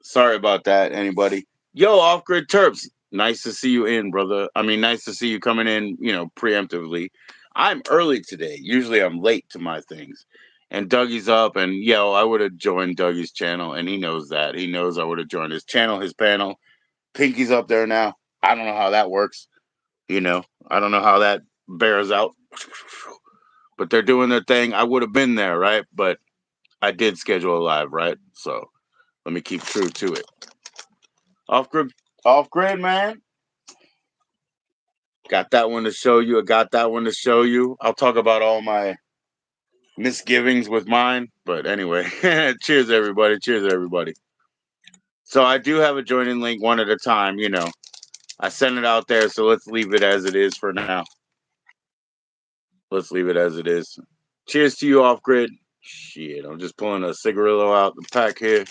Sorry about that, anybody. Yo, Off Grid Terps. Nice to see you in, brother. I mean, nice to see you coming in, preemptively. I'm early today. Usually I'm late to my things. And Dougie's up, and I would have joined Dougie's channel, and he knows that. He knows I would have joined his channel, his panel. Pinky's up there now. I don't know how that works. I don't know how that bears out. But they're doing their thing. I would have been there, right? But I did schedule a live, right? So let me keep true to it. Off grid, man. Got that one to show you. I got that one to show you. I'll talk about all my misgivings with mine. But anyway, cheers, everybody. Cheers, everybody. So I do have a join-in link one at a time. I sent it out there, so let's leave it as it is for now. Let's leave it as it is. Cheers to you, Off Grid. Shit, I'm just pulling a cigarillo out the pack here.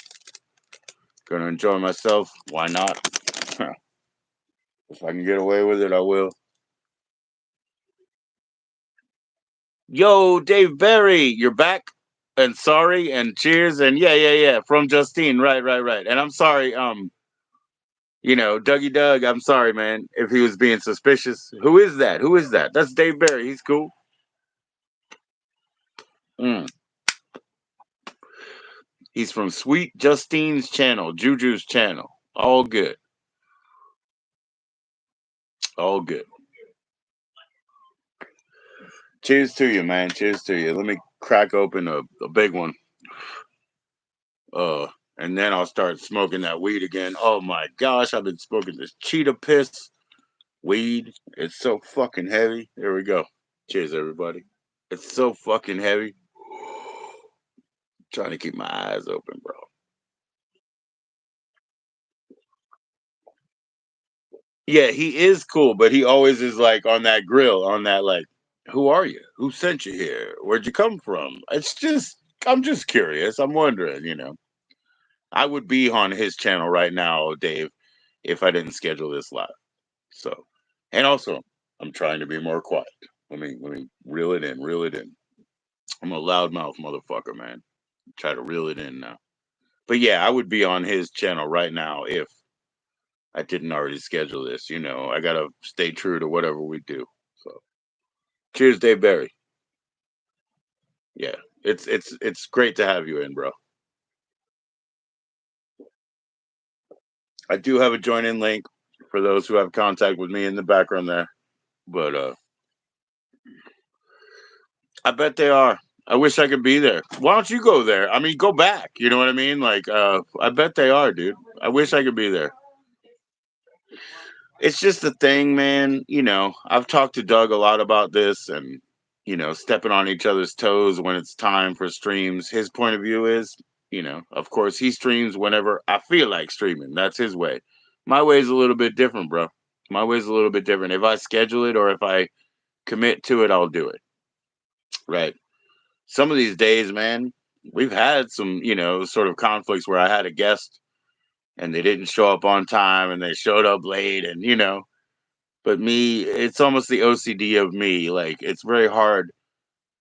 Gonna enjoy myself. Why not? If I can get away with it, I will. Yo, Dave Barry, you're back. And sorry, and cheers, and yeah. From Justine, right. And I'm sorry, Dougie Doug, I'm sorry, man, if he was being suspicious. Who is that? That's Dave Barry. He's cool. He's from Sweet Justine's channel, Juju's channel. All good. All good. Cheers to you, man. Cheers to you. Let me crack open a big one. And then I'll start smoking that weed again. Oh my gosh, I've been smoking this cheetah piss weed. It's so fucking heavy. There we go. Cheers, everybody. It's so fucking heavy. Trying to keep my eyes open, bro. Yeah, he is cool, but he always is like on that grill, on that like, who are you? Who sent you here? Where'd you come from? I'm just curious. I'm wondering. I would be on his channel right now, Dave, if I didn't schedule this live. So, and also, I'm trying to be more quiet. Let me reel it in, reel it in. I'm a loudmouth motherfucker, man. Try to reel it in now. But yeah, I would be on his channel right now if I didn't already schedule this. I gotta stay true to whatever we do. So, cheers, Dave Barry. Yeah, it's great to have you in, bro. I do have a join in link for those who have contact with me in the background there, but I bet they are. I wish I could be there. Why don't you go there? I mean, go back. You know what I mean? Like, I bet they are, dude. I wish I could be there. It's just a thing, man. I've talked to Doug a lot about this and, stepping on each other's toes when it's time for streams. His point of view is, of course, he streams whenever I feel like streaming. That's his way. My way is a little bit different, bro. My way is a little bit different. If I schedule it or if I commit to it, I'll do it. Right. Some of these days, man, we've had some, sort of conflicts where I had a guest and they didn't show up on time and they showed up late and. But me, it's almost the OCD of me. Like, it's very hard.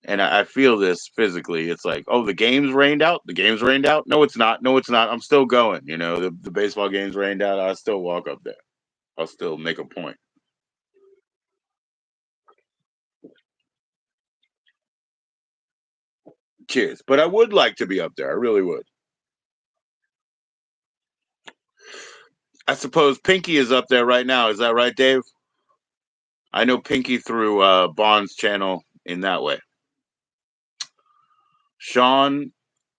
And I feel this physically. It's like, oh, the game's rained out. The game's rained out. No, it's not. No, it's not. I'm still going. The baseball game's rained out. I still walk up there. I'll still make a point. Cheers. But I would like to be up there. I really would. I suppose Pinky is up there right now. Is that right, Dave? I know Pinky through Bond's channel in that way. Sean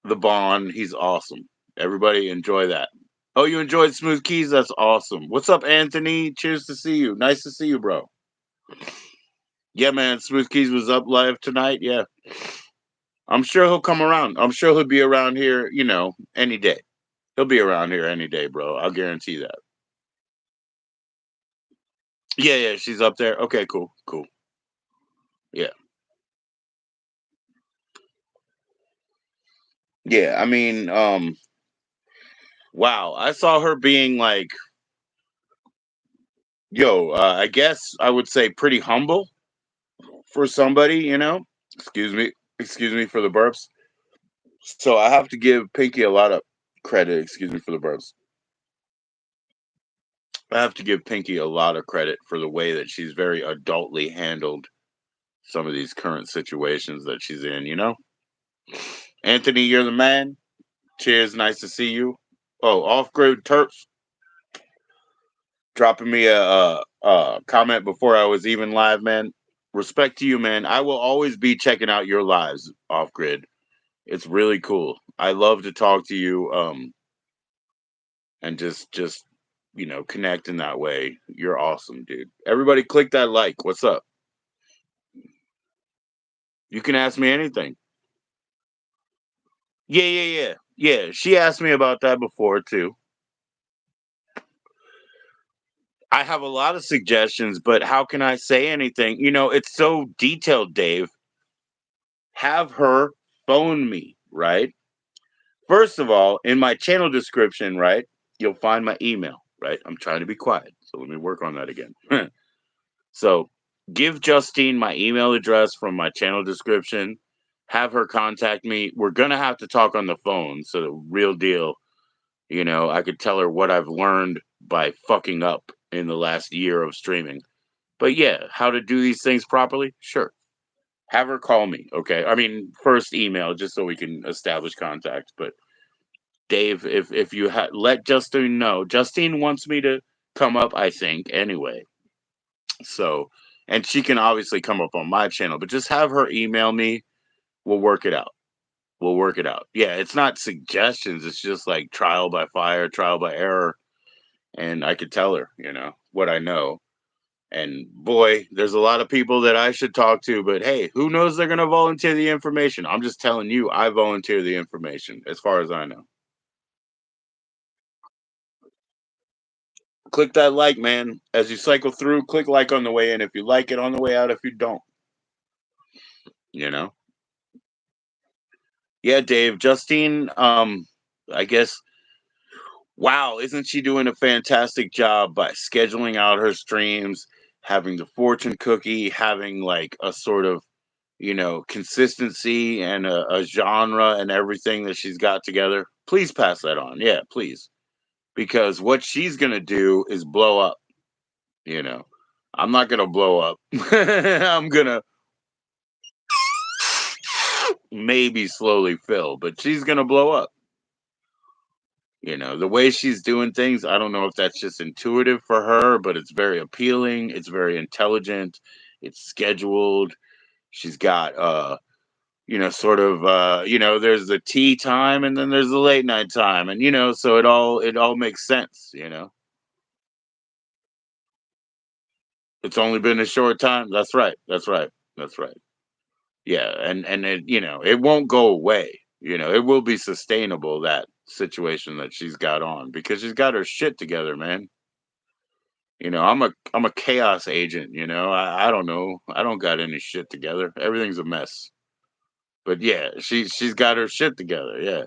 the Bond, he's awesome. Everybody enjoy that. Oh, you enjoyed Smooth Keys? That's awesome. What's up, Anthony? Cheers to see you. Nice to see you, bro. Yeah, man. Smooth Keys was up live tonight. Yeah. I'm sure he'll come around. I'm sure he'll be around here, any day. He'll be around here any day, bro. I'll guarantee that. Yeah, she's up there. Okay, cool. Yeah. Yeah, I mean, wow. I saw her being like, I guess I would say pretty humble for somebody. Excuse me for the burps. So I have to give Pinky a lot of credit. Excuse me for the burps. I have to give Pinky a lot of credit for the way that she's very adultly handled some of these current situations that she's in. Anthony, you're the man. Cheers, nice to see you. Oh, off grid Terps dropping me a comment before I was even live, man. Respect to you, man. I will always be checking out your lives off grid. It's really cool. I love to talk to you, and just connect in that way. You're awesome, dude. Everybody, click that like. What's up? You can ask me anything. Yeah. She asked me about that before too. I have a lot of suggestions, but how can I say anything? It's so detailed, Dave. Have her phone me, right? First of all, in my channel description, right, you'll find my email, right? I'm trying to be quiet, so let me work on that again. So, give Justine my email address from my channel description. Have her contact me. We're going to have to talk on the phone. So, the real deal, I could tell her what I've learned by fucking up in the last year of streaming. But yeah, how to do these things properly? Sure. Have her call me, okay? I mean, first email just so we can establish contact. But Dave, if you let Justine know, Justine wants me to come up, I think, anyway. So, and she can obviously come up on my channel, but just have her email me. We'll work it out. We'll work it out. Yeah, it's not suggestions. It's just like trial by fire, trial by error. And I could tell her, what I know. And boy, there's a lot of people that I should talk to, but hey, who knows they're going to volunteer the information? I'm just telling you, I volunteer the information as far as I know. Click that like, man. As you cycle through, click like on the way in if you like it, on the way out if you don't. You know? Yeah, Dave. Justine, I guess, wow, isn't she doing a fantastic job by scheduling out her streams, having the fortune cookie, having like a sort of, consistency and a genre and everything that she's got together? Please pass that on. Yeah, please. Because what she's going to do is blow up, you know. I'm not going to blow up. I'm going to maybe slowly fill, but she's going to blow up. The way she's doing things, I don't know if that's just intuitive for her, but it's very appealing. It's very intelligent. It's scheduled. She's got, sort of, there's the tea time and then there's the late night time. And, so it all makes sense. It's only been a short time. That's right. That's right. That's right. Yeah. And it won't go away. It will be sustainable, that situation that she's got on, because she's got her shit together, man. I'm a chaos agent, I don't know. I don't got any shit together. Everything's a mess. But yeah, she's got her shit together. Yeah.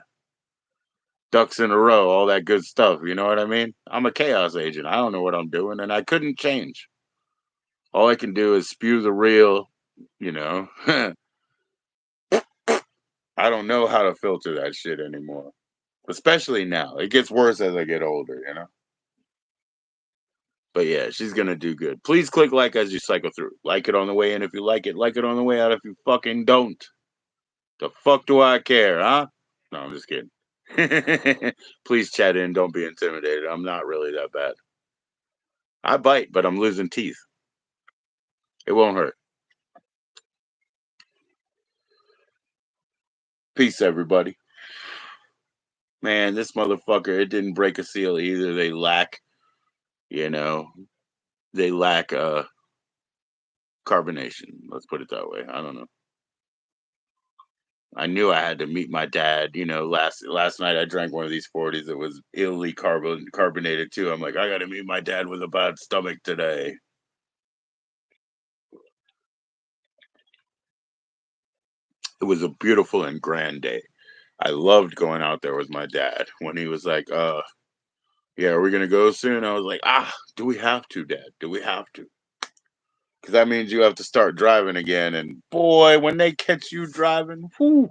Ducks in a row, all that good stuff. You know what I mean? I'm a chaos agent. I don't know what I'm doing, and I couldn't change. All I can do is spew the real, you know. I don't know how to filter that shit anymore. Especially now. It gets worse as I get older. But yeah, she's gonna do good. Please click like as you cycle through. Like it on the way in if you like it. Like it on the way out if you fucking don't. The fuck do I care, huh? No, I'm just kidding. Please chat in. Don't be intimidated. I'm not really that bad. I bite, but I'm losing teeth. It won't hurt. Peace, everybody. Man, this motherfucker, it didn't break a seal either. You know, they lack carbonation. Let's put it that way. I don't know. I knew I had to meet my dad. Last night I drank one of these 40s that was illegally carbonated too. I'm like, I got to meet my dad with a bad stomach today. It was a beautiful and grand day. I loved going out there with my dad when he was like, yeah, are we going to go soon? I was like, do we have to, Dad? Do we have to? Because that means you have to start driving again. And boy, when they catch you driving, whoo,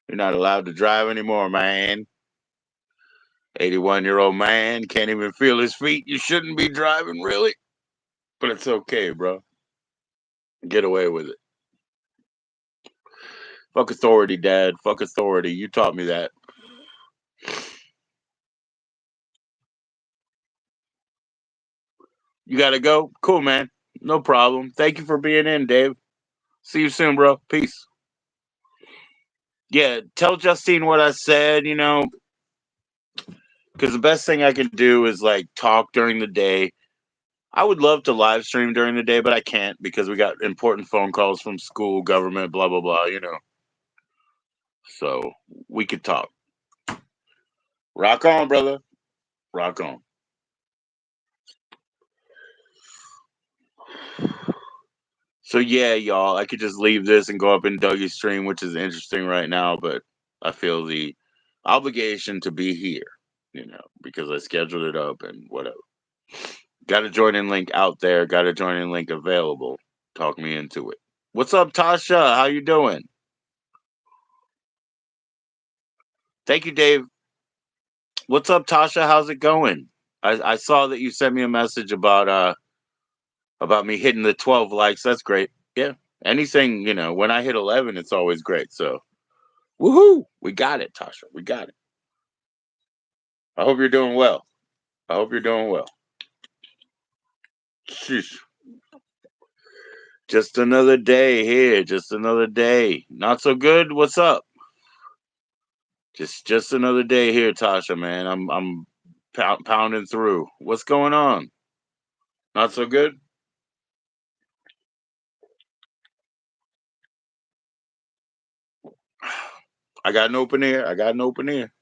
you're not allowed to drive anymore, man. 81-year-old man can't even feel his feet. You shouldn't be driving, really. But it's okay, bro. Get away with it. Fuck authority, Dad. Fuck authority. You taught me that. You gotta go? Cool, man. No problem. Thank you for being in, Dave. See you soon, bro. Peace. Yeah, tell Justine what I said, because the best thing I can do is like talk during the day. I would love to live stream during the day, but I can't because we got important phone calls from school, government, blah, blah, blah. So we could talk. Rock on, brother. Rock on. So yeah, y'all, I could just leave this and go up in Dougie's stream, which is interesting right now, but I feel the obligation to be here, because I scheduled it up and whatever. Got a join in link out there, got a join in link available. Talk me into it. What's up, Tasha? How you doing? Thank you, Dave. What's up, Tasha? How's it going? I saw that you sent me a message about me hitting the 12 likes. That's great. Yeah. Anything, when I hit 11, it's always great. So woohoo! We got it, Tasha. We got it. I hope you're doing well. I hope you're doing well. Sheesh. Just another day here. Just another day. Not so good. What's up? Just another day here, Tasha. Man, I'm pounding through. What's going on? Not so good. I got an open ear. I got an open ear.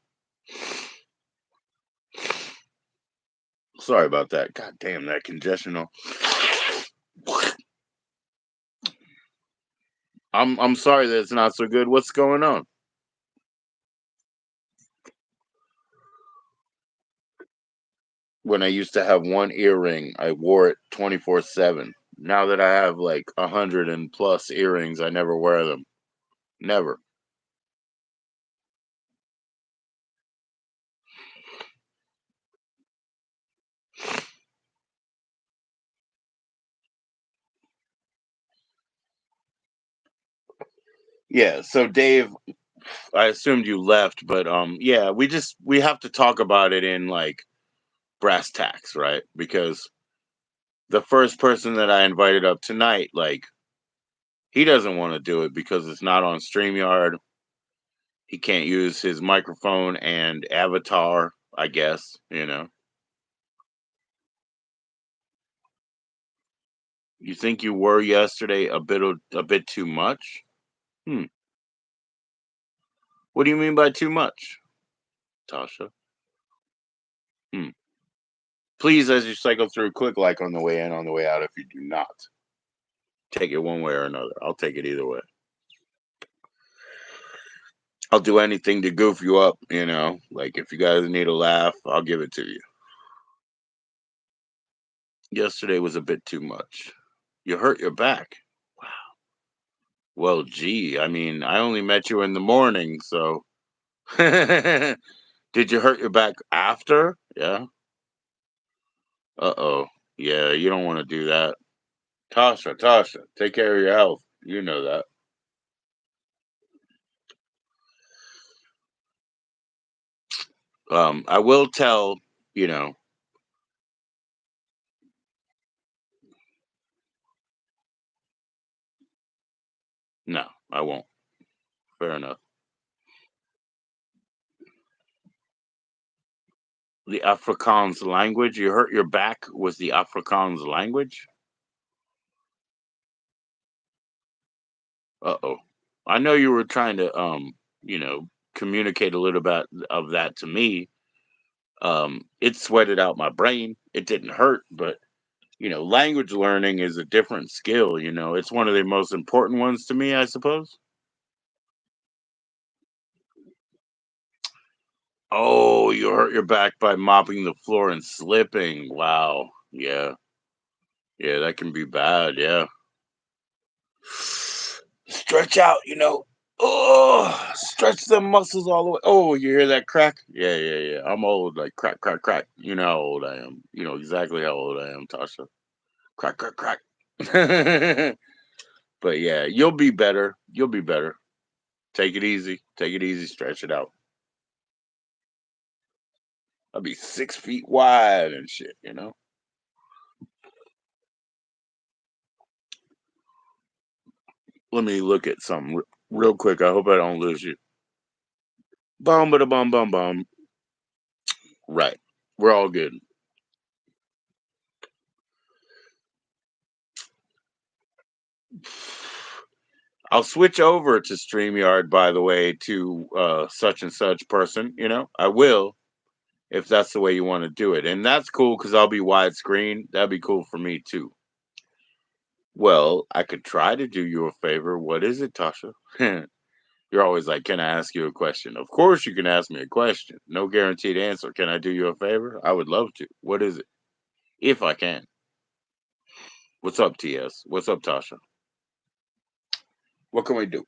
Sorry about that. God damn that congestion. I'm sorry that it's not so good. What's going on? When I used to have one earring, I wore it 24/7. Now that I have like 100 and plus earrings, I never wear them. Never. Yeah. So Dave, I assumed you left, but yeah, we have to talk about it in like brass tacks, right? Because the first person that I invited up tonight, like, he doesn't want to do it because it's not on StreamYard. He can't use his microphone and avatar, I guess. You think you were yesterday a bit too much? Hmm. What do you mean by too much, Tasha? Hmm. Please, as you cycle through, click like on the way in, on the way out. If you do not, take it one way or another. I'll take it either way. I'll do anything to goof you up. Like if you guys need a laugh, I'll give it to you. Yesterday was a bit too much. You hurt your back. Wow. Well, gee, I mean, I only met you in the morning, so. Did you hurt your back after? Yeah. Uh-oh. Yeah, you don't want to do that. Tasha, take care of your health. You know that. I will tell, you know, no, I won't. Fair enough. The Afrikaans language. You hurt your back with the Afrikaans language? Uh-oh. I know you were trying to communicate a little bit of that to me. It sweated out my brain. It didn't hurt, but language learning is a different skill. It's one of the most important ones to me, I suppose. Oh, you hurt your back by mopping the floor and slipping. Wow. Yeah. Yeah, that can be bad. Yeah. Stretch out. Oh, stretch the muscles all the way. Oh, you hear that crack? Yeah, yeah, yeah. I'm old, like crack, crack, crack. You know how old I am. You know exactly how old I am, Tasha. Crack, crack, crack. But yeah, you'll be better. You'll be better. Take it easy. Take it easy. Stretch it out. I'll be 6 feet wide and shit, you know? Let me look at something real quick. I hope I don't lose you. Bum, ba bum, bum, bum. Right. We're all good. I'll switch over to StreamYard, by the way, to such and such person. You know, I will if that's the way you want to do it. And that's cool because I'll be widescreen. That'd be cool for me too. Well, I could try to do you a favor. What is it, Tasha? You're always like, can I ask you a question? Of course you can ask me a question. No guaranteed answer. Can I do you a favor? I would love to. What is it? If I can. What's up, TS? What's up, Tasha? What can we do?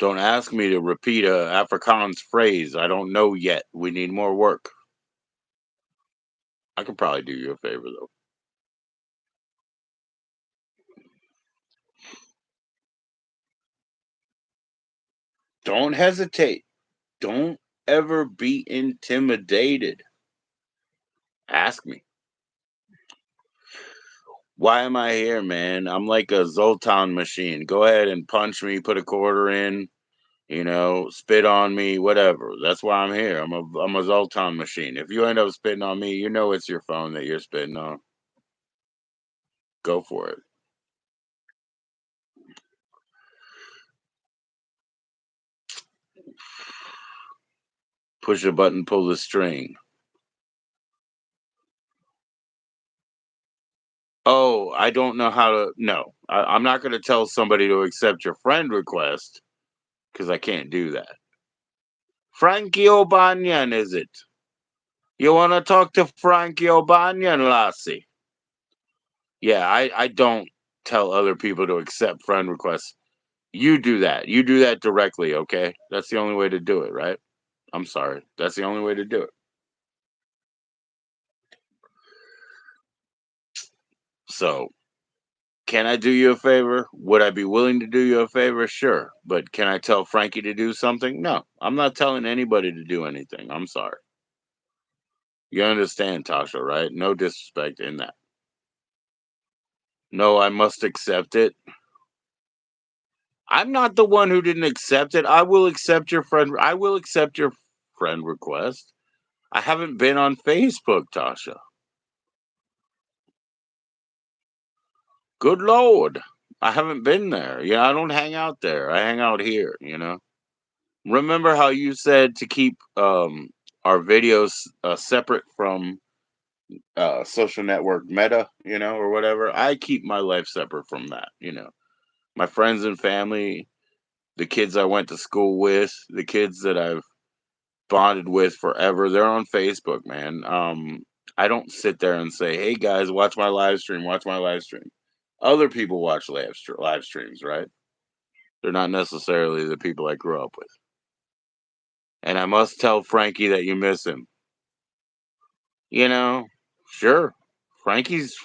Don't ask me to repeat a Afrikaans phrase. I don't know yet. We need more work. I could probably do you a favor though. Don't hesitate. Don't ever be intimidated. Ask me. Why am I here, man? I'm like a Zoltan machine. Go ahead and punch me, put a quarter in, spit on me, whatever. That's why I'm here. I'm a Zoltan machine. If you end up spitting on me, you know it's your phone that you're spitting on. Go for it. Push a button, pull the string. Oh, I don't know how to. No, I'm not going to tell somebody to accept your friend request because I can't do that. Frankie O'Banian, is it? You want to talk to Frankie O'Banian, Lassie? Yeah, I don't tell other people to accept friend requests. You do that. You do that directly, okay? That's the only way to do it, right? I'm sorry. That's the only way to do it. So, can I do you a favor? Would I be willing to do you a favor? Sure. But can I tell Frankie to do something? No. I'm not telling anybody to do anything. I'm sorry. You understand, Tasha, right? No disrespect in that. No, I must accept it. I'm not the one who didn't accept it. I will accept your friend request. I haven't been on Facebook, Tasha. Good Lord. I haven't been there. Yeah, I don't hang out there. I hang out here. Remember how you said to keep our videos separate from social network Meta, or whatever? I keep my life separate from that. My friends and family, the kids I went to school with, the kids that I've bonded with forever, they're on Facebook, man. I don't sit there and say, "Hey guys, watch my live stream, watch my live stream." Other people watch live streams, right? They're not necessarily the people I grew up with. And I must tell Frankie that you miss him. You know, sure. Frankie's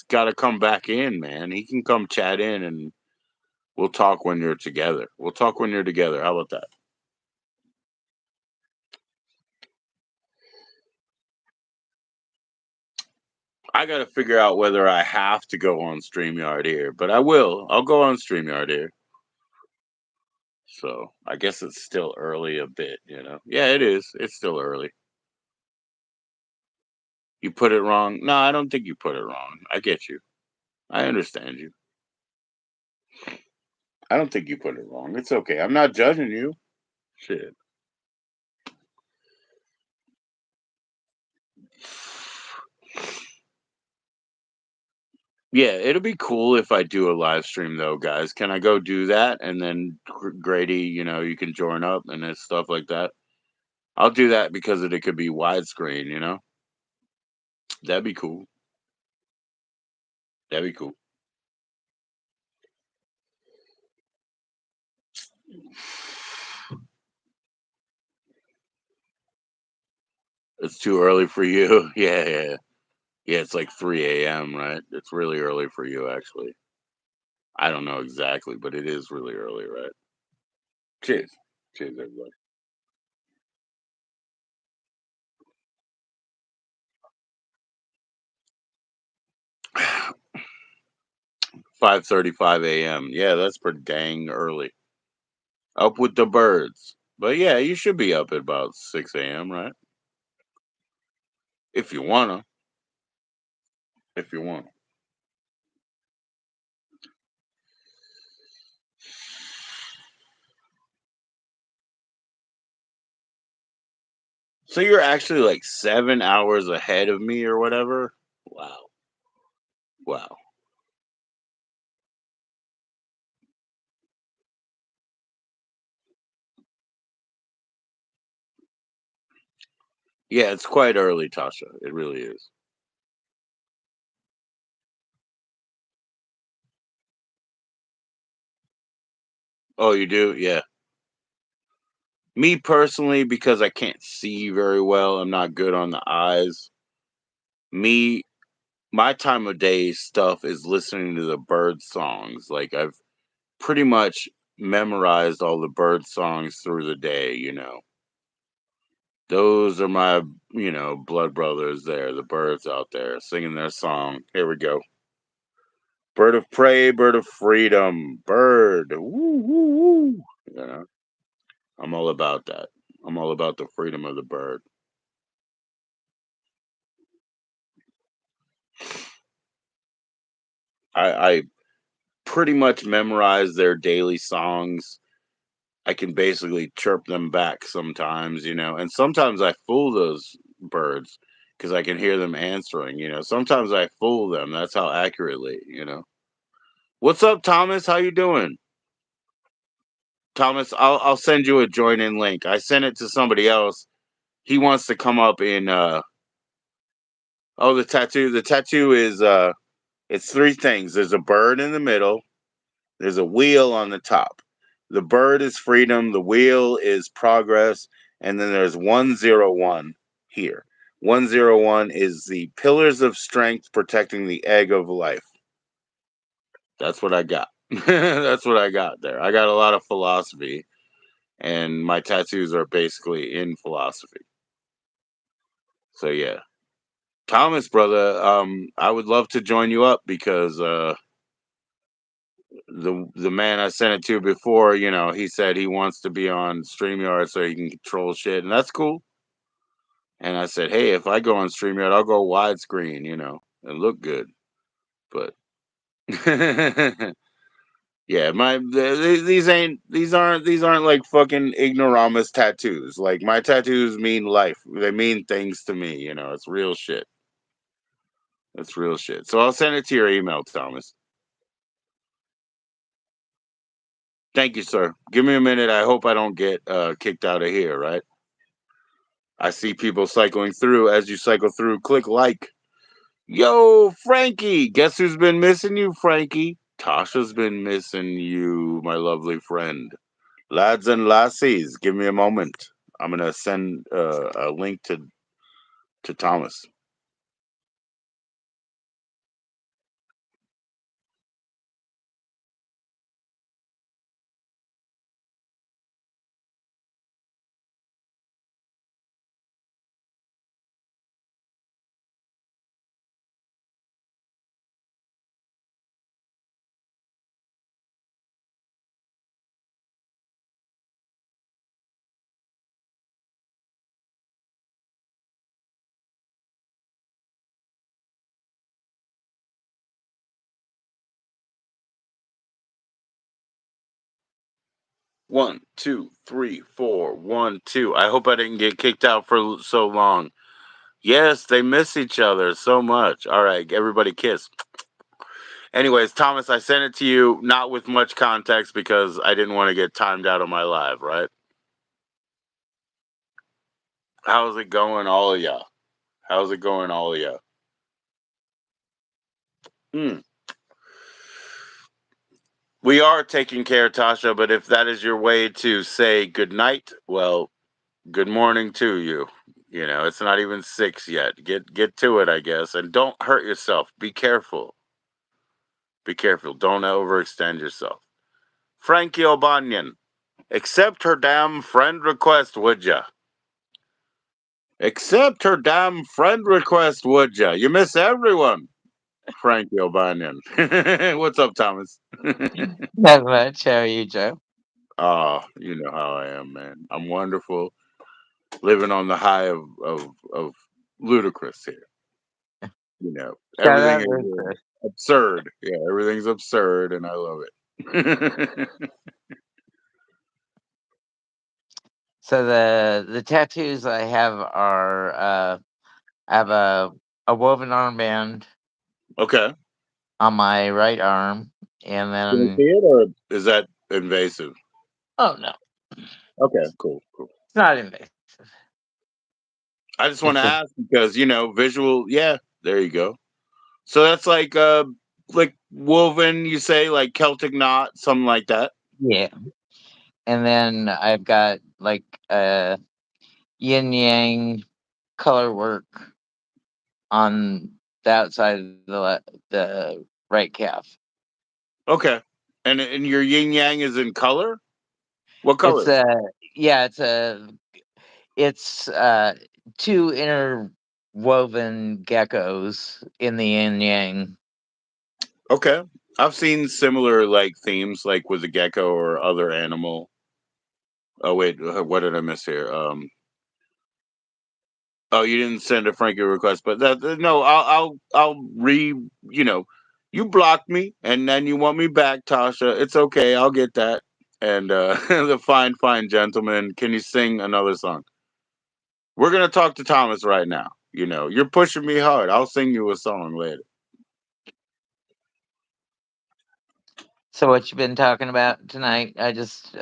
got to come back in, man. He can come chat in and we'll talk when you're together. We'll talk when you're together. How about that? I got to figure out whether I have to go on StreamYard here, but I will. I'll go on StreamYard here. So I guess it's still early a bit. Yeah, it is. It's still early. You put it wrong. No, I don't think you put it wrong. I get you. I understand you. I don't think you put it wrong. It's okay. I'm not judging you. Shit. Yeah, it'll be cool if I do a live stream though, guys. Can I go do that? And then Grady, you can join up and it's stuff like that. I'll do that because it could be widescreen. That'd be cool. That'd be cool. It's too early for you. Yeah, yeah. Yeah, it's like 3 a.m., right? It's really early for you, actually. I don't know exactly, but it is really early, right? Cheers. Cheers, everybody. 5:35 a.m. Yeah, that's pretty dang early. Up with the birds. But yeah, you should be up at about 6 a.m., right? If you wanna. If you want. So you're actually like 7 hours ahead of me or whatever? Wow. Wow. Yeah, it's quite early, Tasha. It really is. Oh, you do? Yeah. Me personally, because I can't see very well, I'm not good on the eyes. Me, my time of day stuff is listening to the bird songs. Like I've pretty much memorized all the bird songs through the day. Those are my, blood brothers there, the birds out there singing their song. Here we go. Bird of prey, bird of freedom, bird. Woo, woo, woo. I'm all about that. I'm all about the freedom of the bird. I pretty much memorize their daily songs. I can basically chirp them back sometimes, and sometimes I fool those birds because I can hear them answering. Sometimes I fool them. That's how accurately. What's up, Thomas? How you doing? Thomas, I'll send you a join in link. I sent it to somebody else. He wants to come up in oh, the tattoo. The tattoo is it's three things. There's a bird in the middle, there's a wheel on the top. The bird is freedom, the wheel is progress, and then there's 101 here. 101 is the pillars of strength protecting the egg of life. That's what I got. That's what I got there. I got a lot of philosophy, and my tattoos are basically in philosophy. So yeah. Thomas, brother, I would love to join you up because the man I sent it to before, he said he wants to be on StreamYard so he can control shit, and that's cool. And I said, hey, if I go on StreamYard, I'll go widescreen, and look good. But yeah, these aren't like fucking ignoramus tattoos. Like my tattoos mean life. They mean things to me. It's real shit. It's real shit. So I'll send it to your email, Thomas. Thank you, sir. Give me a minute. I hope I don't get kicked out of here, right? I see people cycling through. As you cycle through, click like. Yo, Frankie. Guess who's been missing you, Frankie? Tasha's been missing you, my lovely friend. Lads and lassies, give me a moment. I'm going to send a link to Thomas. One, two, three, four, 1, 2. I hope I didn't get kicked out for so long. Yes, they miss each other so much. All right, everybody kiss. Anyways, Thomas, I sent it to you not with much context because I didn't want to get timed out of my live, right? How's it going, all of y'all? How's it going, all of y'all? Hmm. We are taking care, Tasha, but if that is your way to say good night, well, good morning to you. You know, it's not even 6 yet. Get to it, I guess, and don't hurt yourself. Be careful. Be careful. Don't overextend yourself. Frankie O'Banion, accept her damn friend request, would ya? Accept her damn friend request, would ya? You miss everyone. Frankie O'Banion. What's up, Thomas? Not much. How are you, Joe? Oh, you know how I am, man. I'm wonderful. Living on the high of ludicrous here. You know, Shout everything out is Rufus. absurd. Yeah, everything's absurd, and I love it. So the tattoos I have are I have a woven armband Okay. on my right arm, and Can you see then it, or is that invasive? oh no, Okay, cool, cool. it's not invasive. I just want It's to just ask because visual. Yeah, there you go. So that's like woven. You say like Celtic knot, something like that. yeah, and then I've got like yin yang color work on the outside of the right calf. Okay, and your yin yang is in color. What It's colors? yeah, it's two interwoven geckos in the yin yang. Okay, I've seen similar like themes, like with a gecko or other animal. Oh wait, what did I miss here? Oh, you didn't send a Frankie request, but no, I'll re. You know, you blocked me, and then you want me back, Tasha. It's okay, I'll get that. And the fine gentleman, can you sing another song? We're gonna talk to Thomas right now. You know, you're pushing me hard. I'll sing you a song later. So what you been talking about tonight? I just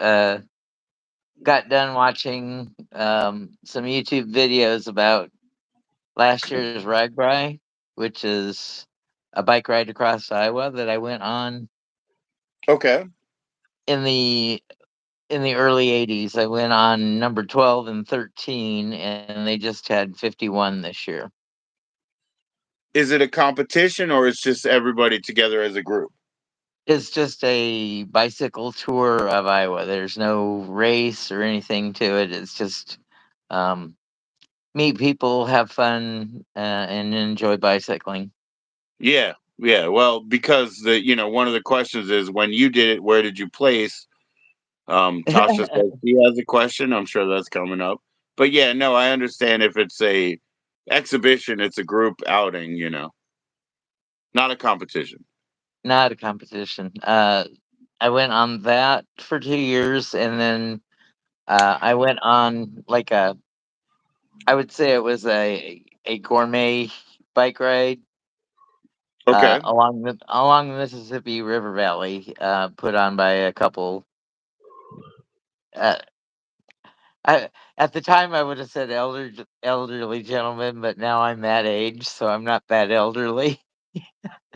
got done watching some YouTube videos about last year's Ragbri, which is a bike ride across Iowa that I went on Okay. in the early '80s. I went on number 12 and 13, and they just had 51 this year. Is it a competition or it's just everybody together as a group? It's just a bicycle tour of Iowa. There's no race or anything to it. It's just um, meet people, have fun, and enjoy bicycling. Yeah, yeah. Well, because one of the questions is when you did it, where did you place? Tasha says he has a question. I'm sure that's coming up. But yeah, no, I understand if it's a exhibition, it's a group outing, not a competition. Not a competition. I went on that for 2 years, and then I went on like I would say it was a gourmet bike ride Okay. along the Mississippi River Valley, put on by a couple. Uh, I At the time I would have said elderly gentlemen, but now I'm that age, so I'm not that elderly.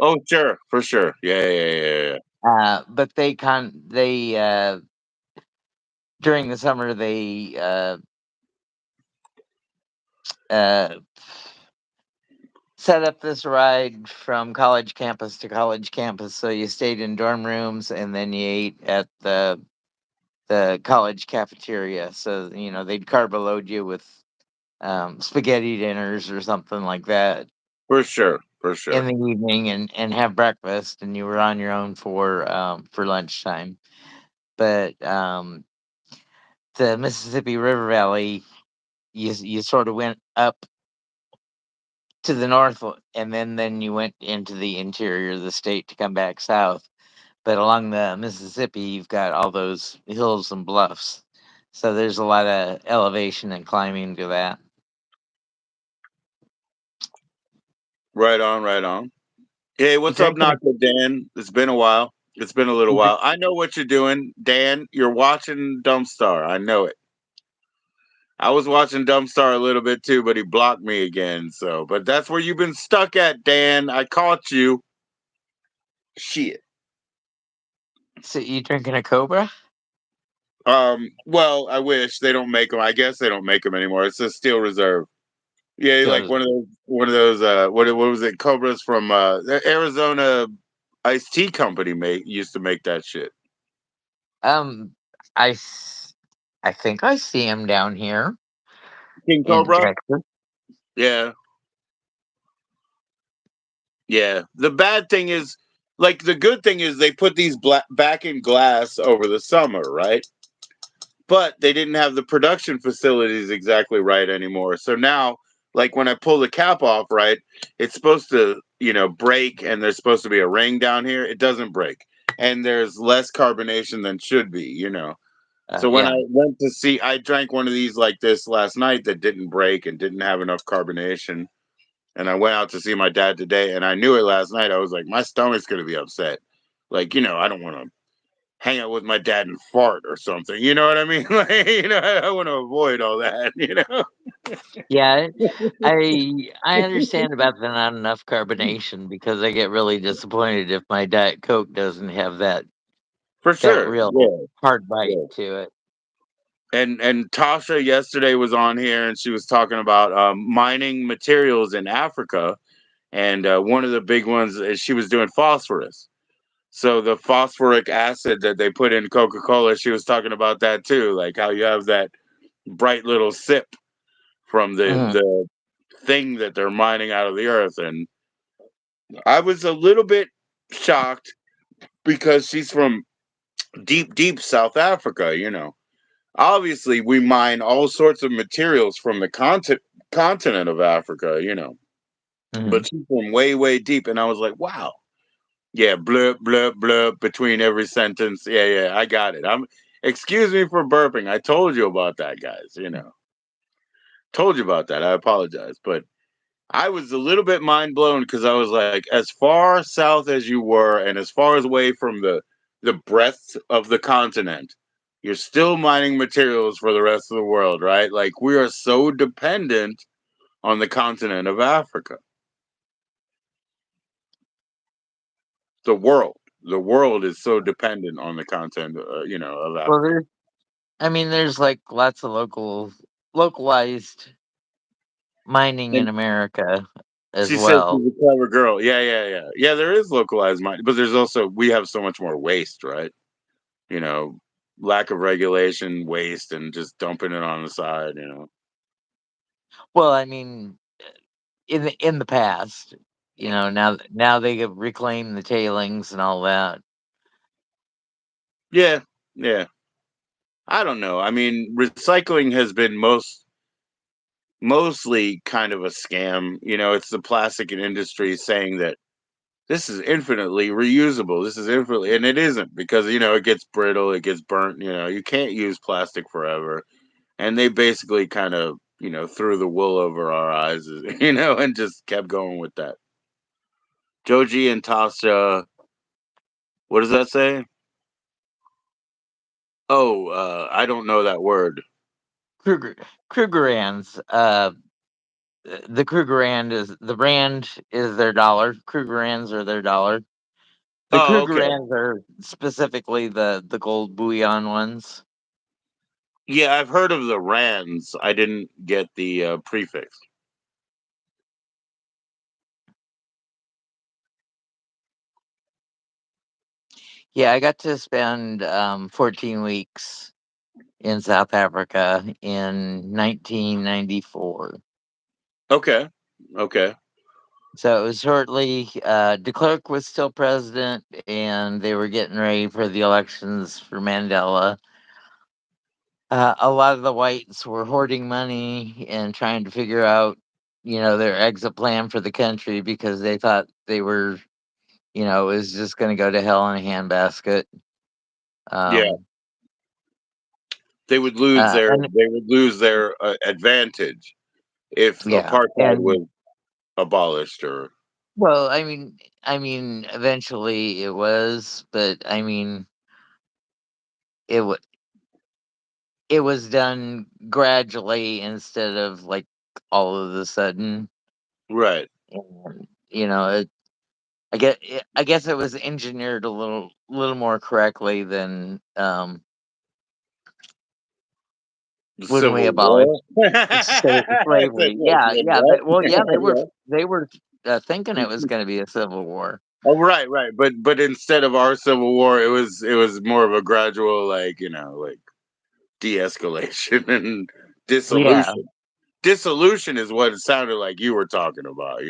Oh, sure, for sure. Yeah, yeah, yeah, yeah. But they during the summer they uh, set up this ride from college campus to college campus. So you stayed in dorm rooms and then you ate at the college cafeteria. So they'd carbo load you with spaghetti dinners or something like that For sure, for in sure. the evening, and have breakfast, and you were on your own for lunchtime. But the Mississippi River Valley, you sort of went up to the north, and then you went into the interior of the state to come back south. But along the Mississippi, you've got all those hills and bluffs. So there's a lot of elevation and climbing to that. Right on, right on. Hey, You what's up, drinking Nacho Dan? It's been a while. It's been a little you drink, while. I know what you're doing, Dan. You're watching Dumpstar. I know it. I was watching Dumpstar a little bit too, but he blocked me again. So, but that's where you've been stuck at, Dan. I caught you. Shit. So you drinking a Cobra? Well, I wish they don't make them. I guess they don't make them anymore. It's a Steel Reserve. Yeah, like Still, one of those. What was it? Cobras from the Arizona Ice Tea Company make used to make that shit. um, I, s- I think I see him down here King in Cobra. Texas. Yeah, yeah. The bad thing is, like, the good thing is they put these back in glass over the summer, right? But they didn't have the production facilities exactly right anymore. So now, like when I pull the cap off, right, it's supposed to, break, and there's supposed to be a ring down here. It doesn't break, and there's less carbonation than should be. So when I Yeah. went to see, I drank one of these like this last night that didn't break and didn't have enough carbonation. And I went out to see my dad today, and I knew it last night. I was like, my stomach's gonna be upset. Like, I don't want to hang out with my dad and fart or something. You know what I mean? Like, I want to avoid all that. Yeah, I understand about the not enough carbonation because I get really disappointed if my Diet Coke doesn't have For that sure. real Yeah. hard bite Yeah. to it. And Tasha yesterday was on here, and she was talking about mining materials in Africa. And one of the big ones is she was doing phosphorus. So the phosphoric acid that they put in Coca Cola, she was talking about that too, like how you have that bright little sip from the Mhm. the thing that they're mining out of the earth. And I was a little bit shocked because she's from deep, deep South Africa. Obviously, we mine all sorts of materials from the continent of Africa. Mhm. But she's from way, way deep. And I was like, wow. Yeah, blurb, blurb, blurb between every sentence. Yeah, yeah, I got it. Excuse me for burping. I told you about that, guys. Told you about that. I apologize. But I was a little bit mind blown because I was like, as far south as you were, and as far as away from the breadth of the continent, you're still mining materials for the rest of the world, right? Like we are so dependent on the continent of Africa. The world is so dependent on the continent, of Well, Africa. there's like lots of localized mining in And America as she says well. she's a clever girl. Yeah, yeah, yeah, yeah. There is localized mining, but there's also we have so much more waste, right? You know, lack of regulation, waste, and just dumping it on the side. Well, in the past, now they have reclaimed the tailings and all that. Yeah, yeah. I don't know. I mean, recycling has been mostly kind of a scam. It's the plastic industry saying that this is infinitely reusable. This is infinitely, and it isn't because it gets brittle, it gets burnt. You can't use plastic forever, and they basically kind of threw the wool over our eyes, and just kept going with that. Joji and Tasha, what does that say? Oh, I don't know that word. Kruger Krugerrands. The Krugerrand is their dollar. Krugerrands are their dollar. The Oh, okay. Krugerrands are specifically the gold bullion ones. Yeah, I've heard of the rands. I didn't get the prefix. Yeah, I got to spend 14 weeks in South Africa in 1994. Okay, okay. So it was shortly, de Klerk was still president, and they were getting ready for the elections for Mandela. A lot of the whites were hoarding money and trying to figure out, their exit plan for the country because they thought they were, it was just going to go to hell in a handbasket. Yeah, Um, they and would lose their advantage if yeah, apartheid and was abolished. Or well, eventually it was, but it was it was done gradually instead of like all of a sudden. right. And, you know, I guess it was engineered a little more correctly than The when we Civil abolished War. I said, slavery. wait, Yeah, wait, yeah. what? Well, yeah, Yeah. they were thinking it was going to be a civil war. Oh, right, right. But instead of our Civil War, it was more of a gradual, like, like de-escalation and Yeah, dissolution. Dissolution is what it sounded like you were talking about.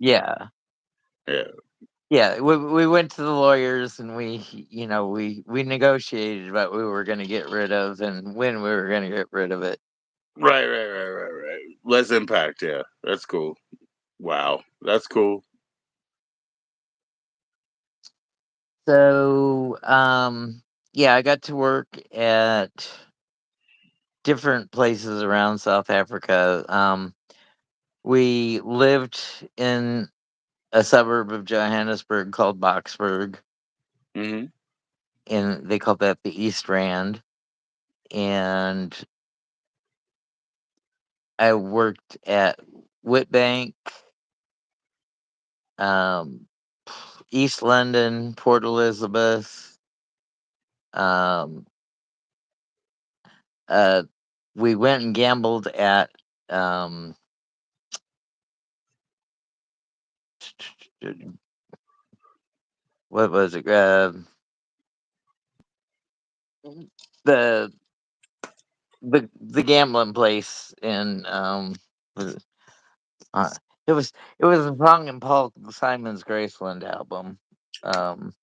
yeah, Yeah. yeah. We went to the lawyers and we negotiated what we were going to get rid of and when we were going to get rid of it. Right, right, right, right, right. Less impact. Yeah, that's cool. Wow, that's cool. So, yeah, I got to work at different places around South Africa. We lived in a suburb of Johannesburg called Boksburg, Hmm. and they called that the East Rand. And I worked at Witbank, um, East London, Port Elizabeth. Um, uh, we went and gambled at um, what was it? The the gambling place in was uh, it was it was a song in Paul Simon's Graceland album. Um,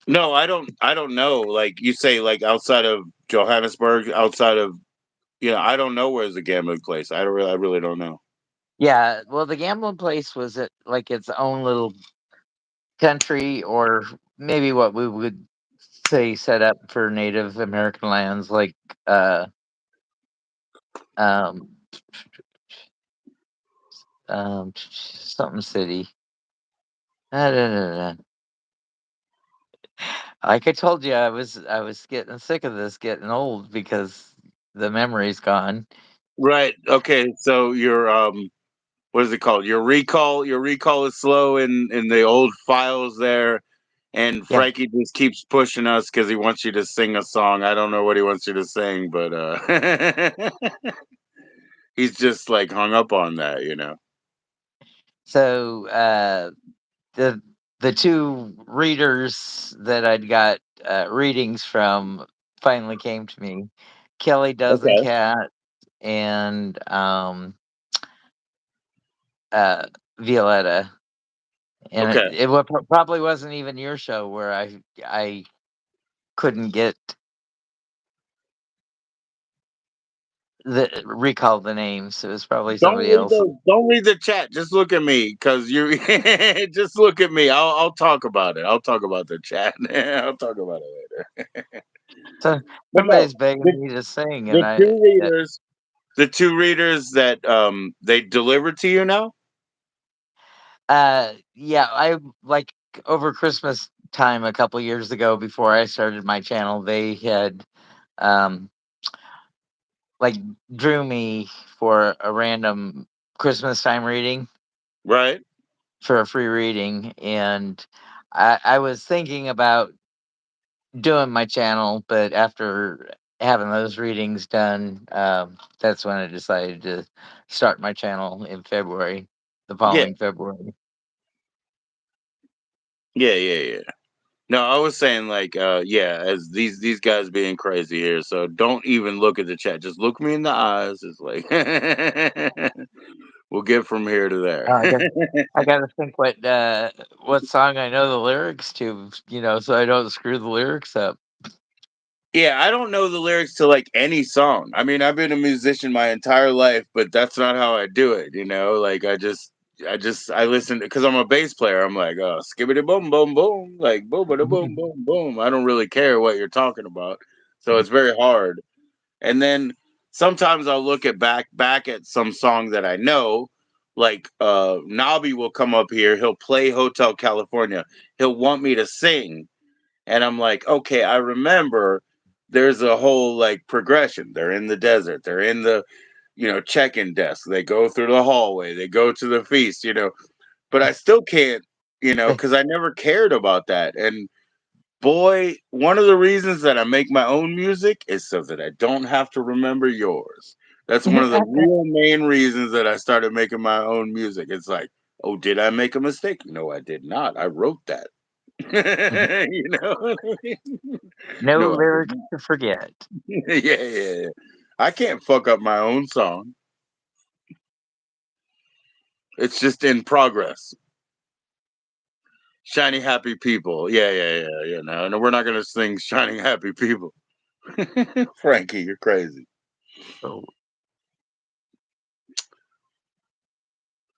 No, I don't. I don't know. Like you say, like outside of Johannesburg, outside of I don't know where's the gambling place. I don't really. I really don't know. yeah, well, the gambling place was at like its own little country, or maybe what we would say set up for Native American lands, like uh, um, something city. I don't know. Like I told you, I was getting sick of this getting old because the memory's gone. Right. Okay. So what is it called? Your recall is slow in the old files there, and Yeah. Frankie just keeps pushing us because he wants you to sing a song. I don't know what he wants you to sing, but he's just like hung up on that. So the the two readers that I'd got readings from finally came to me. Kelly Dozen Okay. Cat and uh, Violetta. And Okay. probably wasn't even your show where I couldn't get the recall the names. It was probably Don't somebody read else. the don't read the chat. Just look at me, cause you just look at me. I'll talk about it. I'll talk about the chat. I'll talk about it later. So But no, somebody's begging the me to sing, and the two readers, the two readers that they delivered to you now. yeah, I like over Christmas time a couple years ago before I started my channel, they had um like drew me for a random Christmas time reading Right. for a free reading, and I was thinking about doing my channel, but after having those readings done, that's when I decided to start my channel in February, the Yeah. following February. Yeah. Yeah. Yeah. No, I was saying like, yeah, as these guys being crazy here. So don't even look at the chat. Just look me in the eyes. It's like we'll get from here to there. I gotta think what song I know the lyrics to, so I don't screw the lyrics up. Yeah, I don't know the lyrics to like any song. I mean, I've been a musician my entire life, but that's not how I do it. Like I listen because I'm a bass player. I'm like, oh, skibbity boom boom boom, like boom boom boom boom boom. I don't really care what you're talking about, so it's very hard. And then sometimes I'll look at back at some song that I know, like Nobby will come up here. He'll play Hotel California. He'll want me to sing, and I'm like, okay, I remember there's a whole like progression. They're in the desert. They're in check-in desk. They go through the hallway. They go to the feast. But I still can't. Because I never cared about that. And boy, one of the reasons that I make my own music is so that I don't have to remember yours. That's one of the real main reasons that I started making my own music. It's like, oh, did I make a mistake? No, I did not. I wrote that. you know? No No, I did lyrics not. to forget. Yeah. I can't fuck up my own song. It's just in progress. Shiny happy people. Yeah. No, we're not gonna sing shining happy people. Frankie, you're crazy. So,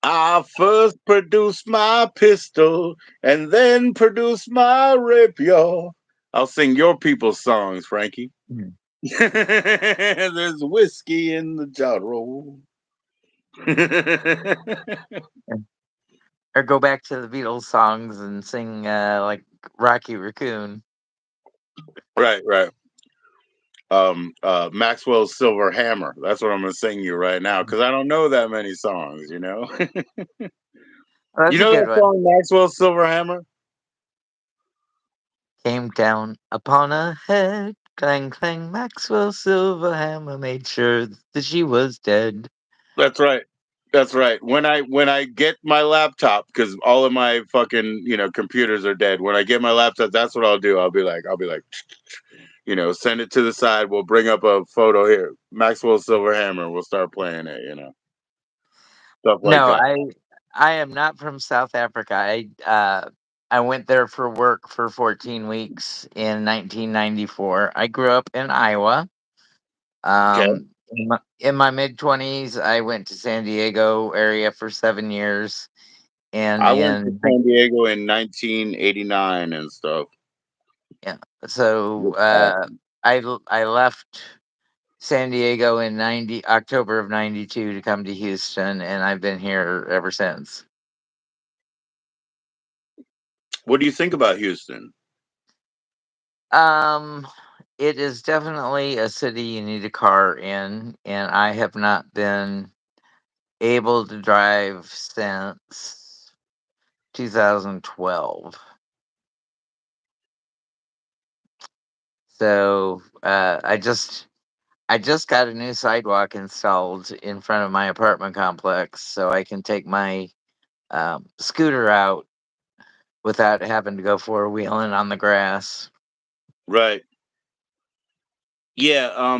I first produce my pistol and then produce my rapier. I'll sing your people's songs, Frankie. mm, There's whiskey in the jar roll. or go back to the Beatles songs and sing like Rocky Raccoon. Right. Maxwell's Silver Hammer. That's what I'm gonna sing you right now because I don't know that many songs. Oh, You that's a know good that one. song Maxwell's Silver Hammer? Came down upon a head, clang clang. Maxwell Silverhammer made sure that she was dead. That's right. That's right. When I get my laptop, because all of my fucking computers are dead. When I get my laptop, that's what I'll do. I'll be like, send it to the side. We'll bring up a photo here, Maxwell Silver Hammer. We'll start playing it. Stuff like No, that. I am not from South Africa. I went there for work for 14 weeks in 1994. I grew up in Iowa. Okay. In my mid 20s, I went to San Diego area for 7 years, and I went to San Diego in 1989 and stuff. yeah, so I left San Diego in 90 October of 92 to come to Houston, and I've been here ever since. What do you think about Houston? Um, it is definitely a city you need a car in, and I have not been able to drive since 2012. So I just got a new sidewalk installed in front of my apartment complex, so I can take my scooter out without having to go four wheeling on the grass. Right. Yeah.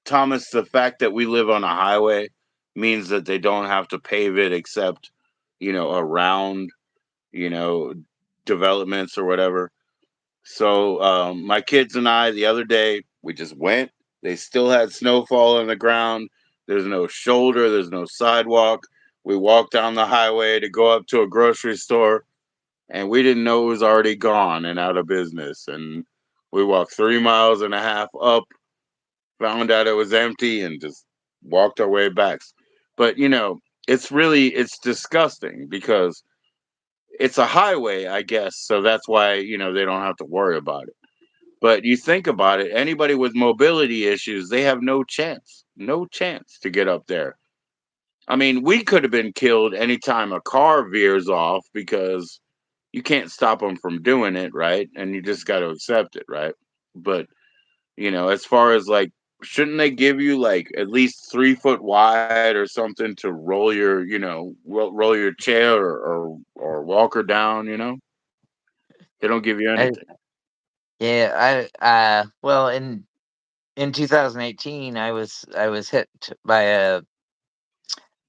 Thomas, the fact that we live on a highway means that they don't have to pave it except around you know, developments or whatever. So my kids and I the other day we just went. They still had snowfall on the ground. There's no shoulder. There's no sidewalk. We walked down the highway to go up to a grocery store, and we didn't know it was already gone and out of business. And we walked 3 miles and a half up, found out it was empty, and just walked our way back. But it's disgusting because it's a highway, I guess. So that's why, they don't have to worry about it. But you think about it, anybody with mobility issues, they have no chance, no chance to get up there. I mean, we could have been killed anytime a car veers off because you can't stop them from doing it, right? And you just got to accept it, right? But, as far as like, shouldn't they give you like at least 3 foot wide or something to roll roll your chair or walker down, They don't give you I, anything. yeah, well, in 2018, I was hit by a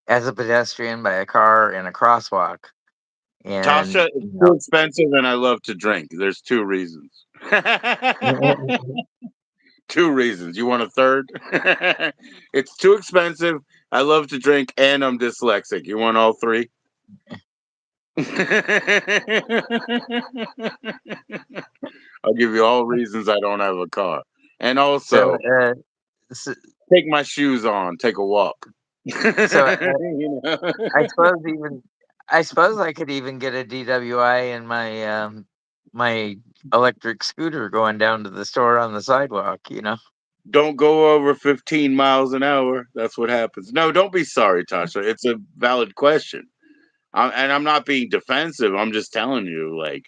as a pedestrian by a car in a crosswalk, Tasha, and it's too expensive and I love to drink. There's two reasons. Two reasons. You want a third? It's too expensive. I love to drink and I'm dyslexic. You want all three? I'll give you all reasons I don't have a car. And so also, so, take my shoes on, take a walk. so You know? I suppose even I suppose I could even get a DWI in my electric scooter going down to the store on the sidewalk. Don't go over 15 miles an hour. That's what happens. No, don't be sorry, Tasha. It's a valid question. And I'm not being defensive. I'm just telling you, like,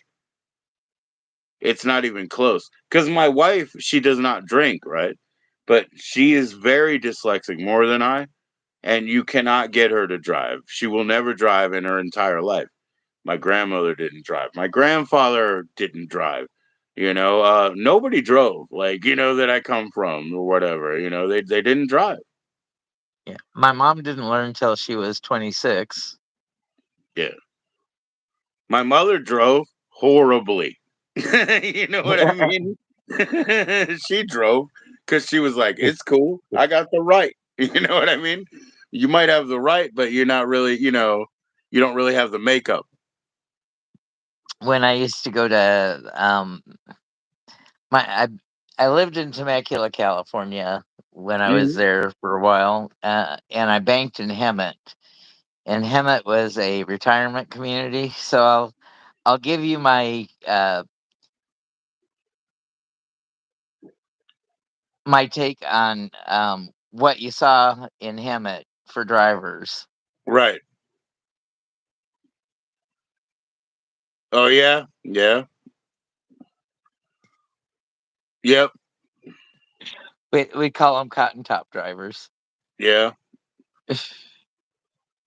it's not even close. Because my wife, she does not drink, right? But she is very dyslexic, more than I. And you cannot get her to drive. She will never drive in her entire life. My grandmother didn't drive. My grandfather didn't drive. Nobody drove. Like, that I come from or whatever. They didn't drive. Yeah. My mom didn't learn until she was 26. Yeah. My mother drove horribly. You know what I mean? She drove because she was like, it's cool. I got the right. You know what I mean? You might have the right, but you're not really, you don't really have the makeup. When I used to go to my I lived in Temecula, California when I was Mhm. there for a while, and I banked in Hemet. And Hemet was a retirement community, so I'll give you my take on what you saw in Hemet for drivers. Right. Oh, yeah. Yeah. Yep. We call them cotton top drivers. Yeah.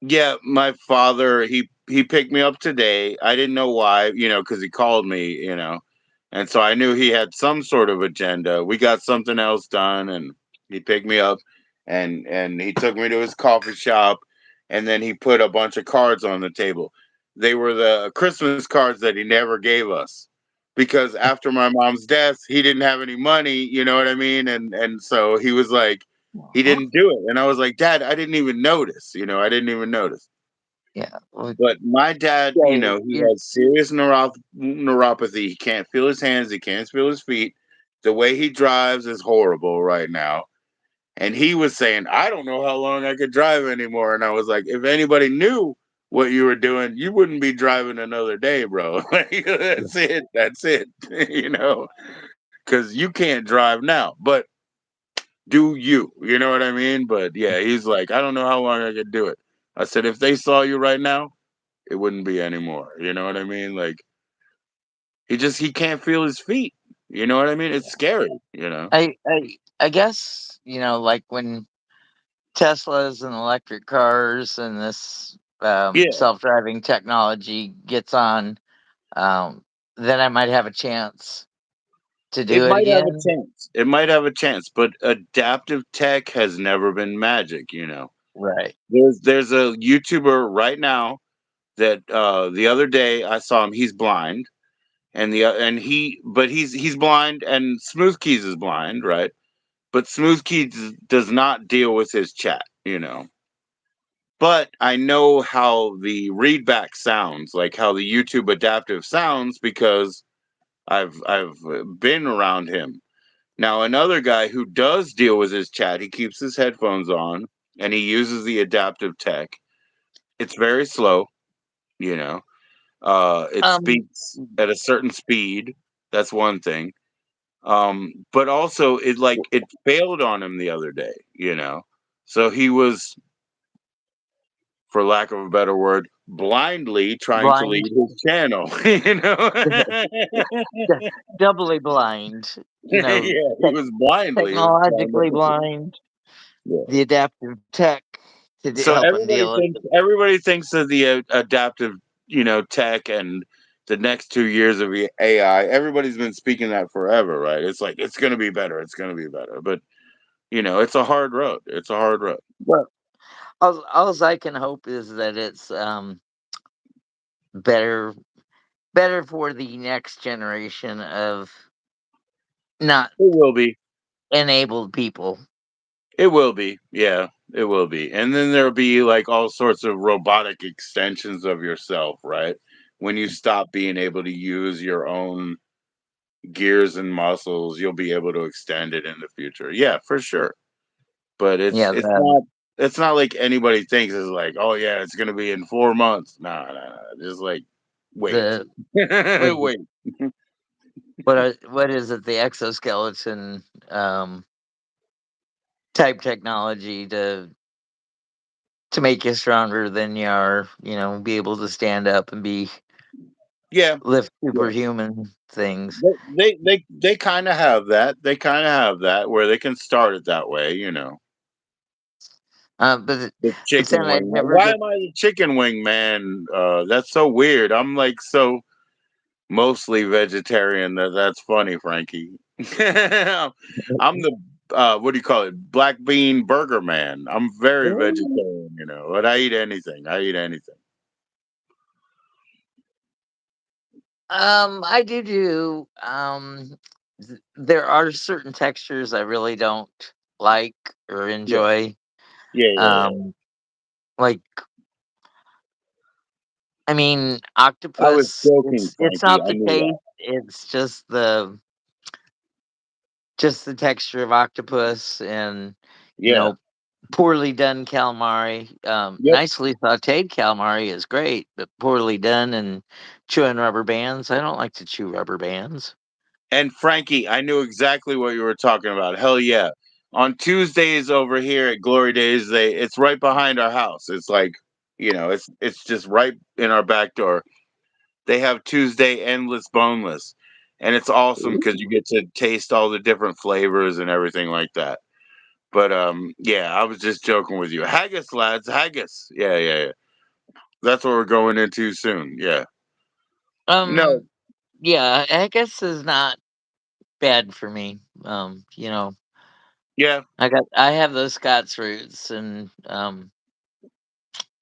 Yeah, my father, he picked me up today. I didn't know why, because he called me, and so I knew he had some sort of agenda. We got something else done, and he picked me up, and he took me to his coffee shop, and then he put a bunch of cards on the table. They were the Christmas cards that he never gave us, because after my mom's death, he didn't have any money. You know what I mean? And so he was like, he Aw. didn't do it. And I was like, Dad, I didn't even notice. I didn't even notice. Yeah, well, But my dad, yeah, he you're has serious neuropathy. He can't feel his hands. He can't feel his feet. The way he drives is horrible right now. And he was saying, I don't know how long I could drive anymore. And I was like, if anybody knew what you were doing, you wouldn't be driving another day, bro. Like, that's it. That's it. Because you can't drive now. But do you? You know what I mean? But yeah, he's like, I don't know how long I could do it. I said, if they saw you right now, it wouldn't be anymore. You know what I mean? Like he can't feel his feet. You know what I mean? It's scary. I guess, like when Teslas and electric cars and this Yeah. self-driving technology gets on, then I might have a chance to It do it might have a again. chance. It might have a chance, but adaptive tech has never been magic. Right. There's a YouTuber right now that the other day I saw him. He's blind, and he's blind, and Smooth Keys is blind, right? But Smooth Keys does not deal with his chat. But I know how the readback sounds, like how the YouTube adaptive sounds, because I've been around him. Now another guy who does deal with his chat, he keeps his headphones on and he uses the adaptive tech. It's very slow, you know. It Um, speaks at a certain speed. That's one thing. But also it failed on him the other day. So he was, for lack of a better word, blindly trying to blind, lead his channel. You know, doubly blind. yeah, he was blindly trying Technologically to. blind. Yeah. The adaptive tech to So help him deal with it. everybody thinks of the adaptive, tech and the next 2 years of AI. Everybody's been speaking that forever, right? It's like it's going to be better. It's going to be better, but it's a hard road. It's a hard road. Well, all I can hope is that it's better better for the next generation of not It will be. enabled people. It will be. Yeah, it will be. And then there'll be like all sorts of robotic extensions of yourself, right? When you stop being able to use your own gears and muscles, you'll be able to extend it in the future. Yeah, for sure. But it's Yeah, it's not it's not like anybody thinks it's like, oh yeah, it's gonna be in 4 months. No, no, no. Just like wait. the what Wait. what is it? The exoskeleton. type technology to make you stronger than you are. You know, be able to stand up and be Yeah, lift yeah. superhuman things. They kind of have that. They kind of have that where they can start it that way. But The but chicken then I'd wing man. never Why get. am I the chicken wing man? That's so weird. I'm like so mostly vegetarian. That's funny, Frankie. I'm the what do you call it? Black bean burger man. I'm very vegetarian, but I eat anything. I eat anything. I do. There are certain textures I really don't like or Yeah, enjoy. yeah, yeah, yeah. Um, like I mean, I was octopus. joking, It's Frankie. not I the knew taste. that. It's just the texture of octopus, and you Yeah. know, poorly done calamari. Yep. Nicely sautéed calamari is great, but poorly done and chewing rubber bands. I don't like to chew rubber bands. And Frankie, I knew exactly what you were talking about. Hell yeah. On Tuesdays over here at Glory Days, it's right behind our house. It's like, it's just right in our back door. They have Tuesday endless boneless. And it's awesome because you get to taste all the different flavors and everything like that. But yeah, I was just joking with you. Haggis, lads, haggis. Yeah, yeah, yeah. That's what we're going into soon. Yeah. No, Um, yeah, I guess is not bad for me. yeah. I have those Scots roots, and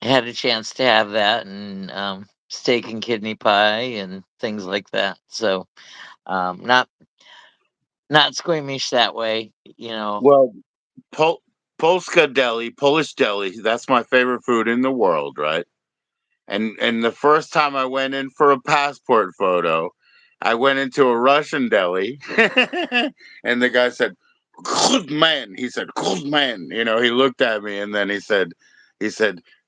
had a chance to have that, and steak and kidney pie and things like that. So not squeamish that way. Well, Pol- Polska deli, Polish deli. That's my favorite food in the world, right? And the first time I went in for a passport photo, I went into a Russian deli, and the guy said, "Good man." He said, "Good man." He looked at me, and then he said,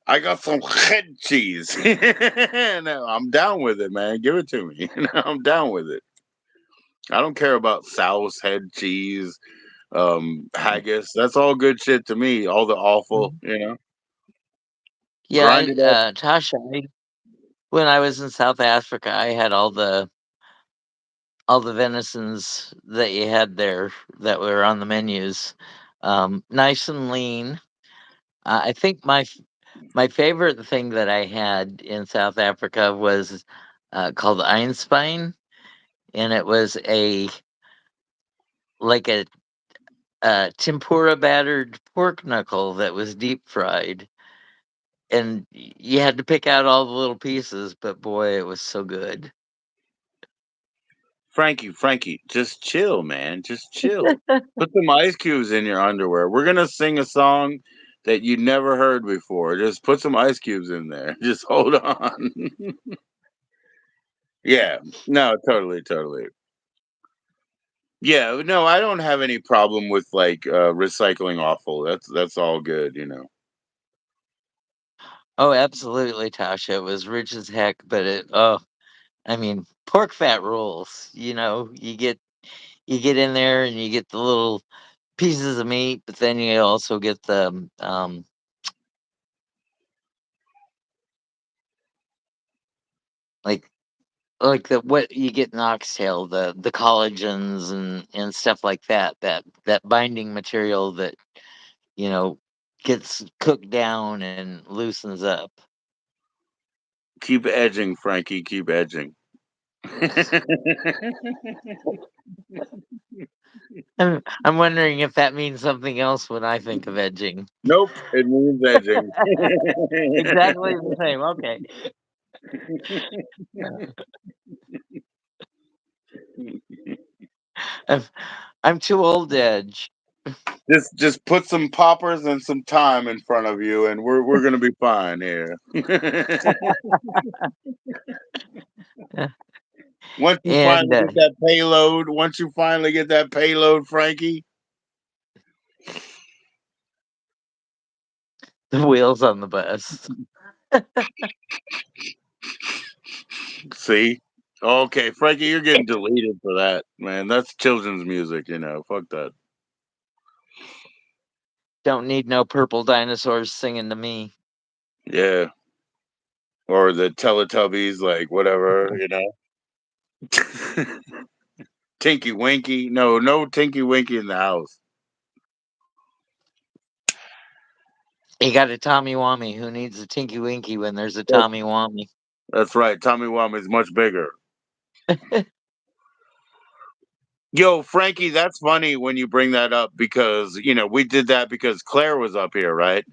"I got some head cheese." And I'm down with it, man. Give it to me. I'm down with it. I don't care about sow's head cheese, haggis. That's all good shit to me. All the awful, Yeah, grind it up. Tasha, when I was in South Africa, I had all the venisons that you had there that were on the menus, nice and lean. I think my favorite thing that I had in South Africa was called Einstein, and it was a like a tempura battered pork knuckle that was deep fried, and you had to pick out all the little pieces. But boy, it was so good. Frankie, just chill, man. Just chill. Put some ice cubes in your underwear. We're gonna sing a song that you never heard before. Just put some ice cubes in there. Just hold on. Yeah. No, totally, totally. Yeah, no, I don't have any problem with like recycling offal. That's all good. Oh, absolutely, Tasha. It was rich as heck, but I mean, pork fat rules. You get in there and you get the little pieces of meat, but then you also get the like the what you get in oxtail, the collagens and stuff like that. That binding material that you know gets cooked down and loosens up. Keep edging, Frankie. Keep edging. I'm wondering if that means something else when I think of edging. Nope, it means edging. Exactly the same. Okay. I'm, I'm too old to edge. Just put some poppers and some thyme in front of you, and we're gonna be fine here. And Once you finally get that payload, Frankie. the wheels on the bus. See, okay, Frankie, you're getting deleted for that, man. That's children's music. Fuck that. Don't need no purple dinosaurs singing to me. Yeah, or the Teletubbies, like whatever, you know. Tinky Winky. No, no Tinky Winky in the house. You got a Tommy Wammy. Who needs a Tinky Winky when there's a That's, Tommy Wammy? that's right. Tommy Wom is much bigger. Yo, Frankie, that's funny when you bring that up because, you know, we did that because Claire was up here, right?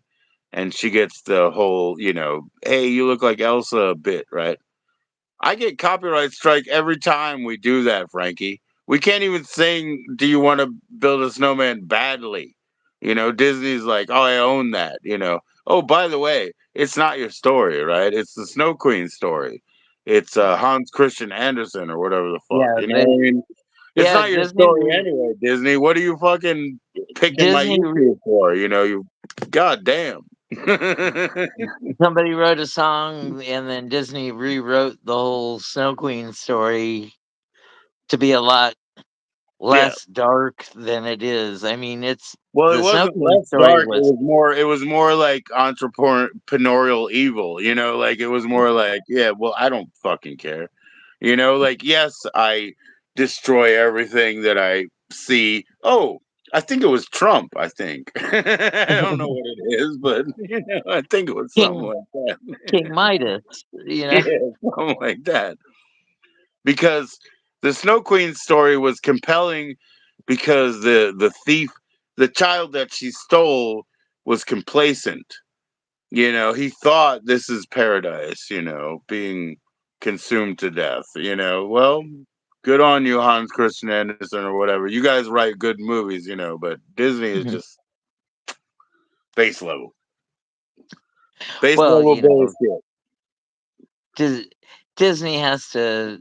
And she gets the whole, you know, hey, you look like Elsa a bit, right? I get copyright strike every time we do that, Frankie. We can't even sing "Do You Want to Build a Snowman" badly. You know, Disney's like, "Oh, I own that." You know. Oh, by the way, it's not your story, right? It's the Snow Queen story. It's Hans Christian Andersen or whatever the fuck. Yeah, You know what I mean? It's yeah. not your story anyway, Disney. What are you fucking picking my Disney. YouTube for? You know, you goddamn. Somebody wrote a song, and then Disney rewrote the whole Snow Queen story to be a lot Yeah. less dark than it is. I mean, it's Well, it the Snow wasn't Queen less story dark. It was was more. It was more like entrepreneurial evil. You know, like it was more like, yeah. Well, I don't fucking care. You know, like yes, I destroy everything that I see. Oh, I think it was Trump. I think I don't know what it is, but you know, I think it was something King like that. King Midas. You know. Yeah, something like that. Because the Snow Queen story was compelling because the thief, the child that she stole, was complacent. You know, he thought this is paradise. You know, being consumed to death. You know, well, good on you, Hans Christian Andersen or whatever. You guys write good movies, you know, but Disney is just base level, base Well, level you know, bullshit. Dis- Disney has to.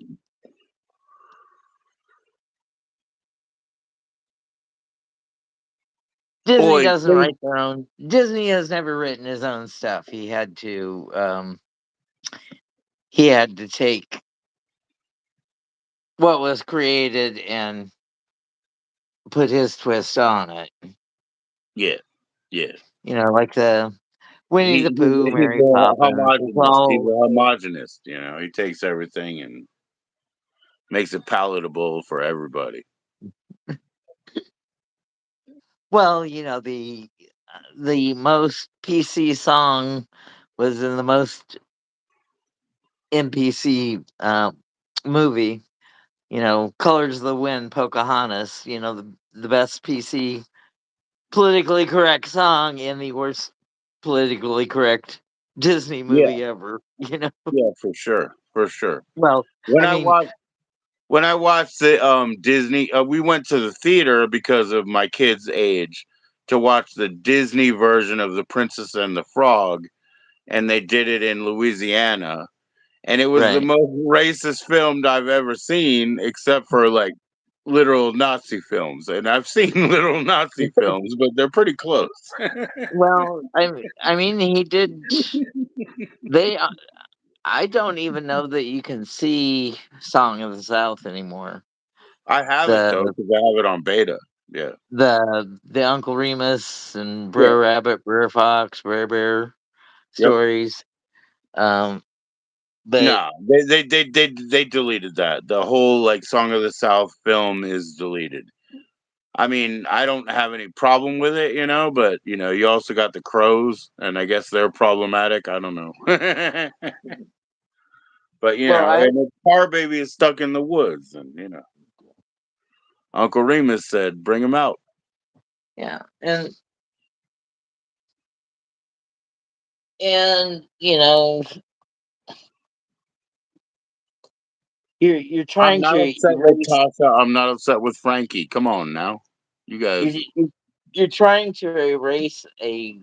Disney Boy, doesn't write their own. Disney has never written his own stuff. He had to. He had to take what was created and put his twist on it. yeah, yeah. You know, like the Winnie the Pooh, He's Mary a Poppins. It's homogenist. He's all a homogenist. You know, he takes everything and makes it palatable for everybody. well, you know, the most PC song was in the most NPC movie. You know, Colors of the Wind, Pocahontas. You know, the best PC politically correct song in the worst politically correct Disney Yeah, movie ever. You know, yeah, for sure, for sure. well, When I I mean, watched when I watched the Disney, we went to the theater because of my kid's age to watch the Disney version of The Princess and the Frog, and they did it in Louisiana, and it was the right. most racist film I've ever seen, except for like literal Nazi films, and I've seen literal Nazi films, but they're pretty close. Well, I mean, he did. They. I don't even know that you can see Song of the South anymore. I have it though The because I have it on beta. Yeah, the Uncle Remus and yeah, Brer Rabbit, Brer Fox, Brer Bear yep. stories. Um, but No, they deleted that. The whole like Song of the South film is deleted. I mean, I don't have any problem with it, you know, but you know, you also got the crows, and I guess they're problematic. I don't know, but you well, know, I and the car baby is stuck in the woods, and you know, Uncle Remus said, "Bring him out." yeah, and you know, you're I'm trying not to upset with erase Tasha. I'm not upset with Frankie. Come on now, you you're, guys. you're you're trying to erase a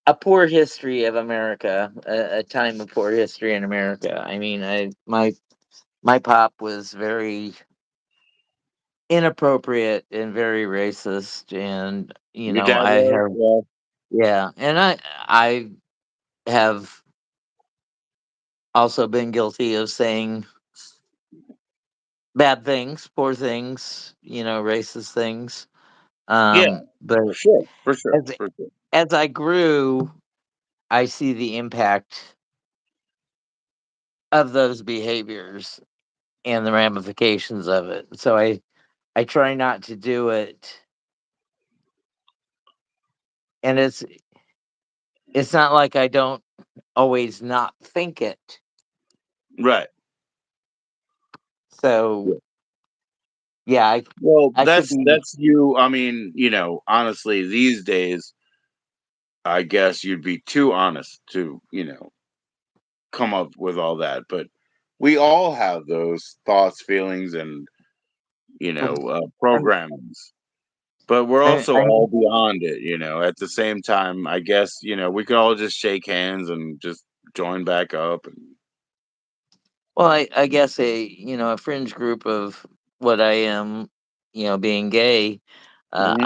a poor history of America, a time of poor history in America. I mean, I my pop was very inappropriate and very racist, and you Your know, dad I was, have yeah, yeah, and I have also been guilty of saying bad things, poor things, you know, racist things. Yeah, But for sure, for sure, as for sure. as I grew, I see the impact of those behaviors and the ramifications of it. So I try not to do it, and it's not like I don't always not think it. Right. So Yeah. yeah, Well, I could be. that's you. I mean, honestly, these days, I guess you'd be too honest to, come up with all that. But we all have those thoughts, feelings, and I'm, programmings. But we're also I all beyond it. At the same time, I guess we could all just shake hands and just join back up. And well, I guess a fringe group of what I am, being gay. Mhm.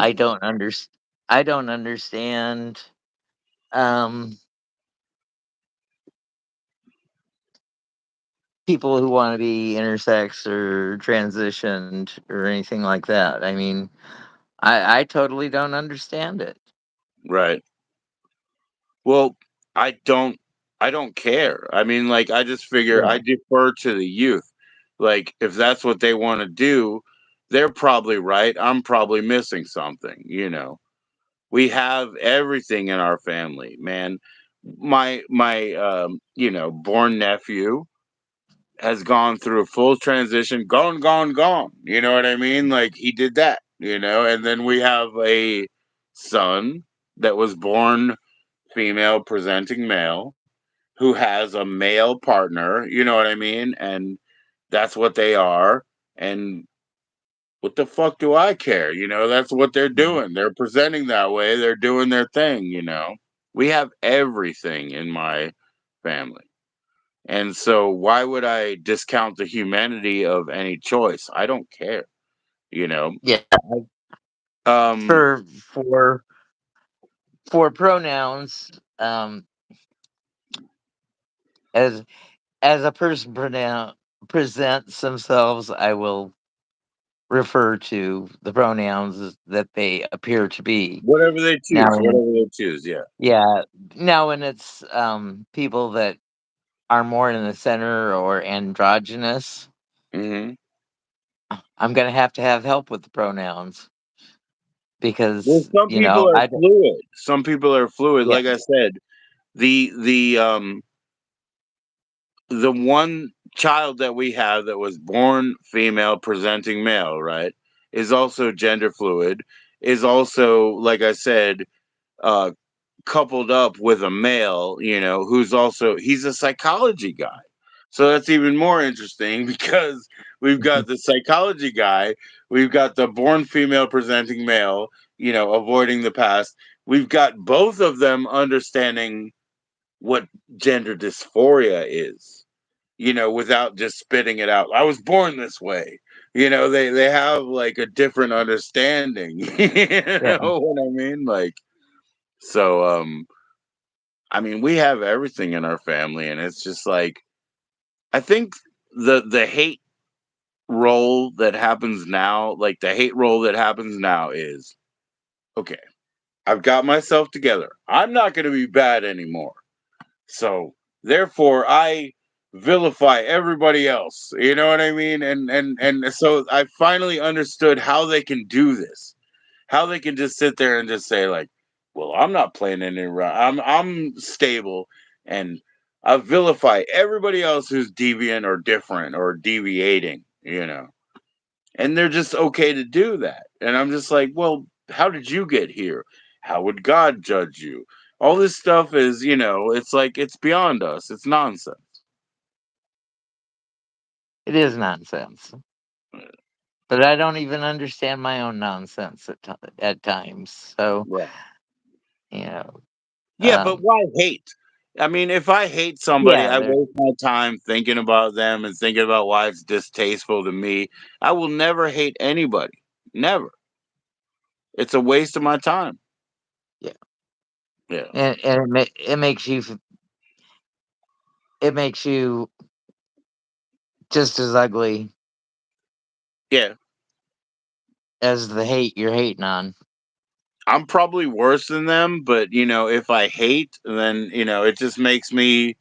I don't understand. Um, People who want to be intersex or transitioned or anything like that. I mean, I totally don't understand it. Right. Well, I don't I don't care. I mean, like, I just figure I Yeah, defer to the youth. Like, if that's what they want to do, they're probably right. I'm probably missing something. We have everything in our family, man. My born nephew has gone through a full transition, gone, gone, gone. You know what I mean? Like, he did that. And then we have a son that was born female presenting male who has a male partner, you know what I mean? And that's what they are. And what the fuck do I care? That's what they're yeah, doing. They're presenting that way. They're doing their thing. We have everything in my family. And so why would I discount the humanity of any choice? I don't care, you know. yeah. Um For for for pronouns, as as a person presents themselves, I will refer to the pronouns that they appear to be. whatever they choose, Now, whatever they choose, yeah. yeah, now when it's people that are more in the center or androgynous, Mhm. I'm gonna have to have help with the pronouns Well, because some people are I fluid. Some people are fluid. yeah, Like I said, the one child that we have that was born female presenting male, right, is also gender fluid, is also, like I said, uh coupled up with a male, who's also he's a psychology guy. So that's even more interesting because we've got the psychology guy, we've got the born female presenting male, avoiding the past. We've got both of them understanding what gender dysphoria is, without just spitting it out. I was born this way. They have like a different understanding. You yeah, know what I mean? Like, so I mean, we have everything in our family, and it's just like I think the hate roll that happens now, like the hate roll that happens now is okay. I've got myself together. I'm not going to be bad anymore. So therefore, I vilify everybody else. You know what I mean? And so I finally understood how they can do this. How they can just sit there and just say like, "Well, I'm not playing any around. I'm stable," and I vilify everybody else who's deviant or different or deviating. And they're just okay to do that. And I'm just like, well, how did you get here? How would God judge you? All this stuff is, it's like it's beyond us. It's nonsense. it is nonsense. But I don't even understand my own nonsense at times. So Right. you know, Yeah, but um, why hate? I mean, if I hate somebody, yeah, I waste my time thinking about them and thinking about why it's distasteful to me. I will never hate anybody. Never. It's a waste of my time. yeah, Yeah. and it makes you just as ugly Yeah. as the hate you're hating on. I'm probably worse than them, but if I hate, then it just makes me.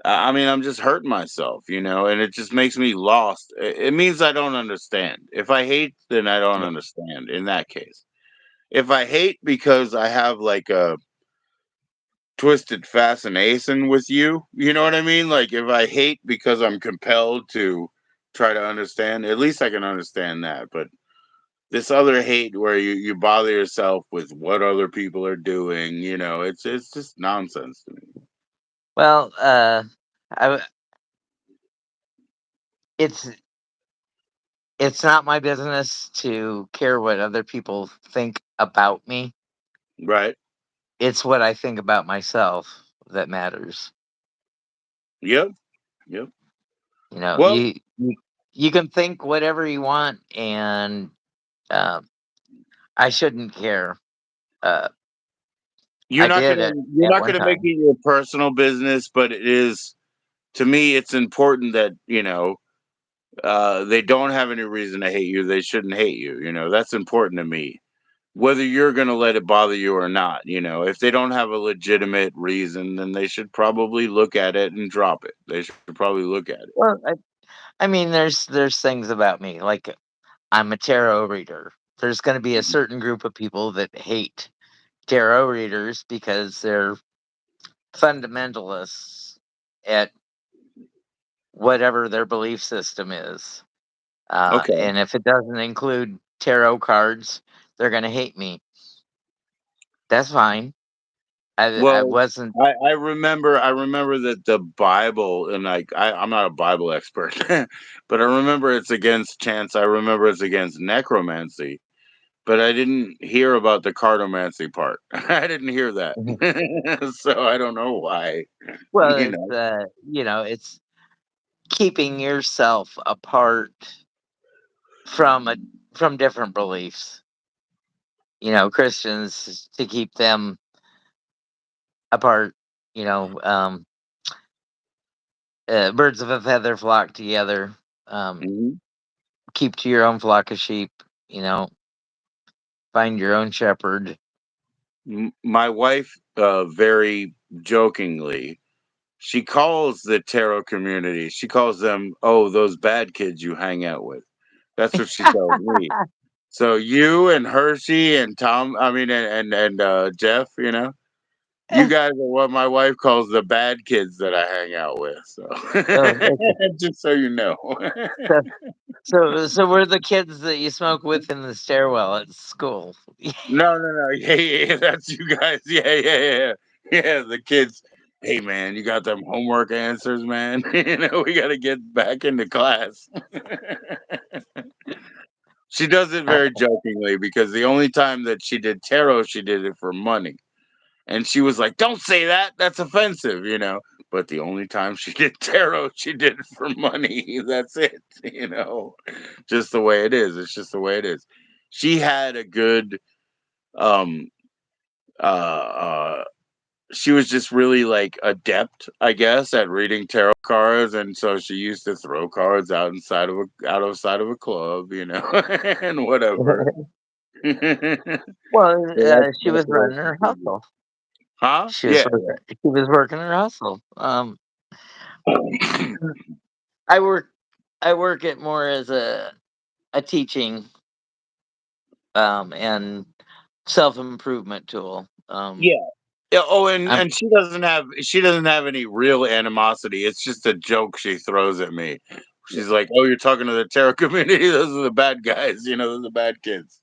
I mean, I'm just hurting myself, and it just makes me lost. It means I don't understand. If I hate, then I don't Yeah. understand. In that case, if I hate because I have like a twisted fascination with you, you know what I mean? Like if I hate because I'm compelled to try to understand, at least I can understand that. But this other hate where you bother yourself with what other people are doing, it's just nonsense to me. Well, I, it's it's not my business to care what other people think about me. Right? It's what I think about myself that matters. Yep. Yep. You know, Well, you can think whatever you want, and um, I shouldn't care. Uh, you're I not did gonna it you're at not one gonna make time. it your personal business, but it is to me. It's important that they don't have any reason to hate you. They shouldn't hate you. That's important to me. Whether you're going to let it bother you or not, if they don't have a legitimate reason, then they should probably look at it and drop it. They should probably look at it. Well, I mean, there's things about me like I'm a tarot reader. There's going to be a certain group of people that hate tarot readers because they're fundamentalists at whatever their belief system is. Okay. And if it doesn't include tarot cards, they're going to hate me. That's fine. I Well, wasn't. I remember that the Bible, and like I'm not a Bible expert, but I remember it's against chance. I remember it's against necromancy, but I didn't hear about the cartomancy part. I didn't hear that, so I don't know why. Well, You know. it's keeping yourself apart from a from different beliefs. Christians to keep them apart. You know, um, birds of a feather flock together. Um, Mhm. keep to your own flock of sheep. You know, find your own shepherd. My wife, very jokingly, she calls the tarot community. She calls them, "Oh, those bad kids you hang out with." That's what she tells me. So you and Hershey and Tom, I mean, and Jeff, you guys are what my wife calls the bad kids that I hang out with. So Oh, okay. just so you know. So, so we're the kids that you smoke with in the stairwell at school. No, no, no. Yeah, yeah, yeah. That's you guys. Yeah, yeah, yeah. Yeah, the kids. Hey, man, you got them homework answers, man. We got to get back into class. She does it Uh, very jokingly because the only time that she did tarot, she did it for money. And she was like, "Don't say that. That's offensive." But the only time she did tarot, she did it for money. That's it. Just the way it is. It's just the way it is. She had a good um uh she was just really like adept, I guess, at reading tarot cards, and so she used to throw cards outside of a club, and whatever. So well, she that's was what running she her did. hustle. Huh? Yeah, She was working her hustle. yeah. I work I work it more as a teaching and self improvement tool. Yeah. Yeah, oh, and I'm and she doesn't have any real animosity. It's just a joke she throws at me. She's like, "Oh, you're talking to the tarot community. Those are the bad guys. Those are the bad kids."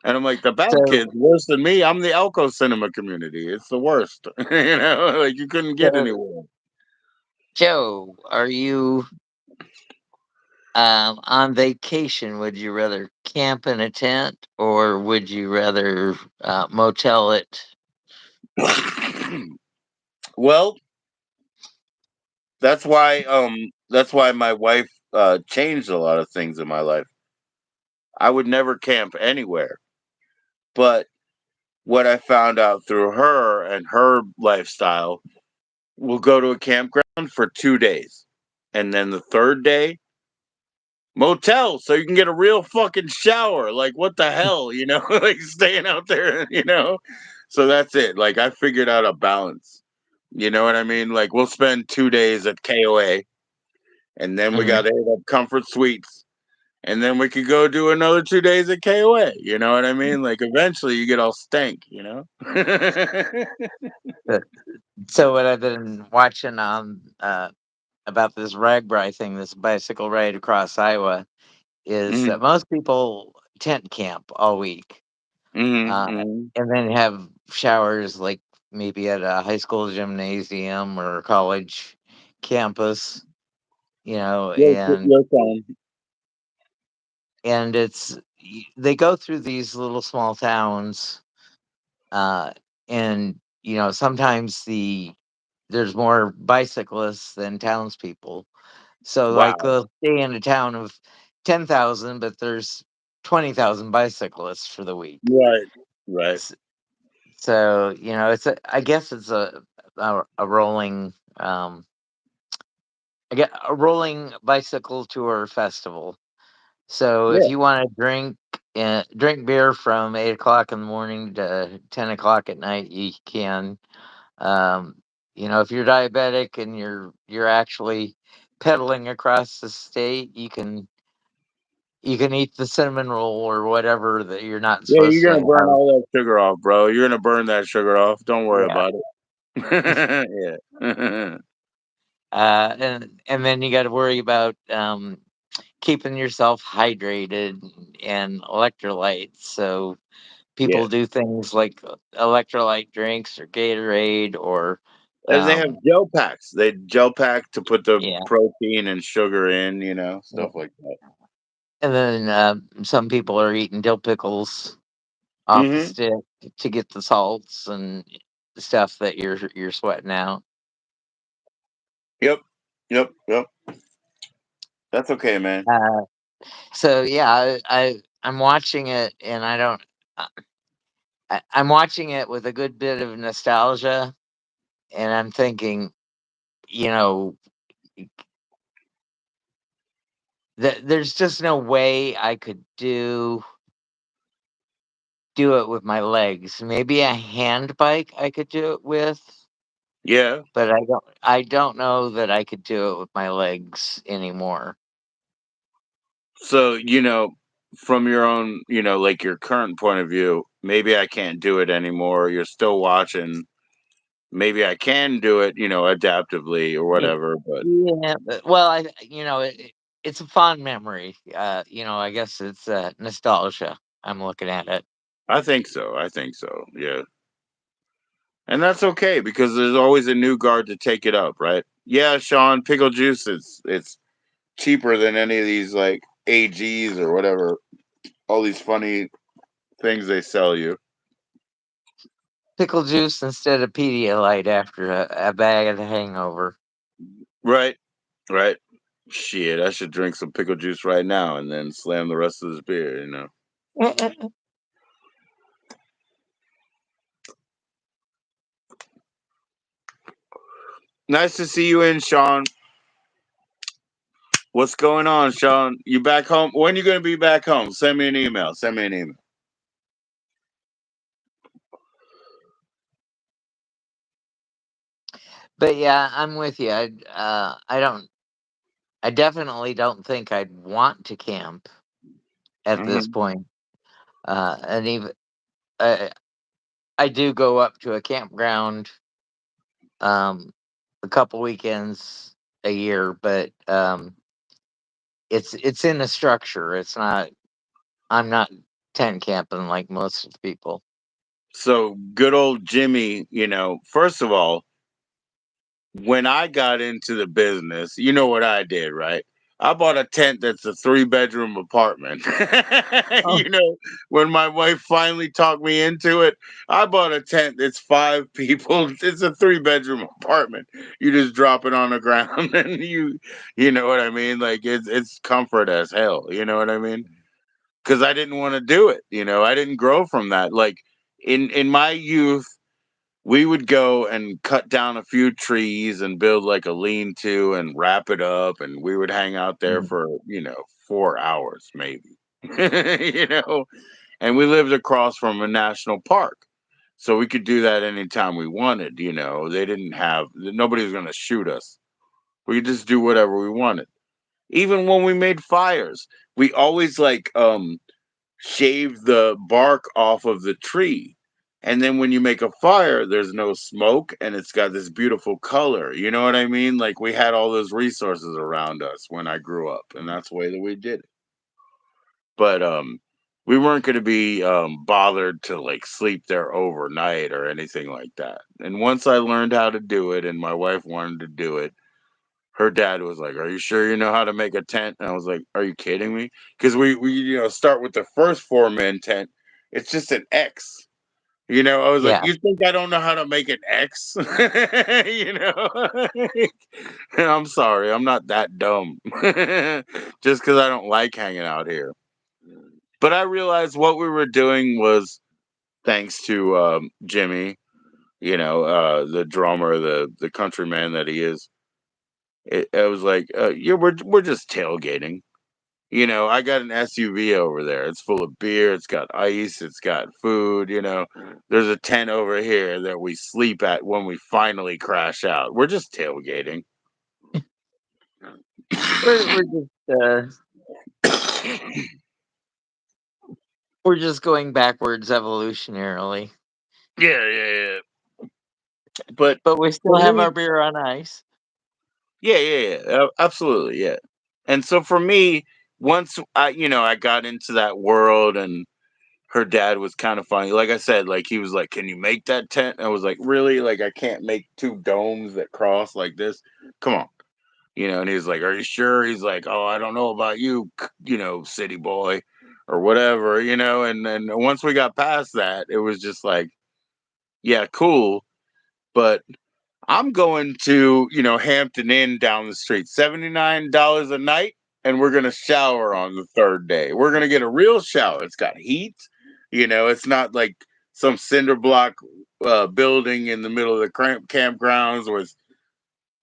And I'm like, "The bad so kids worse than me. I'm the Elko cinema community. It's the worst." Like you couldn't get so anywhere. Joe, are you on vacation? Would you rather camp in a tent or would you rather motel it? Well, that's why my wife changed a lot of things in my life. I would never camp anywhere. But what I found out through her and her lifestyle, we'll go to a campground for 2 days. And then the third day, motel so you can get a real fucking shower. Like what the hell, like staying out there, So that's it. Like I figured out a balance. You know what I mean? Like we'll spend 2 days at KOA, and then we Mhm. got to hit up Comfort Suites, and then we could go do another 2 days at KOA. You know what I mean? Like eventually you get all stank. Uh, So what I've been watching on about this RAGBRAI thing, this bicycle ride across Iowa, is Hmm. that most people tent camp all week, Hmm. uh, Hmm. and then have showers like maybe at a high school gymnasium or college campus, Yes, and yes, son. they go through these little small towns, uh, and sometimes there's more bicyclists than townspeople. So, like, Wow. they'll stay in a town of 10,000, but there's 20,000 bicyclists for the week. Right. Right. S- So, I guess it's a rolling, a rolling bicycle tour festival. So, if Yeah. you want to drink beer from 8 o'clock in the morning to 10 o'clock at night, you can. Um, if you're diabetic and you're actually pedaling across the state, you can eat the cinnamon roll or whatever that you're not Yeah, supposed you're to gonna burn have. all that sugar off, bro. You're gonna burn that sugar off. Don't worry Yeah. about it. Yeah. And then you got to worry about keeping yourself hydrated and electrolytes. So Yeah. people do things like electrolyte drinks or Gatorade or And they have um, gel packs. They gel pack to put the yeah. protein and sugar in, Yeah. stuff like that. And then some people are eating dill pickles off the Hmm. stick to get the salts and stuff that you're sweating out. Yep. Yep. Yep. That's okay, man. Uh, so yeah, I'm watching it, and I don't. I'm watching it with a good bit of nostalgia, and I'm thinking, you know, that there's just no way I could do it with my legs. Maybe a hand bike I could do it with, Yeah. but I don't know that I could do it with my legs anymore. So, from your own, like your current point of view, maybe I can't do it anymore. You're still watching. Maybe I can do it, adaptively or Yeah, whatever, but yeah. Well, it's a fond memory. I guess it's nostalgia. I'm looking at it. I think so. I think so. Yeah. And that's okay because there's always a new guard to take it up, right? Yeah, Sean, pickle juice it's cheaper than any of these like AGs or whatever. All these funny things they sell you. Pickle juice instead of Pedialyte after a bad hangover. Right. Right. Shit, I should drink some pickle juice right now and then slam the rest of this beer. Nice to see you in, Sean. What's going on, Sean? You back home? When you gonna be back home? Send me an email. Send me an email. But yeah, I'm with you. I definitely don't think I'd want to camp at this Hmm. point. And even uh, I do go up to a campground um, a couple weekends a year, but it's in a structure. It's not. I'm not tent camping like most people. So good old Jimmy, first of all, when I got into the business, you know what I did, right? I bought a tent that's a 3 bedroom apartment. Oh, When my wife finally talked me into it, I bought a tent that's 5 people. It's a 3 bedroom apartment. You just drop it on the ground and you know what I mean? Like it's comfort as hell. You know what I mean? Because I didn't want to do it. I didn't grow from that. Like in my youth, we would go and cut down a few trees and build like a lean-to and wrap it up, and we would hang out there mm, for 4 hours, maybe. you know, and we lived across from a national park. So we could do that anytime we wanted, They didn't have nobody was gonna shoot us. We could just do whatever we wanted. Even when we made fires, we always shave the bark off of the tree. And then when you make a fire, there's no smoke and it's got this beautiful color. You know what I mean? Like we had all those resources around us when I grew up, and that's the way that we did it. But we weren't going to be bothered to like sleep there overnight or anything like that. And once I learned how to do it and my wife wanted to do it, her dad was like, "Are you sure you know how to make a tent?" And I was like, "Are you kidding me?" Because we start with the first 4-man tent. It's just an X. I was like, Yeah. "You think I don't know how to make an X?" you know. And I'm sorry, I'm not that dumb. Just because I don't like hanging out here. But I realized what we were doing was thanks to Jimmy, the drummer, the countryman that he is. It was like, yeah, we're just tailgating. I got an SUV over there. It's full of beer. It's got ice. It's got food. There's a tent over here that we sleep at when we finally crash out. We're just tailgating. We're just we're just going backwards evolutionarily, Yeah, yeah, yeah. But but we for still have our me, beer on ice. yeah, yeah, yeah, absolutely, yeah. And so for me, once I got into that world, and her dad was kind of funny. Like I said, like he was like, "Can you make that tent?" And I was like, "Really? Like I can't make two domes that cross like this? Come on." And he's like, "Are you sure?" He's like, "Oh, I don't know about you, city boy or whatever, and then once we got past that, it was just like, yeah, cool, but I'm going to, Hampton Inn down the street, $79 a night, and we're gonna shower on the third day. We're gonna get a real shower. It's got heat, it's not like some cinder block building in the middle of the campgrounds with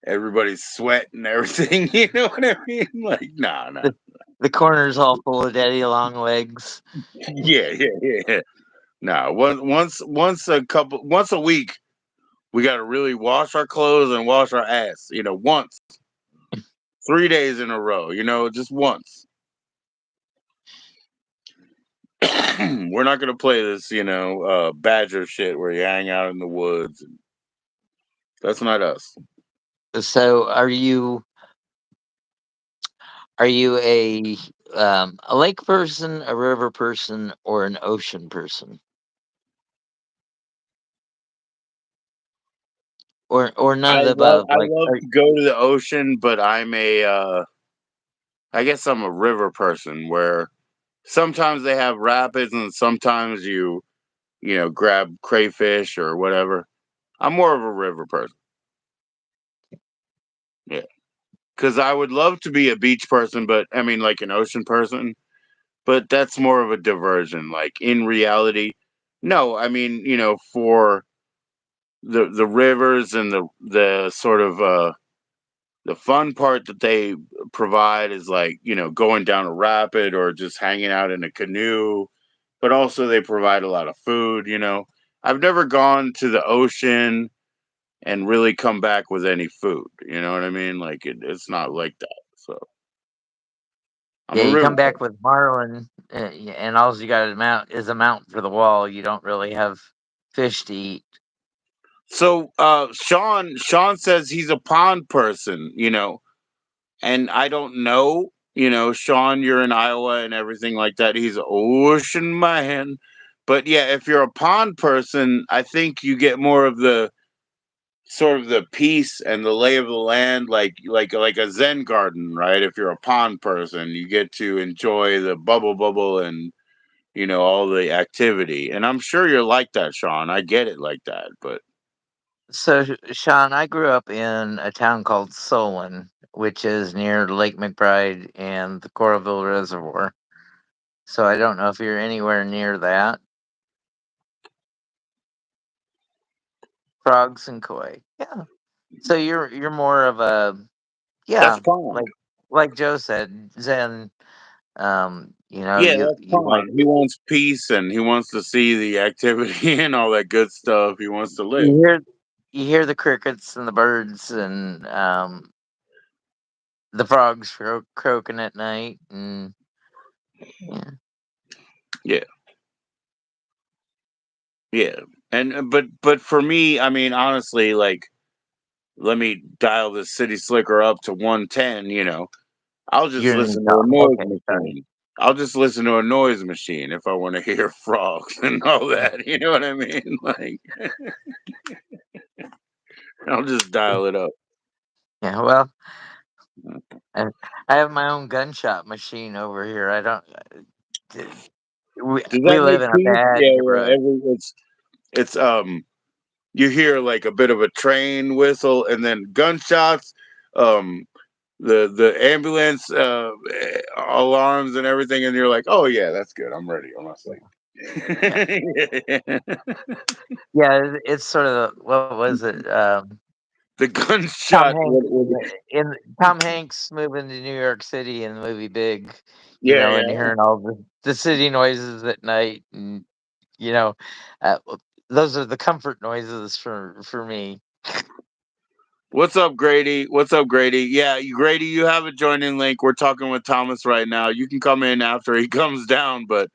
everybody's sweating and everything. You know what I mean? Like, nah, nah. The corner's all full of daddy long legs. Yeah, yeah, yeah. Nah, once a week, we got to really wash our clothes and wash our ass. Once 3 days in a row. Just once. We're not gonna play this, badger shit where you hang out in the woods. That's not us. So are you a lake person, a river person, or an ocean person, or none I of the love above? I Like, love to go to the ocean, but I guess I'm a river person where sometimes they have rapids and sometimes you grab crayfish or whatever. I'm more of a river person. Yeah. Cuz I would love to be a beach person, but I mean like an ocean person, but that's more of a diversion. Like in reality, no, I mean, for the rivers and the sort of the fun part that they provide is like, going down a rapid or just hanging out in a canoe, but also they provide a lot of food. I've never gone to the ocean and really come back with any food. You know what I mean? Like it's not like that. So I'm yeah, a you river come back person. with marlin, and all you got is a mount for the wall. You don't really have fish to eat. So Sean says he's a pond person, and I don't know, Sean, you're in Iowa and everything like that. He's an ocean man. But yeah, if you're a pond person, I think you get more of the sort of the peace and the lay of the land, like a Zen garden, right? If you're a pond person, you get to enjoy the bubble and all the activity. And I'm sure you're like that, Sean. I get it like that, but So, Sean, I grew up in a town called Solon, which is near Lake McBride and the Coralville Reservoir. So I don't know if you're anywhere near that. Frogs and koi. Yeah. So you're more of a, that's yeah, pond. like Joe said, Zen. Yeah, You that's you want fine. He wants peace and he wants to see the activity and all that good stuff. He wants to live. you hear you hear the crickets and the birds and the frogs croaking at night, and yeah, Yeah, yeah. And but for me, I mean, honestly, like, let me dial this city slicker up to 110. I'll just you're in listen to a Utah. noise Okay, sorry. machine. I'll just listen to a noise machine if I want to hear frogs and all that. You know what I mean? Like, I'll just dial it up. Yeah, well, I, I have my own gunshot machine over here. I don't. d- Does we that live make in a peace? bad Yeah, yeah. neighborhood. It's you hear like a bit of a train whistle and then gunshots, um the ambulance alarms and everything, and you're like, oh yeah, that's good. I'm ready. I'm not sleep. Yeah, yeah. It's sort of what was it? The Tom gunshot. Hanks in Tom Hanks moving to New York City in the movie Big, Yeah, and yeah. hearing all the city noises at night, and you know, uh, those are the comfort noises for me. What's up, Grady? What's up, Grady? Yeah, Grady, you have a join in link. We're talking with Thomas right now. You can come in after he comes down, but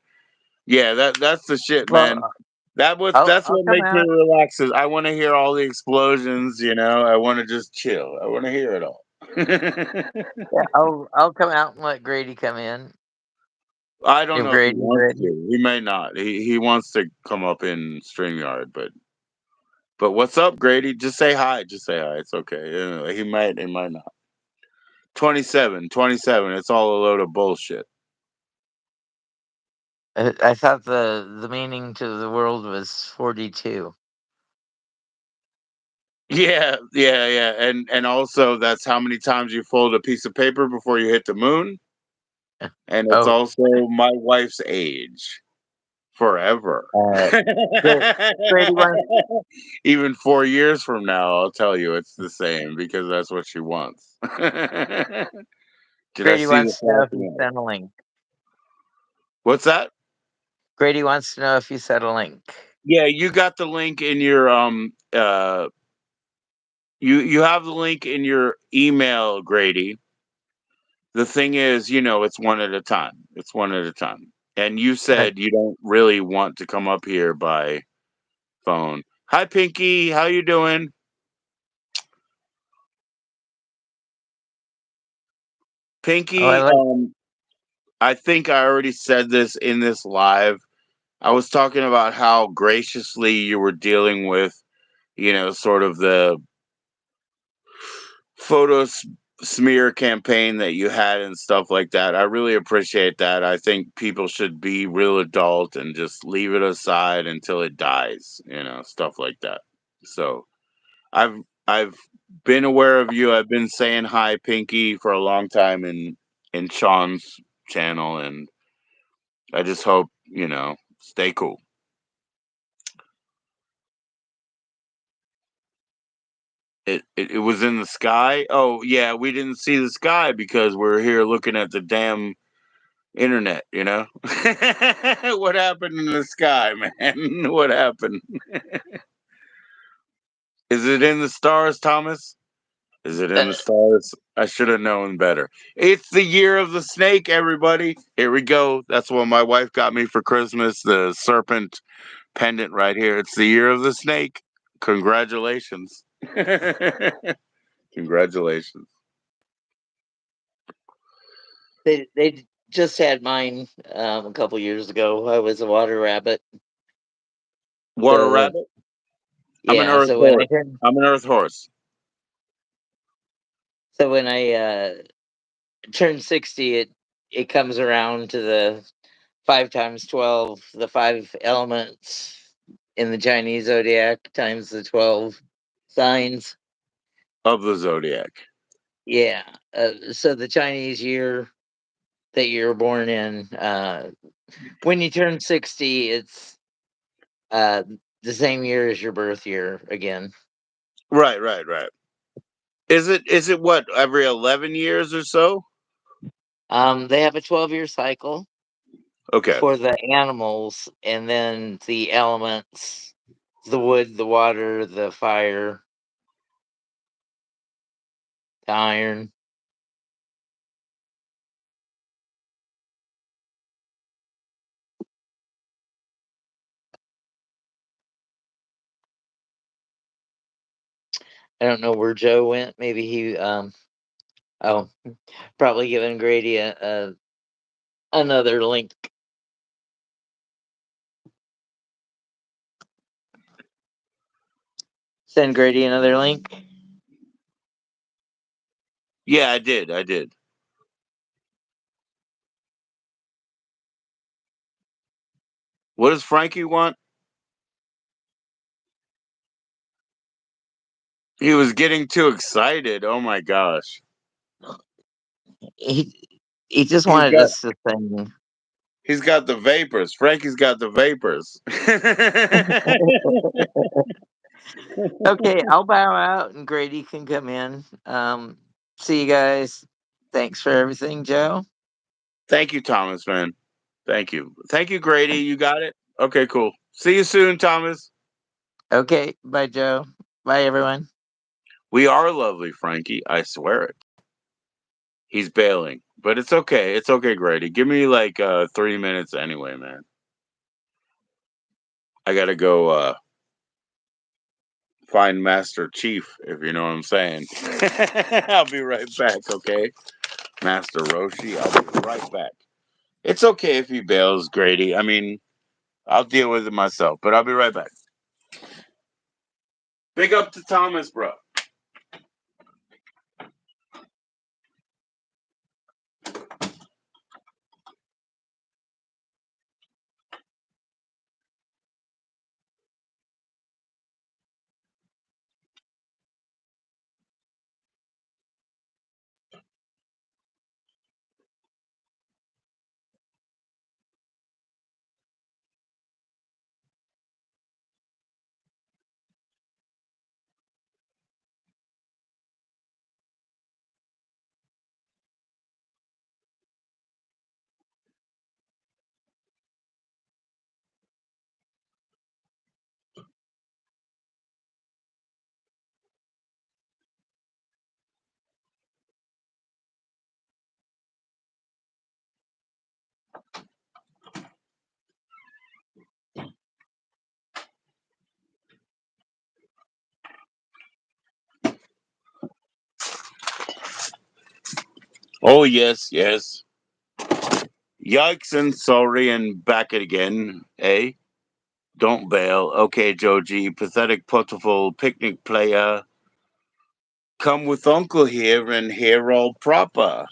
yeah, that's the shit, man. Well, That's I'll what come makes me out. relax. Is I want to hear all the explosions. I want to just chill. I want to hear it all. Yeah, I'll come out and let Grady come in I don't if know if he Grady's wants ready. to. He may not. He wants to come up in Streamyard, but what's up, Grady? Just say hi. Just say hi. It's okay. He might. He might not. 27, 27. It's all a load of bullshit. I thought the meaning to the world was 42. Yeah, yeah, yeah. And also that's how many times you fold a piece of paper before you hit the moon. And it's Oh, also my wife's age. Forever. uh, Gra- Grady wants Even 4 years from now, I'll tell you it's the same because that's what she wants. Did I Grady see the wants to know if flashing you light? sent a link. What's that? Grady wants to know if you sent a link. Yeah, you got the link in your you have the link in your email, Grady. The thing is, it's one at a time. It's one at a time. And you Uh, said you don't really want to come up here by phone. Hi, Pinky. How you doing? oh, I Pinky, like. I think I already said this in this live. I was talking about how graciously you were dealing with, sort of the photo smear campaign that you had and stuff like that. I really appreciate that. I think people should be real adult and just leave it aside until it dies, stuff like that. So I've I've been aware of you. I've been saying hi, Pinky, for a long time in Sean's channel, and I just hope stay cool. It was in the sky. Oh yeah, we didn't see the sky because we're here looking at the damn internet. What happened in the sky, man? What happened? Is it in the stars, Thomas? Is it in the stars? I should have known better. It's the year of the snake, everybody. Here we go. That's what my wife got me for Christmas, the serpent pendant right here. It's the year of the snake. Congratulations. Congratulations. They just had mine a couple years ago. I was a water rabbit. Water So the rabbit? I'm an yeah. earth So when I horse. turn I'm an earth horse. so when I turn 60, it comes around to the 5 times 12, the 5 elements in the Chinese zodiac times the 12 signs. Of the zodiac. Yeah. So the Chinese year that you were born in, when you turn 60, it's uh, the same year as your birth year again. Right, right, right. Is it what, every 11 years or so? They have a 12-year cycle Okay. for the animals, and then the elements, the wood, the water, the fire, the iron. I don't know where Joe went. Maybe he oh, probably giving Grady a another link. Send Grady another link. Yeah, I did. I did. What does Frankie want? He was getting too excited. Oh my gosh. He he just He's wanted got us to sing. he's got the vapors. Frankie's got the vapors. Okay, I'll bow out and Grady can come in. See you guys. Thanks for everything, Joe. Thank you, Thomas, man. Thank you. Thank you, Grady. You got it? Okay, cool. See you soon, Thomas. Okay, bye, Joe. Bye, everyone. We are lovely, Frankie. I swear it. He's bailing. But it's okay. It's okay, Grady. Give me like 3 minutes anyway, man. I gotta go find Master Chief, if you know what I'm saying. I'll be right back, okay? Master Roshi, I'll be right back. It's okay if he bails, Grady. I mean, I'll deal with it myself, but I'll be right back. Big up to Thomas, bro. Oh, yes, yes. Yikes and sorry and back it again, eh? Don't bail. Okay, Joji, pathetic, pitiful picnic player. Come with Uncle here and hear all proper.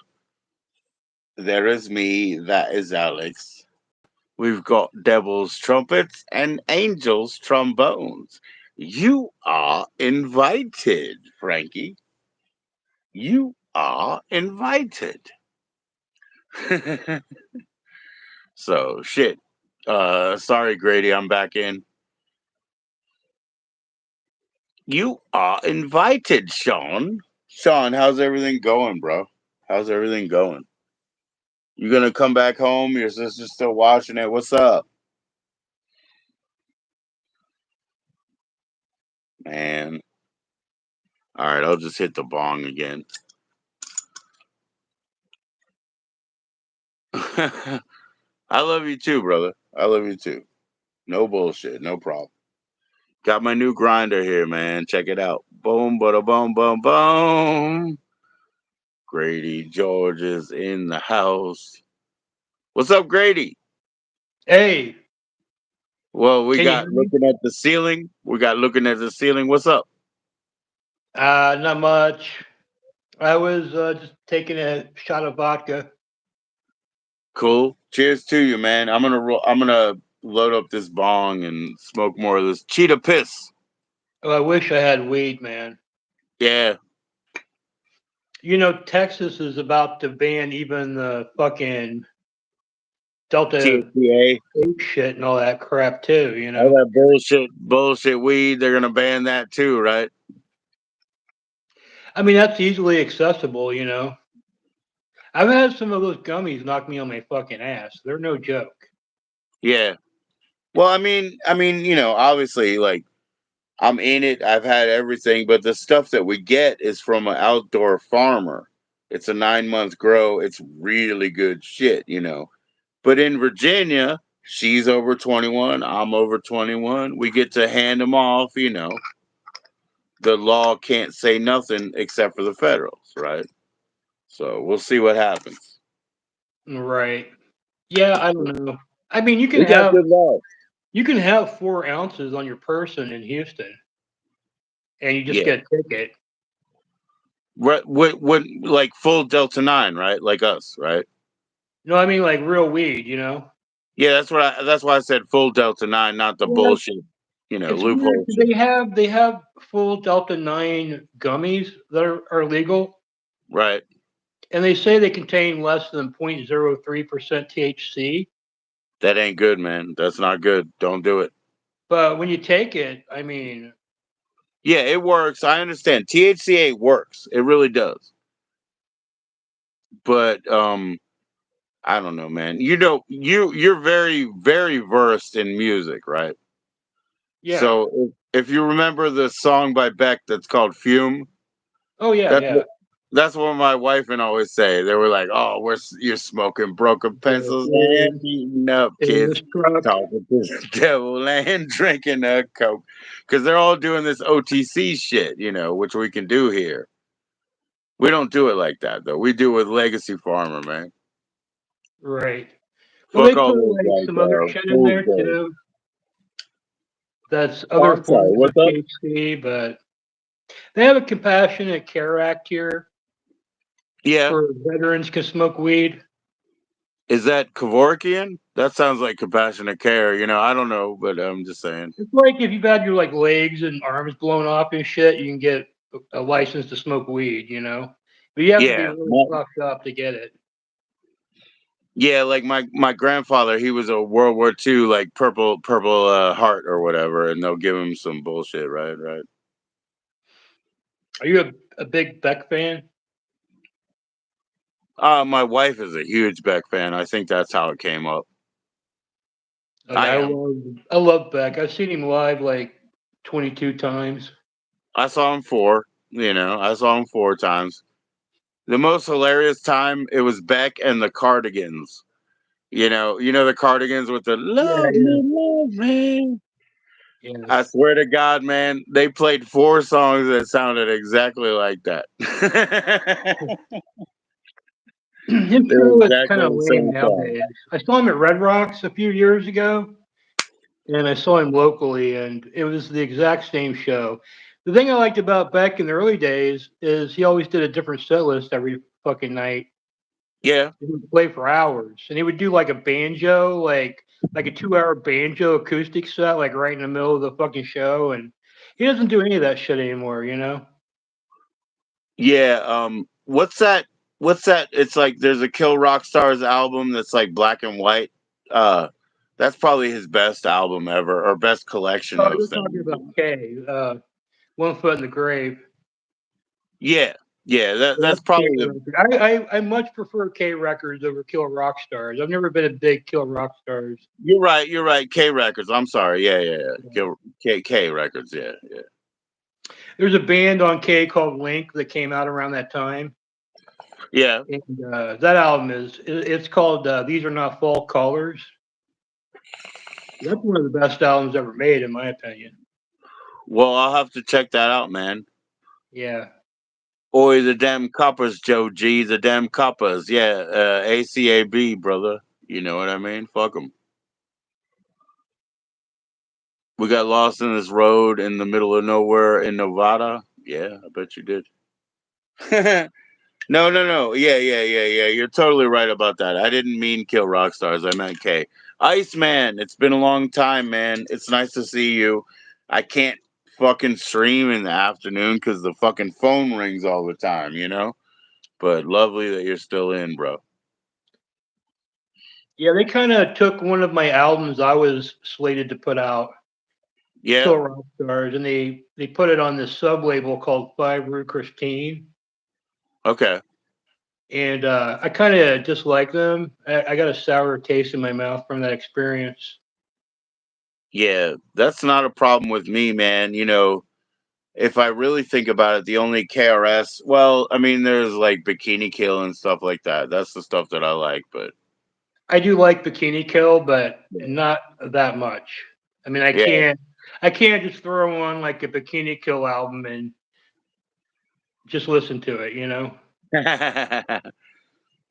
There is me, that is Alex. We've got devil's trumpets and angels' trombones. You are invited, Frankie. You are invited. So, shit. Sorry, Grady, I'm back in. You are invited, Sean. Sean, how's everything going, bro? How's everything going? You gonna come back home? Your sister's still watching it. What's up, man? All right, I'll just hit the bong again. I love you too, brother. I love you too. No bullshit, no problem. Got my new grinder here, man. Check it out. Boom, bada, boom, boom, boom. Grady George is in the house. What's up, Grady? Hey, Well, we can you got hear me? looking at the ceiling. We got looking at the ceiling. What's up? Not much. I was just taking a shot of vodka. Cool. Cheers to you, man. I'm gonna load up this bong and smoke more of this cheetah piss. Oh, I wish I had weed, man. Yeah. You know, Texas is about to ban even the fucking Delta THCA. 8 shit and all that crap too. All that bullshit weed. They're gonna ban that too, right? I mean that's easily accessible. I've had some of those gummies knock me on my fucking ass. They're no joke. Yeah. Well, obviously, like I'm in it. I've had everything, but the stuff that we get is from an outdoor farmer. It's a 9 month grow. It's really good shit. But in Virginia, she's over 21. I'm over 21. We get to hand them off. The law can't say nothing except for the federals, right? So we'll see what happens. Right. Yeah, I don't know. I mean, We got good laws. you can have 4 ounces on your person in Houston, and you just Yeah. get a ticket. What, like full Delta 9, right? Like us, right? No, I mean like real weed. You know. Yeah, that's why I said full Delta 9, not the Yeah, bullshit, it's weird. loophole shit. They have full Delta 9 gummies that are legal, Right. and they say they contain less than 0.03% THC. That ain't good, man. That's not good. Don't do it. But when you take it, I mean, Yeah, it works. I understand. THCA works. It really does. But I don't know, man. You're very, very versed in music, right? yeah. So if you remember the song by Beck that's called Fume, Oh yeah, that's yeah. that's what my wife and I always say. They were like, "Oh, you're smoking broken Yeah, pencils weed and eating up in kids, this truck. talking to the devil and drinking a coke," because they're all doing this OTC shit, which we can do here. We don't do it like that though. We do it with Legacy Farmer, man. Right. Well, they Fuck all put those like some other shit in food there stores. too. That's Oh, other I'm sorry. forms of What's up? THC, but they have a Compassionate Care Act here Yeah, for veterans can smoke weed. is that Kevorkian? That sounds like compassionate care. I don't know, but I'm just saying. It's like if you've had your like legs and arms blown off and shit, you can get a license to smoke weed, But you have to be Yeah, really fucked up to get it. yeah. Like my grandfather, he was a World War II like purple heart or whatever, and they'll give him some bullshit. Right, right. Are you a big Beck fan? My wife is a huge Beck fan. I think that's how it came up. Oh I yeah, am. I love Beck. I've seen him live like 22 times. I saw him four. I saw him 4 times. The most hilarious time it was Beck and the Cardigans. The Cardigans with the Yeah, love me." yeah. I swear to God, man, they played 4 songs that sounded exactly like that. His They're show is kind exactly of the lame same song. nowadays. I saw him at Red Rocks a few years ago, and I saw him locally, and it was the exact same show. The thing I liked about Beck in the early days is he always did a different set list every fucking night. Yeah, He would play for hours, and he would do like a banjo, like a 2 hour banjo acoustic set, like right in the middle of the fucking show. And he doesn't do any of that shit anymore. yeah. What's that? What's that? It's like there's a Kill Rock Stars album that's like black and white. Uh, that's probably his best album ever, or best collection Oh, of you're talking things. about K, 1 Foot in the Grave. Yeah, yeah. That's That's K probably the. record. I much prefer K records over Kill Rock Stars. I've never been a big Kill Rock Stars. You're right. You're right. K Records. I'm sorry. Yeah, yeah, yeah. K Records. Yeah, yeah. There's a band on K called Link that came out around that time, Yeah. and that album it's called These Are Not Fall Colors. That's one of the best albums ever made, in my opinion. Well, I'll have to check that out, man. Yeah. Oi, the damn coppers, Joe G, the damn coppers. Yeah, ACAB, brother. You know what I mean? Fuck them. We got lost in this road in the middle of nowhere in Nevada. Yeah, I bet you did. No, no, no. Yeah, yeah, yeah, yeah. You're totally right about that. I didn't mean kill rock stars. I meant K. Iceman, it's been a long time, man. It's nice to see you. I can't fucking stream in the afternoon because the fucking phone rings all the time. But lovely that you're still in, bro. Yeah, they kind of took one of my albums I was slated to put out, Yeah. Kill Rock Stars, and they put it on this sub label called Five Rue Christine. Okay. and I kind of dislike them. I got a sour taste in my mouth from that experience. Yeah, that's not a problem with me, man. If I really think about it, the only KRS, well, I mean, there's like Bikini Kill and stuff like that. That's the stuff that I like, but I do like Bikini Kill, but yeah. not that much. I mean, Yeah. I can't just throw on like a Bikini Kill album and just listen to it.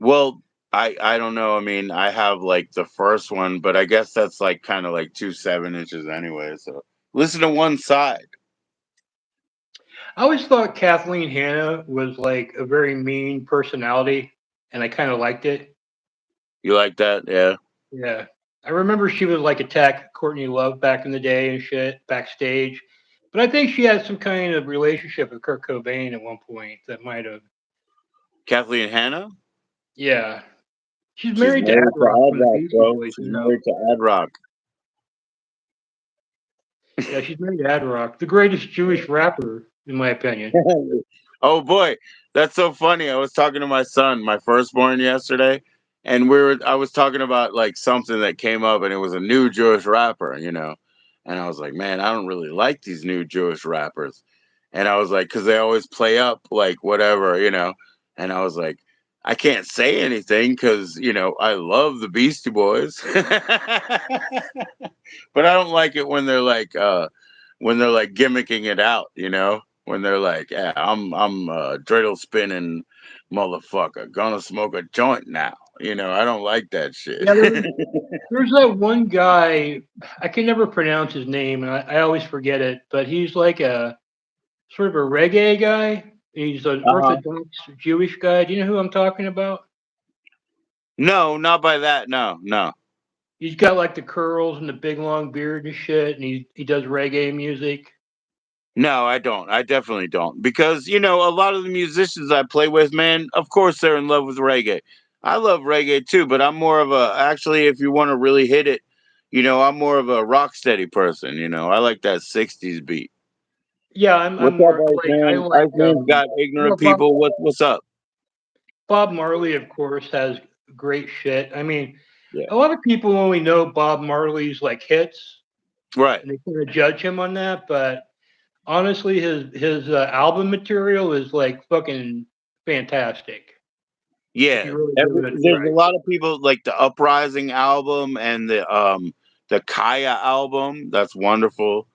Well, I don't know. I mean, I have like the first one, but I guess that's like kind of like 2 7 inches anyway. So listen to one side. I always thought Kathleen Hanna was like a very mean personality, and I kind of liked it. You like that? Yeah. Yeah. I remember she would like attack Courtney Love back in the day and shit backstage. But I think she had some kind of relationship with Kurt Cobain at one point that might have. Kathleen Hanna? Yeah. She's She's married to Ad married to Rock Ad from the Rock, Beastie bro. Boys, She's married to Ad Rock. Yeah, she's married to Ad Rock, the greatest Jewish rapper, in my opinion. Oh boy, that's so funny. I was talking to my son, my firstborn, yesterday, and I was talking about like something that came up, and it was a new Jewish rapper. And I was like, man, I don't really like these new Jewish rappers. And I was like, because they always play up like whatever. And I was like, I can't say anything because I love the Beastie Boys, but I don't like it when they're like gimmicking it out. When they're like, yeah, I'm a dreidel spinning motherfucker, gonna smoke a joint now. I don't like that shit. Yeah, there's that one guy, I can never pronounce his name, and I always forget it, but he's like a sort of a reggae guy. He's an Uh-huh. Orthodox Jewish guy. Do you know who I'm talking about? No, not by that. No, no. He's got like the curls and the big long beard and shit, and he does reggae music. No, I don't. I definitely don't. Because, a lot of the musicians I play with, man, of course they're in love with reggae. I love reggae too, but I'm more of actually, if you want to really hit it, I'm more of a rock steady person. I like that 60s beat. Yeah, What's I'm up, more like I Iceman? like Iceman's got ignorant well, Bob people. What's up? Bob Marley, of course, has great shit. I mean, Yeah. a lot of people only know Bob Marley's like hits, Right. and they kind of judge him on that. But honestly, his album material is like fucking fantastic if Yeah. you really give it a There's a try. lot of people like the Uprising album and the Kaya album. That's wonderful,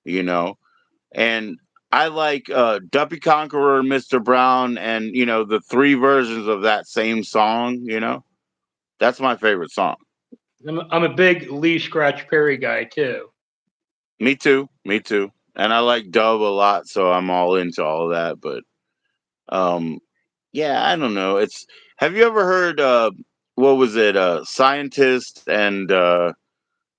you know. And I like Duppy Conqueror, Mr. Brown, and the three versions of that same song. That's my favorite song. I'm a big Lee Scratch Perry guy too. Me too. Me too. And I like Dub a lot, so I'm all into all of that. But um, yeah, I don't know. Have you ever heard what was it? Scientist and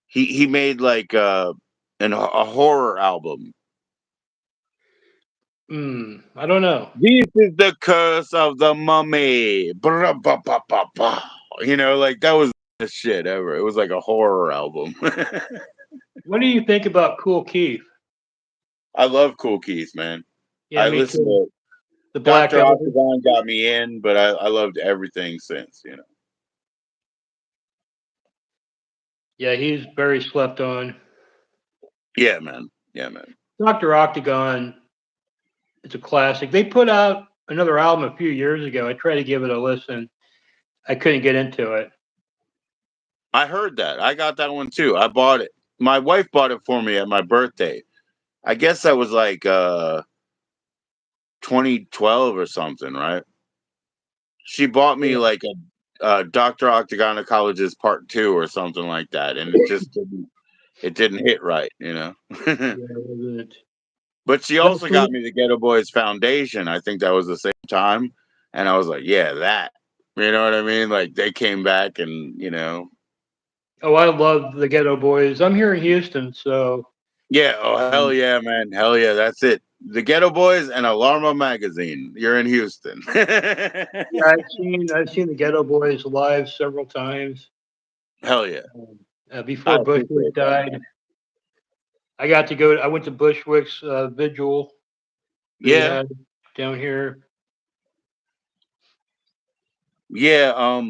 he made like a horror album. I don't know. This is the curse of the mummy. Brah, bah, bah, bah, bah. Like that was the shit ever. It was like a horror album. What do you think about Cool Keith? I love Cool Keith, man. Yeah, I me listened too. to The Black Dr. Album. Octagon got me in, but I loved everything since. Yeah, he's very slept on. Yeah, man. Yeah, man. Dr. Octagon, it's a classic. They put out another album a few years ago. I tried to give it a listen. I couldn't get into it. I heard that. I got that one too. I bought it. My wife bought it for me at my birthday. I guess that was like 2012 or something, right? She bought me Yeah, like a Dr. Octagon College's Part 2 or something like that, and it didn't hit right. yeah, it wasn't. But she That also got first, me the Ghetto Boys Foundation. I think that was the same time, and I was like, yeah, that. You know what I mean? Like they came back, and. oh, I love the Ghetto Boys. I'm here in Houston, so Yeah, oh hell um, yeah, man. Hell yeah, that's it. The Ghetto Boys and Alarma Magazine. You're in Houston. yeah, I've seen the Ghetto Boys live several times. Hell yeah. I Before Bushwick appreciate that, died, man. I got to go. I went to Bushwick's vigil that he Yeah. had down here. Yeah,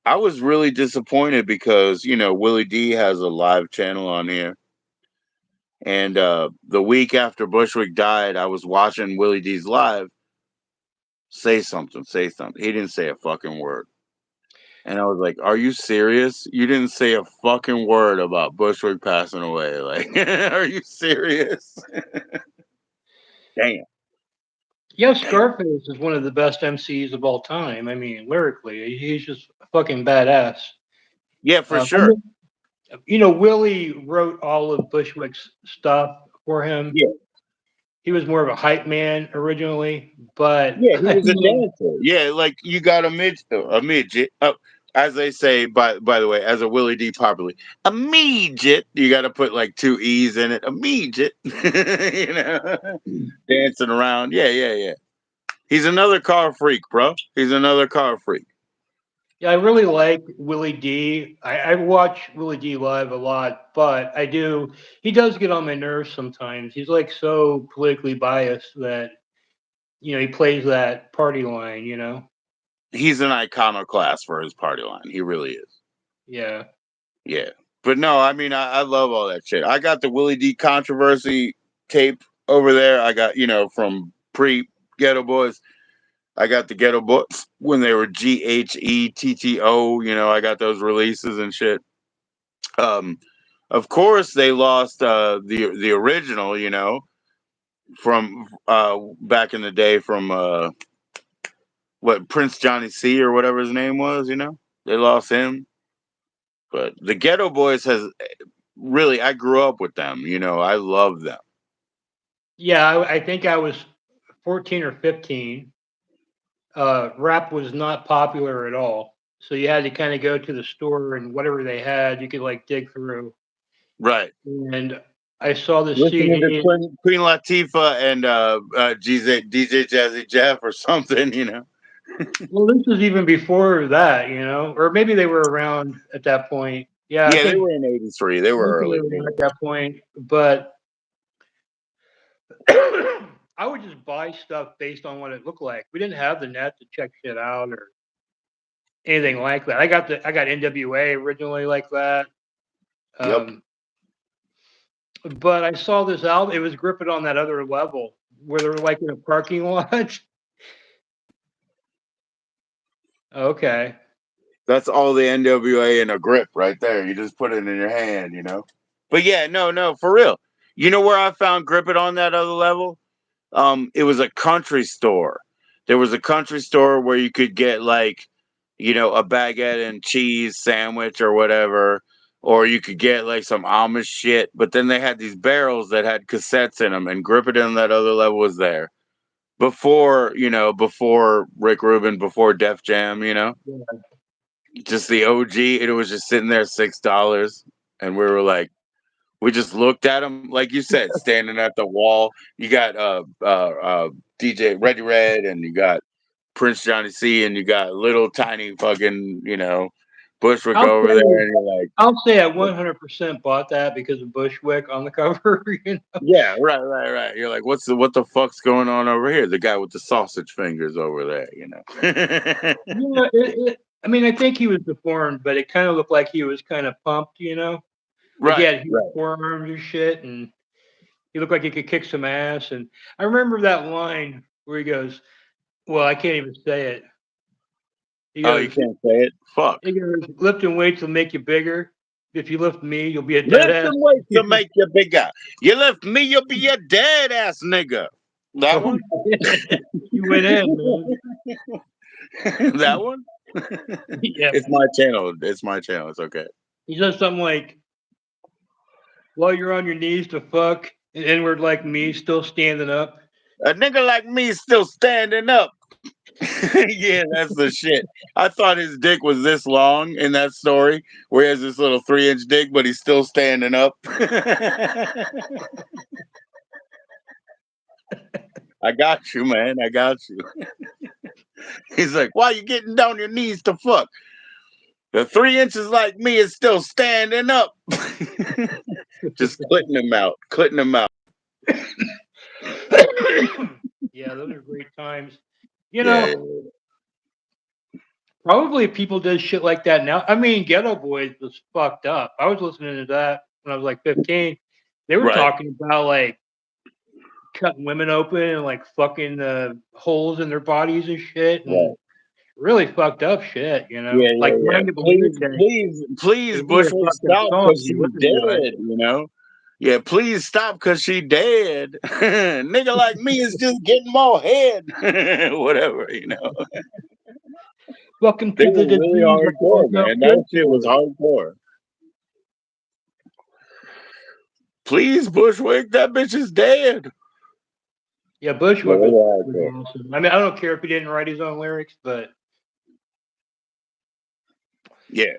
I was really disappointed because Willie D has a live channel on here, and the week after Bushwick died, I was watching Willie D's live. Say something, say something. He didn't say a fucking word, and I was like, "Are you serious? You didn't say a fucking word about Bushwick passing away. Like, are you serious?" Damn, Yeah, damn. Scarface is one of the best MCs of all time. I mean, lyrically, he's just fucking badass. Yeah, for I sure. mean, Willie wrote all of Bushwick's stuff for him. Yeah, He was more of a hype man originally, but yeah, he I was a mean, dancer. Yeah, like you got a midget. As they say, by the way, as a Willie D properly, a midget. You got to put like two e's in it. A midget. Dancing around. Yeah, yeah, yeah. He's another car freak, bro. He's another car freak. yeah, I really like Willie D. I watch Willie D live a lot, but I do. He does get on my nerves sometimes. He's like so politically biased that he plays that party line. He's an iconoclast for his party line. He really is. Yeah. Yeah. But no, I mean, I love all that shit. I got the Willie D controversy tape over there. I got, from pre Ghetto Boys. I got the Ghetto Boys when they were GHETTO. I got those releases and shit. Um, of course, they lost the original, from back in the day from what Prince Johnny C or whatever his name was. They lost him. But the Ghetto Boys has really, I grew up with them. I love them. Yeah, I think I was 14 or 15. Rap was not popular at all. So you had to kind of go to the store and whatever they had, you could like dig through. Right. And I saw the Listening to CD. Queen Latifah and DJ Jazzy Jeff or something. Well, this was even before that, or maybe they were around at that point. Yeah, I Yeah, they think were in '83. They were maybe they early. were They around were. at that point. But I would just buy stuff based on what it looked like. We didn't have the net to check shit out or anything like that. I got NWA originally like that. Yep. Um, but I saw this album. It was gripping on that other level where they were like in a parking lot. Okay. That's all the NWA in a grip right there. You just put it in your hand. But yeah, no, for real. You know where I found Grip It on that other level? It was a country store. There was a country store where you could get like, a baguette and cheese sandwich or whatever, or you could get like some Amish shit. But then they had these barrels that had cassettes in them, and Grip It on that other level was there before Rick Rubin, before Def Jam. Yeah. Just the OG. It was just sitting there $6, and we were like, we just looked at him, like you said, standing at the wall. You got DJ Ready Red, and you got Prince Johnny C, and you got little tiny fucking Bushwick I'll over say there, and you're like, I'll say I 100% bought that because of Bushwick on the cover. yeah, right, right, right. You're like, what the fuck's going on over here? The guy with the sausage fingers over there. Yeah, I mean, I think he was deformed, but it kind. Of looked like he was kind of pumped. Like he Right, had huge right. forearms and shit, and he looked like he could kick some ass. And I remember that line where he goes, "Well, I can't even say it." He Oh, you goes, can't say it. Fuck. He goes, lifting weights will make you bigger. If you lift me, you'll be a dead Lift ass. some weights to make you bigger. You lift me, you'll be a dead ass nigga. That Oh, one? you went in, man. That one? Yeah. It's my channel. It's my channel. It's okay. He says something like, while you're on your knees to fuck an N-word like me, still standing up. A nigga like me is still standing up. Yeah, that's the shit. I thought his dick was this long in that story, where he has this little 3-inch dick, but he's still standing up. I got you, man. I got you. He's like, why you getting down your knees to fuck? The 3 inches like me is still standing up. Just clitting him out. Clitting him out. Yeah, those are great times. Yeah. Probably people did shit like that now. I mean, Ghetto Boys was fucked up. I was listening to that when I was like 15. They were Right. talking about like cutting women open and like fucking holes in their bodies and shit, and Right. really fucked up shit. Yeah, Like yeah, yeah. Mind of a Please, Lunatic please, please, is really a Bushwick, fucked up stop song because if you she listen to it. dead. Yeah, please stop because she dead. Nigga like me is just getting more head. Whatever. Welcome They to the were really disease that there was hardcore, no man. cure That shit was for. hardcore. Please, Bushwick, that bitch is dead. Yeah, Yeah, Bushwick they were was hardcore. awesome. I mean, I don't care if he didn't write his own lyrics, but Yeah,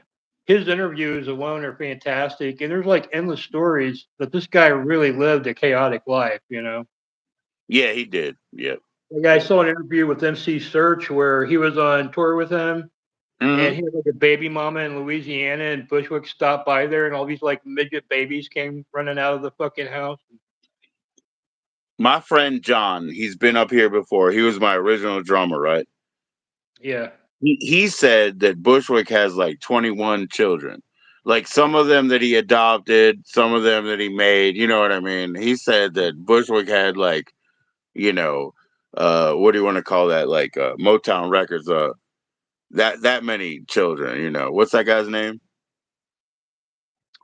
his interviews alone are fantastic. And there's like endless stories that this guy really lived a chaotic life. yeah, he did. Yeah. Like I saw an interview with MC Search where he was on tour with him, Hmm. and he had like a baby mama in Louisiana, and Bushwick stopped by there, and all these like midget babies came running out of the fucking house. My friend John, he's been up here before. He was my original drummer, right? Yeah. He said that Bushwick has like 21 children. Like some of them that he adopted, some of them that he made, you know what I mean? He said that Bushwick had like, you know, what do you want to call that? Like Motown Records, that many children. What's that guy's name?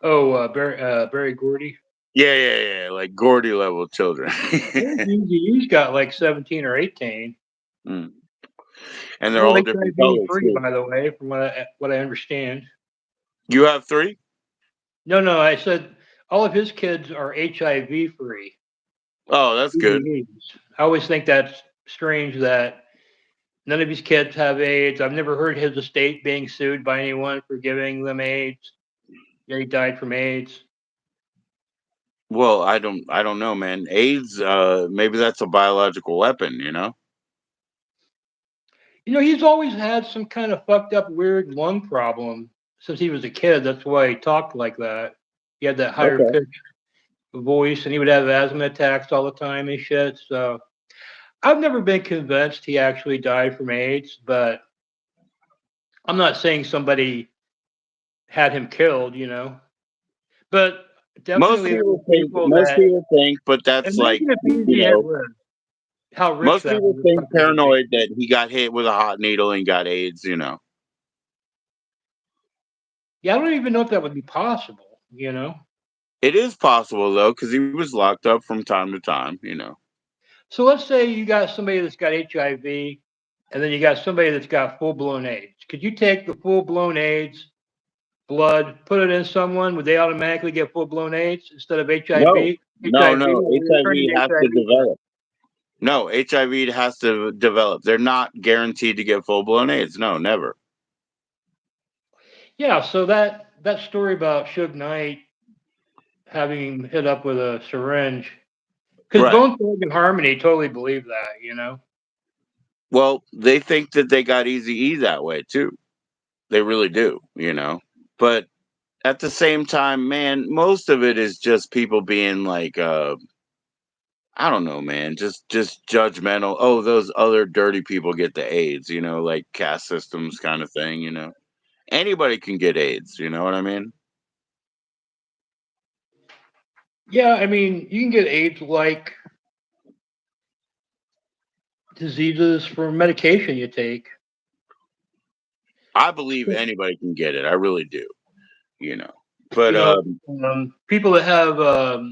Oh, Barry Gordy. Yeah, yeah, yeah, like Gordy level children. He's got like 17 or 18. Mm. And they're All all different HIV colors free, too. by the way, from what I understand. You have three? No, I said all of his kids are HIV free. Oh, that's good. I always think that's strange that none of his kids have AIDS. I've never heard his estate being sued by anyone for giving them AIDS. Yeah, he died from AIDS. Well, I don't know, man. AIDS, maybe that's a biological weapon. He's always had some kind of fucked up, weird lung problem since he was a kid. That's why he talked like that. He had that higher Okay. pitched voice, and he would have asthma attacks all the time and shit. So I've never been convinced he actually died from AIDS, but I'm not saying somebody had him killed. But Most definitely there were people think, people most that people think, but that's like, imagine if you Easy had know, lived, how rich most that people think motherfucker would be. paranoid that he got hit with a hot needle and got AIDS. Yeah, I don't even know if that would be possible. It is possible though, because he was locked up from time to time. So let's say you got somebody that's got HIV, and then you got somebody that's got full blown AIDS. Could you take the full blown AIDS blood, put it in someone? Would they automatically get full blown AIDS instead of No, HIV? no, HIV no. will turn HIV into has to HIV first. develop. No, HIV has to develop. They're not guaranteed to get full blown AIDS. No, never. Yeah, so that story about Suge Knight having him hit up with a syringe, because Right. Bone Thugs and Harmony totally believe that. Well, they think that they got Easy E that way too. They really do. But at the same time, man, most of it is just people being like, I don't know, man, just judgmental. Oh, those other dirty people get the AIDS, like caste systems kind of thing. Anybody can get AIDS, you know what I mean? Yeah, I mean, you can get AIDS like diseases from medication you take. I believe anybody can get it. I really do. But You know, people that have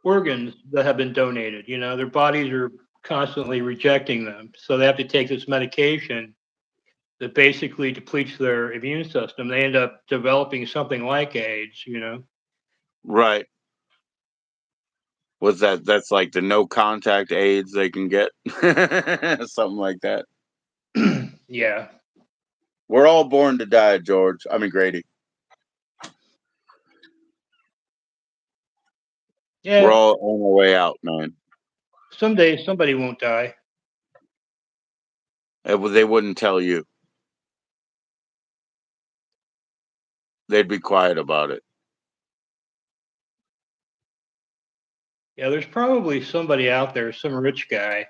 organs that have been donated, their bodies are constantly rejecting them. So they have to take this medication that basically depletes their immune system. They end up developing something like AIDS. right. What's that? That's like the no contact AIDS they can get. Something like that. Yeah. We're all born to die, George. I mean Grady. We're Yeah. all on our way out, man. Someday somebody won't die. They wouldn't tell you. They'd be quiet about it. Yeah, there's probably somebody out there, some rich guy.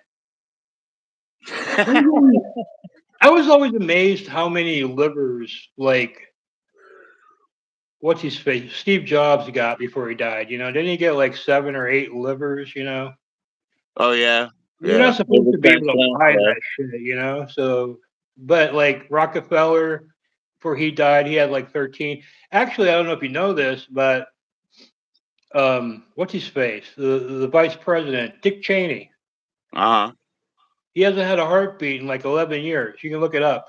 I was always amazed how many livers, like, what's his face? Steve Jobs got before he died. Didn't he get like 7 or 8 livers? Oh yeah, You're not yeah. supposed Liver to be able to transplant. buy Yeah. that shit. So, but like Rockefeller, before he died, he had like 13. Actually, I don't know if you know this, but what's his face? The vice president, Dick Cheney. Uh huh. He hasn't had a heartbeat in like 11 years. You can look it up.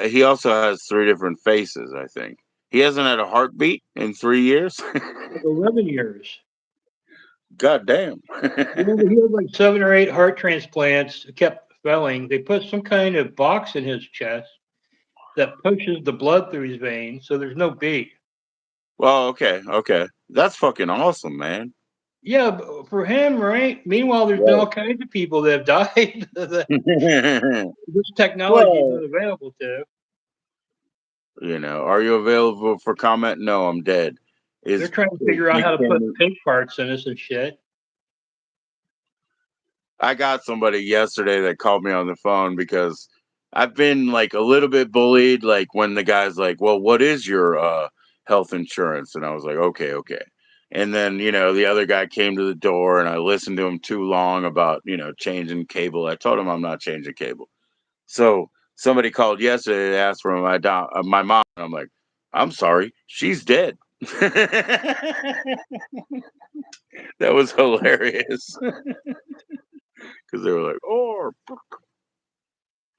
He also has 3 different faces. I think he hasn't had a heartbeat in 3 years. Like 11 years. God damn. He had like 7 or 8 heart transplants. Kept failing. They put some kind of box in his chest that pushes the blood through his veins, so there's no beat. Well, okay, okay. That's fucking awesome, man. Yeah, for him, right? Meanwhile, there's been all Right. kinds of people that have died that this technology is Well, not available to. are you available for comment? No, I'm dead. They're Is, trying to is figure out Dick how to put Cheney? pig parts in us and shit. I got somebody yesterday that called me on the phone because I've been like a little bit bullied. Like when the guy's like, "Well, what is your health insurance?" And I was like, "Okay, okay." And then the other guy came to the door, and I listened to him too long about changing cable. I told him I'm not changing cable. So somebody called yesterday to ask for my mom. And I'm like, "I'm sorry, she's dead." That was hilarious because they were like, "Oh,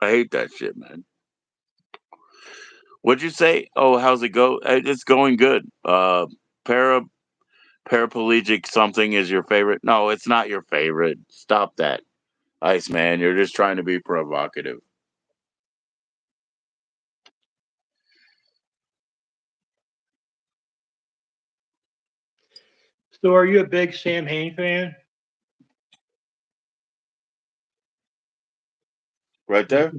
I hate that shit, man." What'd you say? Oh, how's it go? It's going good. Para paraplegic something is your favorite? No, it's not your favorite. Stop that, Iceman. You're just trying to be provocative. So, are you a big Sam Hain fan? Right Is, there.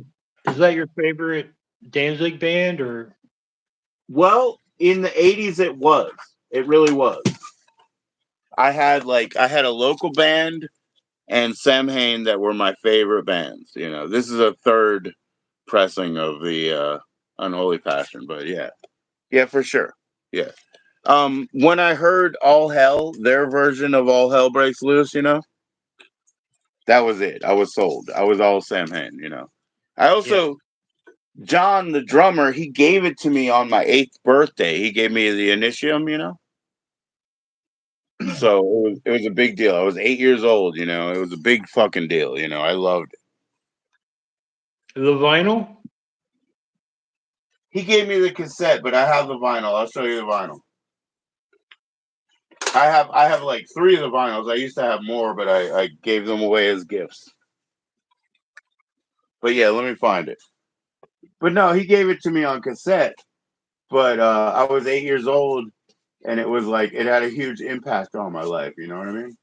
is that your favorite Danzig band, or Well, in the '80s, it was. It really was. I had a local band and Sam Hain that were my favorite bands. This is a third pressing of the Unholy Passion, but yeah, yeah, for sure, yeah. When I heard All Hell, their version of All Hell Breaks Loose, that was it. I was sold. I was all Sam Hain. I yeah? also John, the drummer, he gave it to me on my 8th birthday. He gave me the initium. So it was a big deal. I was 8 years old. It was a big fucking deal. I loved it. The vinyl? He gave me the cassette, but I have the vinyl. I'll show you the vinyl. I have like 3 of the vinyls. I used to have more, but I gave them away as gifts. But yeah, let me find it. But no, he gave it to me on cassette. But I was 8 years old, and it was like it had a huge impact on my life. You know what I mean?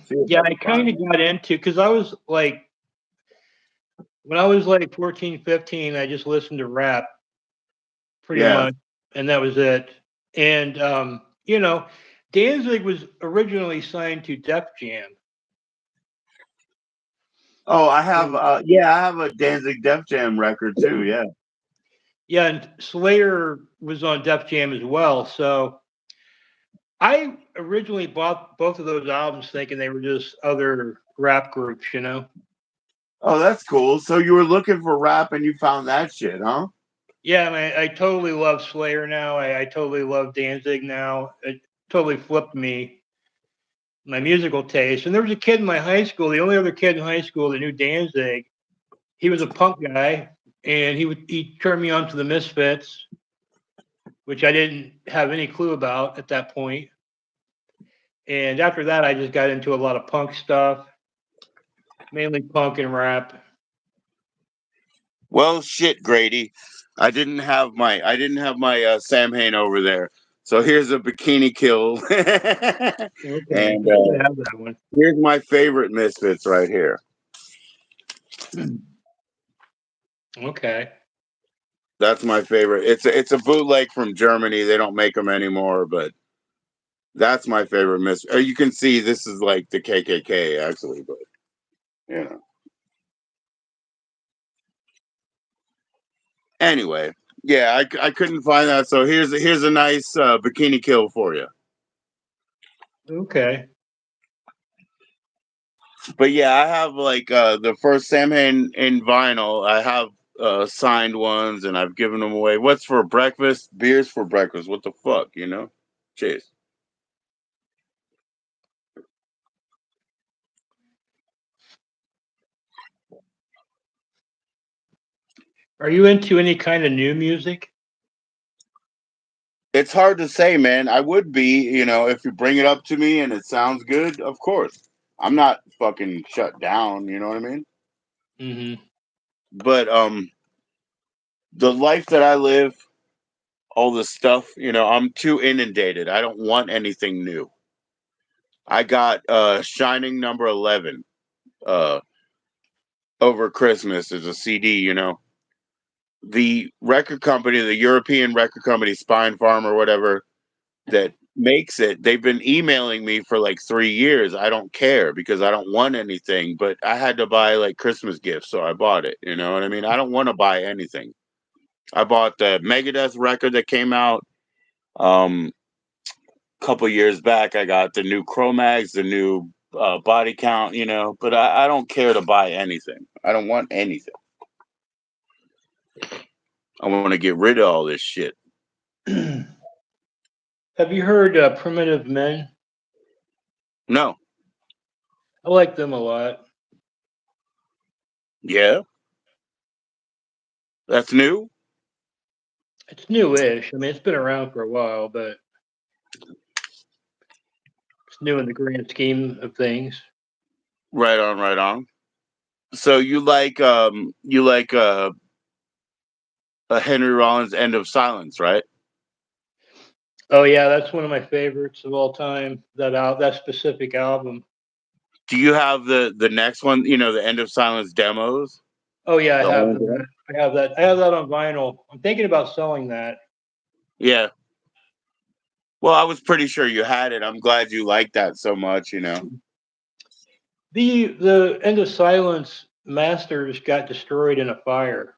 See if Yeah, I I can kind find of it. got into because I was like, when I was like 14, 15, I just listened to rap pretty Yeah. much, and that was it. And Danzig was originally signed to Def Jam. Oh, I have. And, Yeah, I have a Danzig Def Jam record too. Yeah. yeah, and Slayer was on Def Jam as well. So I originally bought both of those albums thinking they were just other rap groups. Oh, that's cool. So you were looking for rap and you found that shit, huh? Yeah, and I totally love Slayer now. I totally love Danzig now. It totally flipped my musical taste. And there was a kid in my high school, the only other kid in high school that knew Danzig. He was a punk guy, and he turned me on to the Misfits, which I didn't have any clue about at that point. And after that, I just got into a lot of punk stuff, mainly punk and rap. Well, shit, Grady. I didn't have my Sam Hain over there. So here's a Bikini Kill, Okay, and I should have that one. here's my favorite Misfits right here. Okay. That's my favorite. It's a bootleg from Germany. They don't make them anymore, but that's my favorite Misfits. You can see this is like the KKK actually, but You know. Anyway, yeah, I couldn't find that. So here's a nice Bikini Kill for you. Okay. But yeah, I have like the first Samhain in vinyl. I have signed ones, and I've given them away. What's for breakfast? Beers for breakfast. What the fuck, you know? Cheers. Are you into any kind of new music? It's hard to say, man. I would be, you know, if you bring it up to me and it sounds good, of course. I'm not fucking shut down, you know what I mean? Mm-hmm. But the life that I live, all the stuff, you know, I'm too inundated. I don't want anything new. I got Shining number 11 uh over Christmas as a CD, you know. The record company, the European record company Spine Farm or whatever that makes it, they've been emailing me for like 3 years. I don't care because I don't want anything, but I had to buy like Christmas gifts, so I bought it. You know what I mean? I don't want to buy anything. I bought the Megadeth record that came out um a couple years back. I got the new Chromags, the new body count, you know, but I don't care to buy anything. I don't want anything. I want to get rid of all this shit. Have you heard Primitive Men? No. I like them a lot. Yeah. That's new. It's newish. I mean, it's been around for a while, but it's new in the grand scheme of things. Right on, right on. So you like a Henry Rollins End of Silence, right? Oh yeah, that's one of my favorites of all time. That specific album. Do you have the next one, you know, the End of Silence demos? Oh yeah, I The have orange that. one? I have that. I have that on vinyl. I'm thinking about selling that. Yeah. Well, I was pretty sure you had it. I'm glad you liked that so much, you know. The End of Silence masters got destroyed in a fire.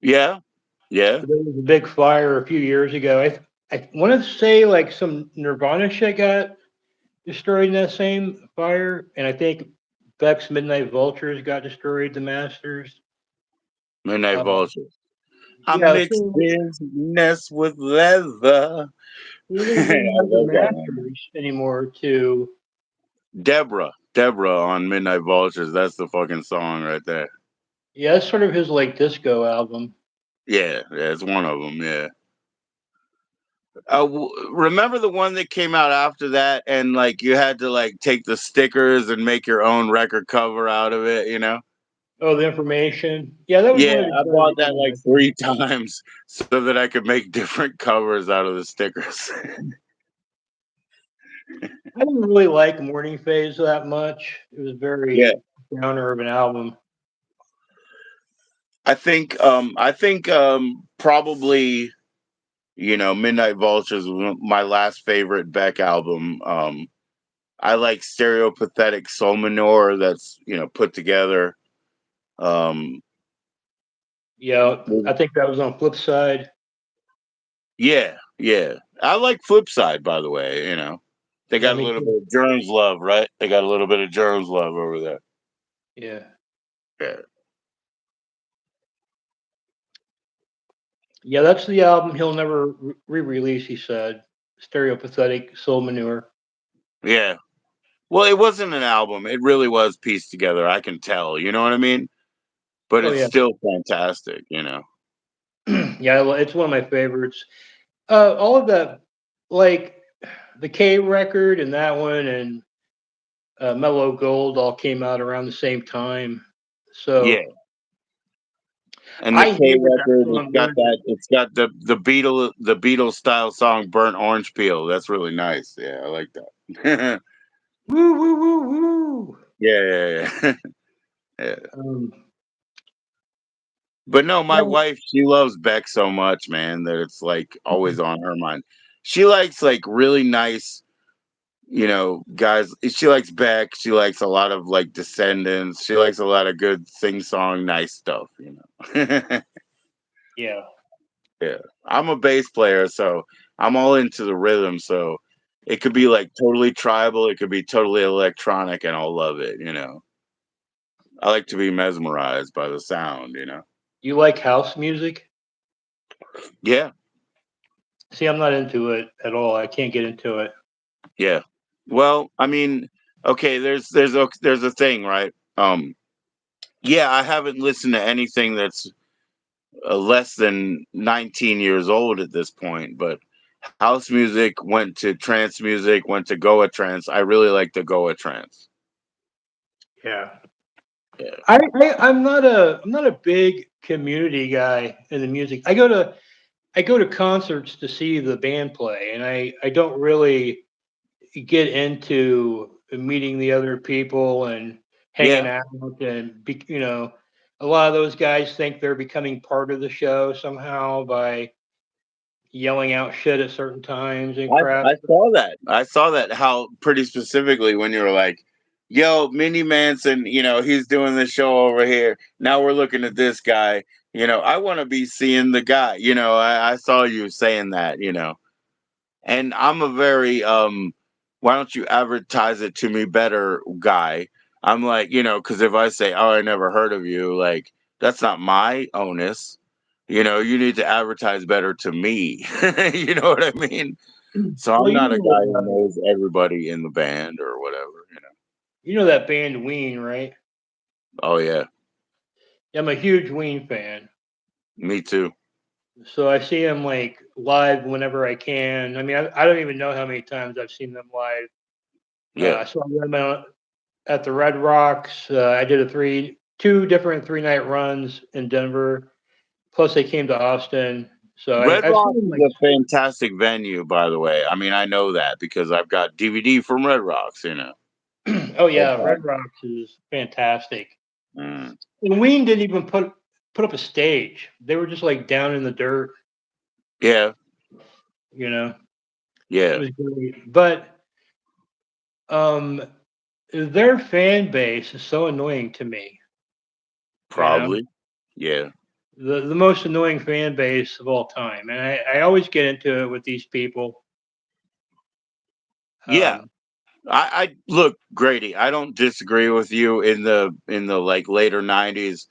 Yeah. Yeah. There was a big fire a few years ago. I want to say like some Nirvana shit got destroyed in that same fire, and I think Beck's Midnight Vultures got destroyed. The masters. Midnight Uh, Vultures. I yeah, mixed so business with leather. we I don't really have the love that one. masters anymore. To Deborah on Midnight Vultures. That's the fucking song right there. yeah, that's sort of his like disco album. Yeah, yeah, it's one of them. Yeah. Remember the one that came out after that, and like you had to like take the stickers and make your own record cover out of it, you know? Oh, the information. Yeah, that was Yeah, one of the I better bought that like ones. 3 times so that I could make different covers out of the stickers. I didn't really like Morning Phase that much. It was Yeah, very downer of an album. I think probably, you know, Midnight Vultures was my last favorite Beck album. I like Stereopathetic Soul Manure that's, you know, put together. Um, Yeah, I think that was on Flip Side. Yeah, yeah. I like Flipside, by the way. You know, they Yeah, got a me little too. bit of Germs love, right? They got a little bit of Germs love over there. Yeah. Yeah, Yeah, that's the album he'll never re-release, he said. Stereopathetic Soul Manure. yeah. Well, it wasn't an album. It really was pieced together. I can tell. You know what I mean? But Oh it's yeah. still fantastic. You know. Yeah, it's one of my favorites. All of that, like the K record and that one and Mellow Gold all came out around the same time. Yeah, So and the I K hated that record, it's song got more that. than It's got the Beatles style song "Burnt Orange Peel." That's really nice. Yeah, I like that. woo woo woo woo. Yeah, yeah, yeah. Yeah. Um, But no, my yeah, wife, she loves Beck so much, man, that it's like always on her mind. She likes like really nice, guys. She likes Beck. She likes a lot of like Descendants. She likes a lot of good sing song, nice stuff. Yeah. Yeah, I'm a bass player, so I'm all into the rhythm. So it could be like totally tribal, it could be totally electronic, and I'll love it. I like to be mesmerized by the sound. You like house music? Yeah, See, I'm not into it at all. I can't get into it. yeah. Well, I mean, okay, there's a thing, right? Yeah, I haven't listened to anything that's less than 19 years old at this point, but house music went to trance music, went to Goa trance. I really like the Goa trance. Yeah. Yeah. I'm not a big community guy in the music. I go to concerts to see the band play, and I don't really get into meeting the other people and hanging Yeah. out and a lot of those guys think they're becoming part of the show somehow by yelling out shit at certain times and crap. I saw that. I saw that how pretty specifically when you were like, yo, Minnie Manson, he's doing this show over here. Now we're looking at this guy. I want to be seeing the guy. I saw you saying that. And I'm a very why don't you advertise it to me better guy. I'm like, because if I say, oh, I never heard of you, like that's not my onus. You need to advertise better to me. You know what I mean? So Well, I'm not a guy who knows everybody in the band or whatever. you know that band Ween, right? Oh yeah, I'm a huge Ween fan. me too. So I see them like live whenever I can. I mean, I don't even know how many times I've seen them live. Yeah. I saw them at the Red Rocks. I did two different 3 night runs in Denver. Plus, they came to Austin. So Red I've seen Rocks them is like, a fantastic venue, by the way. I mean, I know that because I've got DVD from Red Rocks. oh That's yeah, Red awesome. Rocks is fantastic. Mm. And Ween didn't even put up a stage. They were just like down in the dirt. Yeah, You know, it yeah, was great. But um, their fan base is so annoying to me. You know, probably. Yeah, the most annoying fan base of all time, and I always get into it with these people. yeah. Um, I look, Grady. I don't disagree with you in the like later '90s.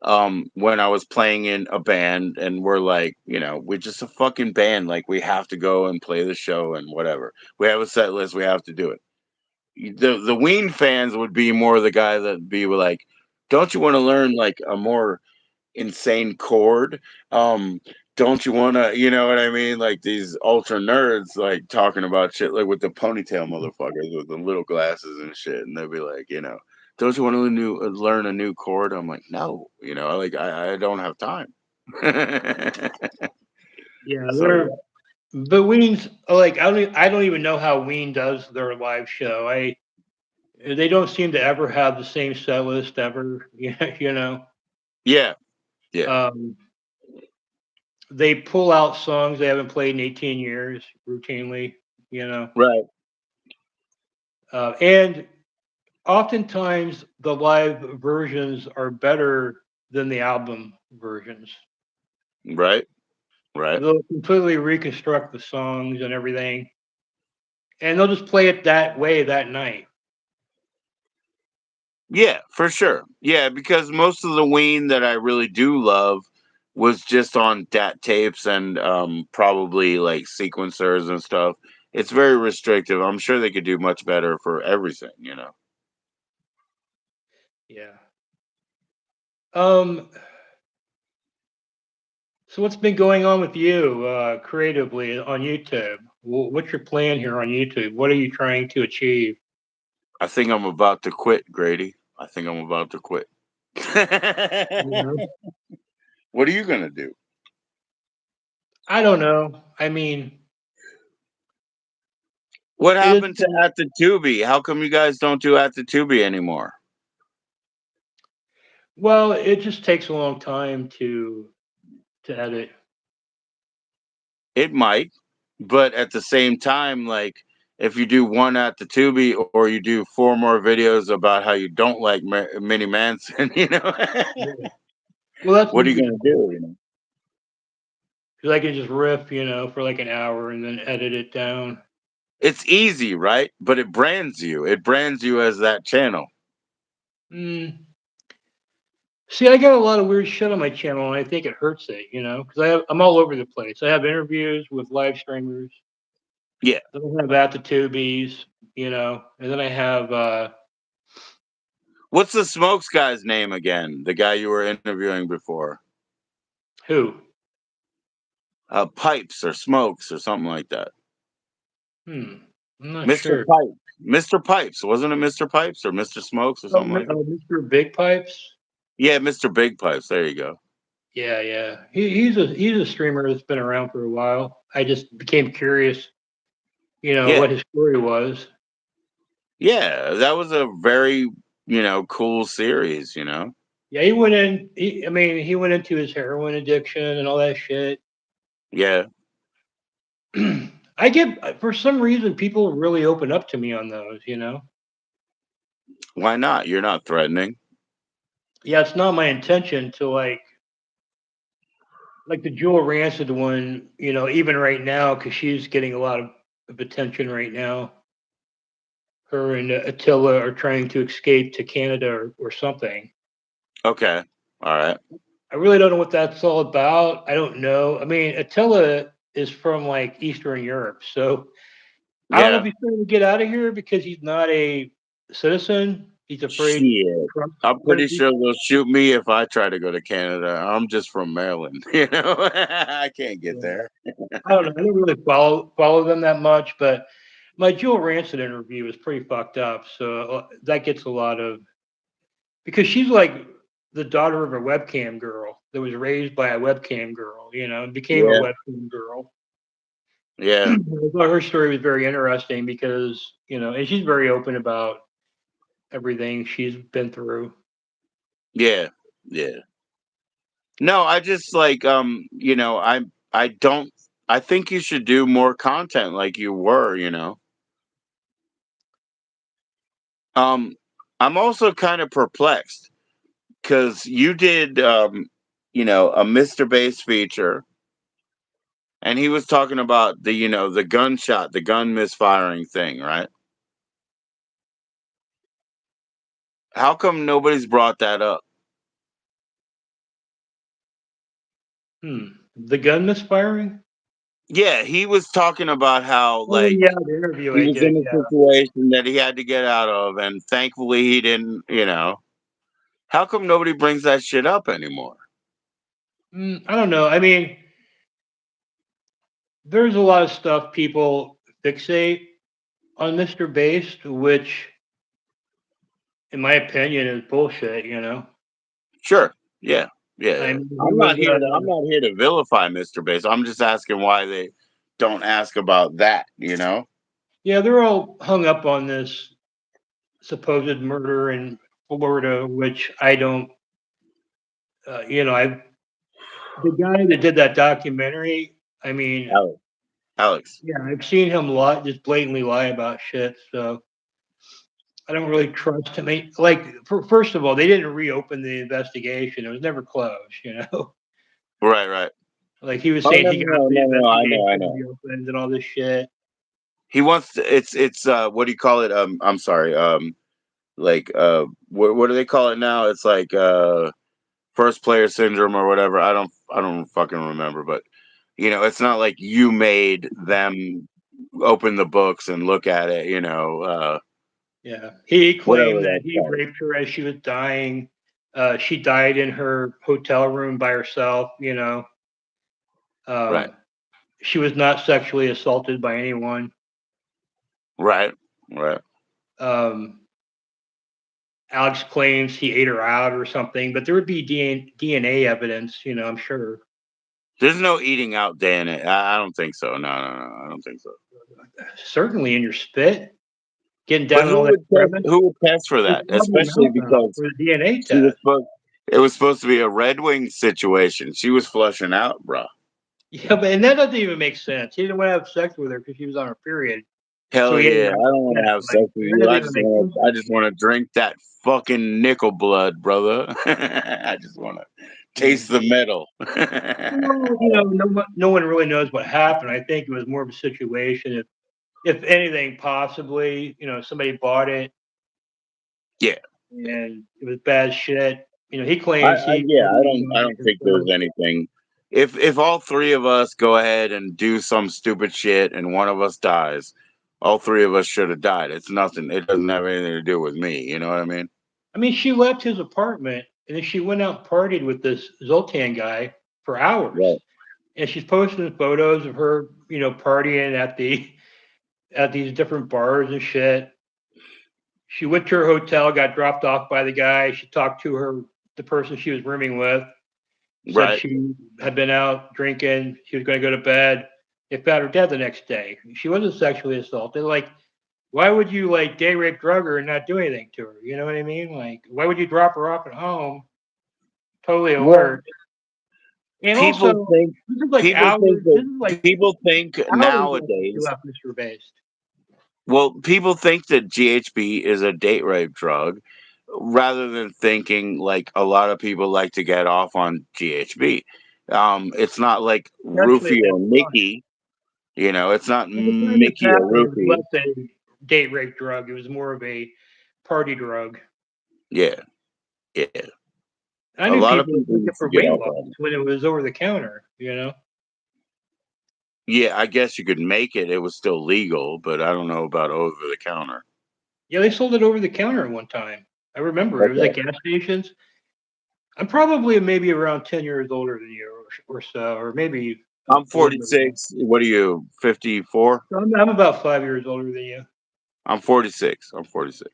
When I was playing in a band, and we're like, we're just a fucking band. Like we have to go and play the show and whatever. We have a set list. We have to do it. The Ween fans would be more the guy that be like, don't you want to learn like a more insane chord? Don't you want to, you know what I mean? Like these ultra nerds, like talking about shit, like with the ponytail motherfuckers with the little glasses and shit, and they'll be like, don't you want to learn a new chord? I'm like, no, like I don't have time. yeah, So they're but Ween's like I don't even know how Ween does their live show. They don't seem to ever have the same set list ever. You know. yeah, yeah, Um, they pull out songs they haven't played in 18 years routinely. You know, right, and oftentimes the live versions are better than the album versions. right, right. They'll completely reconstruct the songs and everything, and they'll just play it that way that night. Yeah, for sure. Yeah, because most of the Ween that I really do love was just on DAT tapes and probably like sequencers and stuff. It's very restrictive. I'm sure they could do much better for everything. Yeah. Um. So what's been going on with you creatively on YouTube? What's your plan here on YouTube? What are you trying to achieve? I think I'm about to quit, Grady. I think I'm about to quit. You know, What are you gonna do? I don't know. I mean, What it is. happened to At the Tubi? How come you guys don't do At the Tubi anymore? Well, it just takes a long time to edit. It might, but at the same time, like if you do one at the Tubi or you do 4 more videos about how you don't like Mini Manson, Yeah. Well, that's what are you easy to gonna do do? because I can just riff, for like an hour and then edit it down. It's easy, right? But it brands you. It brands you as that channel. Mm. See, I got a lot of weird shit on my channel, and I think it hurts it, because I'm all over the place. I have interviews with live streamers. Yeah. Then I have at the Tubies, and then I have What's the Smokes guy's name again? The guy you were interviewing before. who? Pipes or Smokes or something like that. I'm not Mr. sure. Pipes. Mr. Pipes. Wasn't it Mr. Pipes or Mr. Smokes or something like that? Mr. Big Pipes. Yeah, Mr. Big Pipes. There you go. Yeah, yeah. He's a streamer that's been around for a while. I just became curious, Yeah. what his story was. Yeah, that was a very, cool series, Yeah, he went in. He went into his heroin addiction and all that shit. Yeah. I get for some reason people really open up to me on those. Why not? You're not threatening. Yeah, it's not my intention to like the Jewel Rancid one. Even right now because she's getting a lot of attention right now. Her and Attila are trying to escape to Canada or something. Okay. All right. I really don't know what that's all about. I don't know. I mean, Attila is from like Eastern Europe, so I don't know if Yeah. he's trying to get out of here because he's not a citizen. He's afraid Shit. Trump's I'm going to pretty be. sure they'll shoot me if I try to go to Canada. I'm just from Maryland, I can't get Yeah. there. I don't know. I don't really follow them that much, but my Jewel Rancid interview is pretty fucked up. So that gets a lot of because she's like the daughter of a webcam girl that was raised by a webcam girl, and became a Yeah. webcam girl. Yeah. I thought her story was very interesting because, and she's very open about everything she's been through. Yeah. Yeah. No, I just like I don't I think you should do more content like you were. Um I'm also kind of perplexed because you did a Mr. Bass feature and he was talking about the gunshot, the gun misfiring thing, right? How come nobody's brought that up? The gun misfiring? Yeah, he was talking about how Oh, like yeah, the interview he I was did. in a Yeah. situation that he had to get out of, and thankfully he didn't. How come nobody brings that shit up anymore? I don't know. I mean, there's a lot of stuff people fixate on Mr. Bass, which, in my opinion, is bullshit. Sure. Yeah. I Yeah. mean, he I'm was, not here to I'm not here to vilify Mr. Bass. I'm just asking why they don't ask about that. yeah, they're all hung up on this supposed murder in Florida, which I don't, the guy that did that documentary, I mean, Alex. Alex. yeah, I've seen him lie, just blatantly lie about shit. So I don't really trust him. Like, first of all, they didn't reopen the investigation. It was never closed. Right, right. Like he was Oh saying no, he got no, the no, no, I know, I investigation know. reopened and all this shit. He wants to, it's what do you call it? I'm sorry. Like what do they call it now? It's like first player syndrome or whatever. I don't fucking remember, but it's not like you made them open the books and look at it. Yeah, he Whatever claimed that that's he called. raped her as she was dying. She died in her hotel room by herself. Right. Um, she was not sexually assaulted by anyone. Right. Right. Um, Alex claims he ate her out or something, but there would be DNA evidence. I'm sure. There's no eating out day in it. I don't think so. No, no, no. I don't think so. Certainly in your spit, getting But down in all that crevice. who would test for Just that? rub your Especially mouth out because for the DNA she was test. supposed it was supposed to be a Red Wing situation. She was flushing out, bro. Yeah, but and that doesn't even make sense. He didn't want to have sex with her because she was on her period. So Hell he had yeah! I to don't want to have sex like with that you. doesn't even make sense I to just me. want to drink that fucking nickel blood, brother. I just want to Yeah. taste the metal. Well, no one really knows what happened. I think it was more of a situation. If anything, possibly, somebody bought it Yeah, and it was bad shit. He claims he yeah. I bought it don't think there's himself. anything. If all three of us go ahead and do some stupid shit and one of us dies, all three of us should have died. It's nothing. It doesn't have anything to do with me. You know what I mean? I mean, she left his apartment and then she went out and partied with this Zoltan guy for hours. Right. And she's posting photos of her, partying at these different bars and shit. She went to her hotel, got dropped off by the guy. She talked to the person she was rooming with, said Right. she had been out drinking. She was going to go to bed. They found her dead the next day. She wasn't sexually assaulted. Like, why would you like day rape drug her and not do anything to her? You know what I mean? Like, why would you drop her off at home, totally Well, alert? And people also, think this is like hours. This is like people think hours after she nowadays. left Mr. Based. Well, people think that GHB is a date rape drug, rather than thinking like a lot of people like to get off on GHB. It's not like Especially at Roofy that or time. Mickey. It's not At the time this Mickey or happened, it was Roofy. less a date rape drug. It was more of a party drug. Yeah, yeah. I A knew lot of people that people took it used to for get weight off loss on it. when it was over the counter. Yeah, I guess you could make it. It was still legal, but I don't know about over the counter. Yeah, they sold it over the counter at one time. I remember it was at Okay. gas stations. I'm probably maybe around 10 years older than you or so, or maybe I'm a little bit more. 46. What are you, 54? So I'm about 5 years older than you. I'm 46. I'm 46.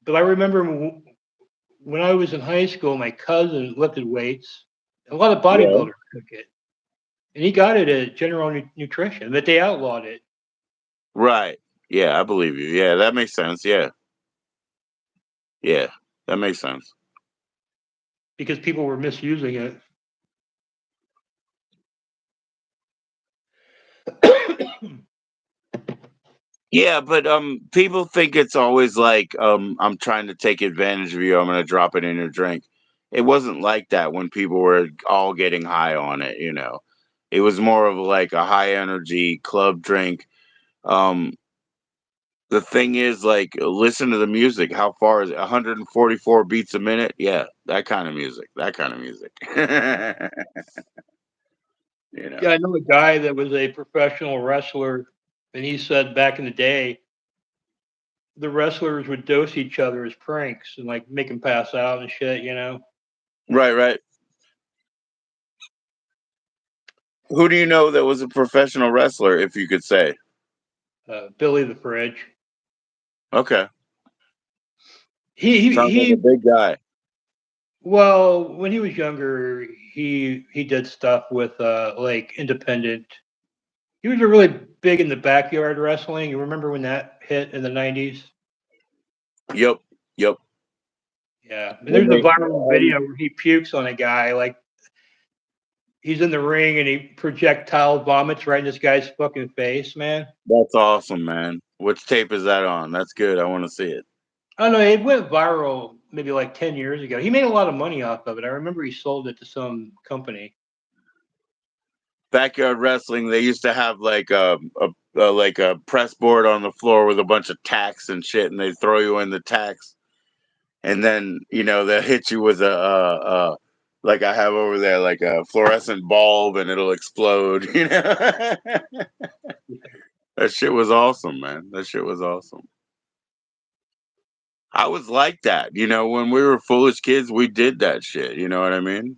But I remember when I was in high school, my cousin lifted weights. A lot of Yeah. bodybuilders took it. And he got it at General Nutrition, but they outlawed it Right. Yeah, I believe you. Yeah, that makes sense. Yeah. Yeah. That makes sense. because people were misusing it. Yeah, but people think it's always like I'm trying to take advantage of you. I'm gonna drop it in your drink. It wasn't like that when people were all getting high on it. It was more of like a high energy club drink. Um the thing is, like, listen to the music. How far is it? 144 beats a minute? Yeah, that kind of music. That kind of music. you know. Yeah, I know a guy that was a professional wrestler, and he said back in the day, the wrestlers would dose each other as pranks and like make them pass out and shit. Right, right. Who do you know that was a professional wrestler, if you could say? Billy the Fridge. Okay. Sounds like a He. big guy. Well, when he was younger, he did stuff with like independent. He was really big in the backyard wrestling. You remember when that hit in the '90s? Yep. Yep. Yeah, and When there's a they, viral video where he pukes on a guy. Like he's in the ring and he projectile vomits right in this guy's fucking face, man. that's awesome, man. Which tape is that on? That's good. I want to see it. I don't know. It went viral maybe like 10 years ago. He made a lot of money off of it. I remember he sold it to some company. Backyard wrestling. They used to have like a press board on the floor with a bunch of tacks and shit, and they throw you in the tacks, and then they'll hit you with a like I have over there, like a fluorescent bulb, and it'll explode. That shit was awesome, man. That shit was awesome. I was like that, when we were foolish kids, we did that shit. You know what I mean?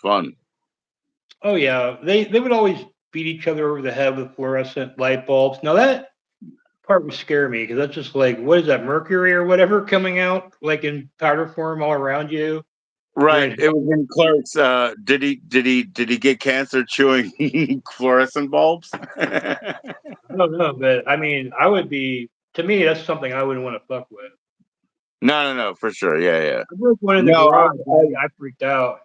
Fun. Oh yeah, they would always beat each other over the head with fluorescent light bulbs. Now that part would scare me because that's just like what is that mercury or whatever coming out like in powder form all around you? You're Right. in. It was in Clerks. Did he get cancer chewing fluorescent bulbs? I don't know, but I mean, I would be. To me, that's something I wouldn't want to fuck with. No, no, no, for sure. Yeah, yeah. I broke one in the No, garage. And I freaked out.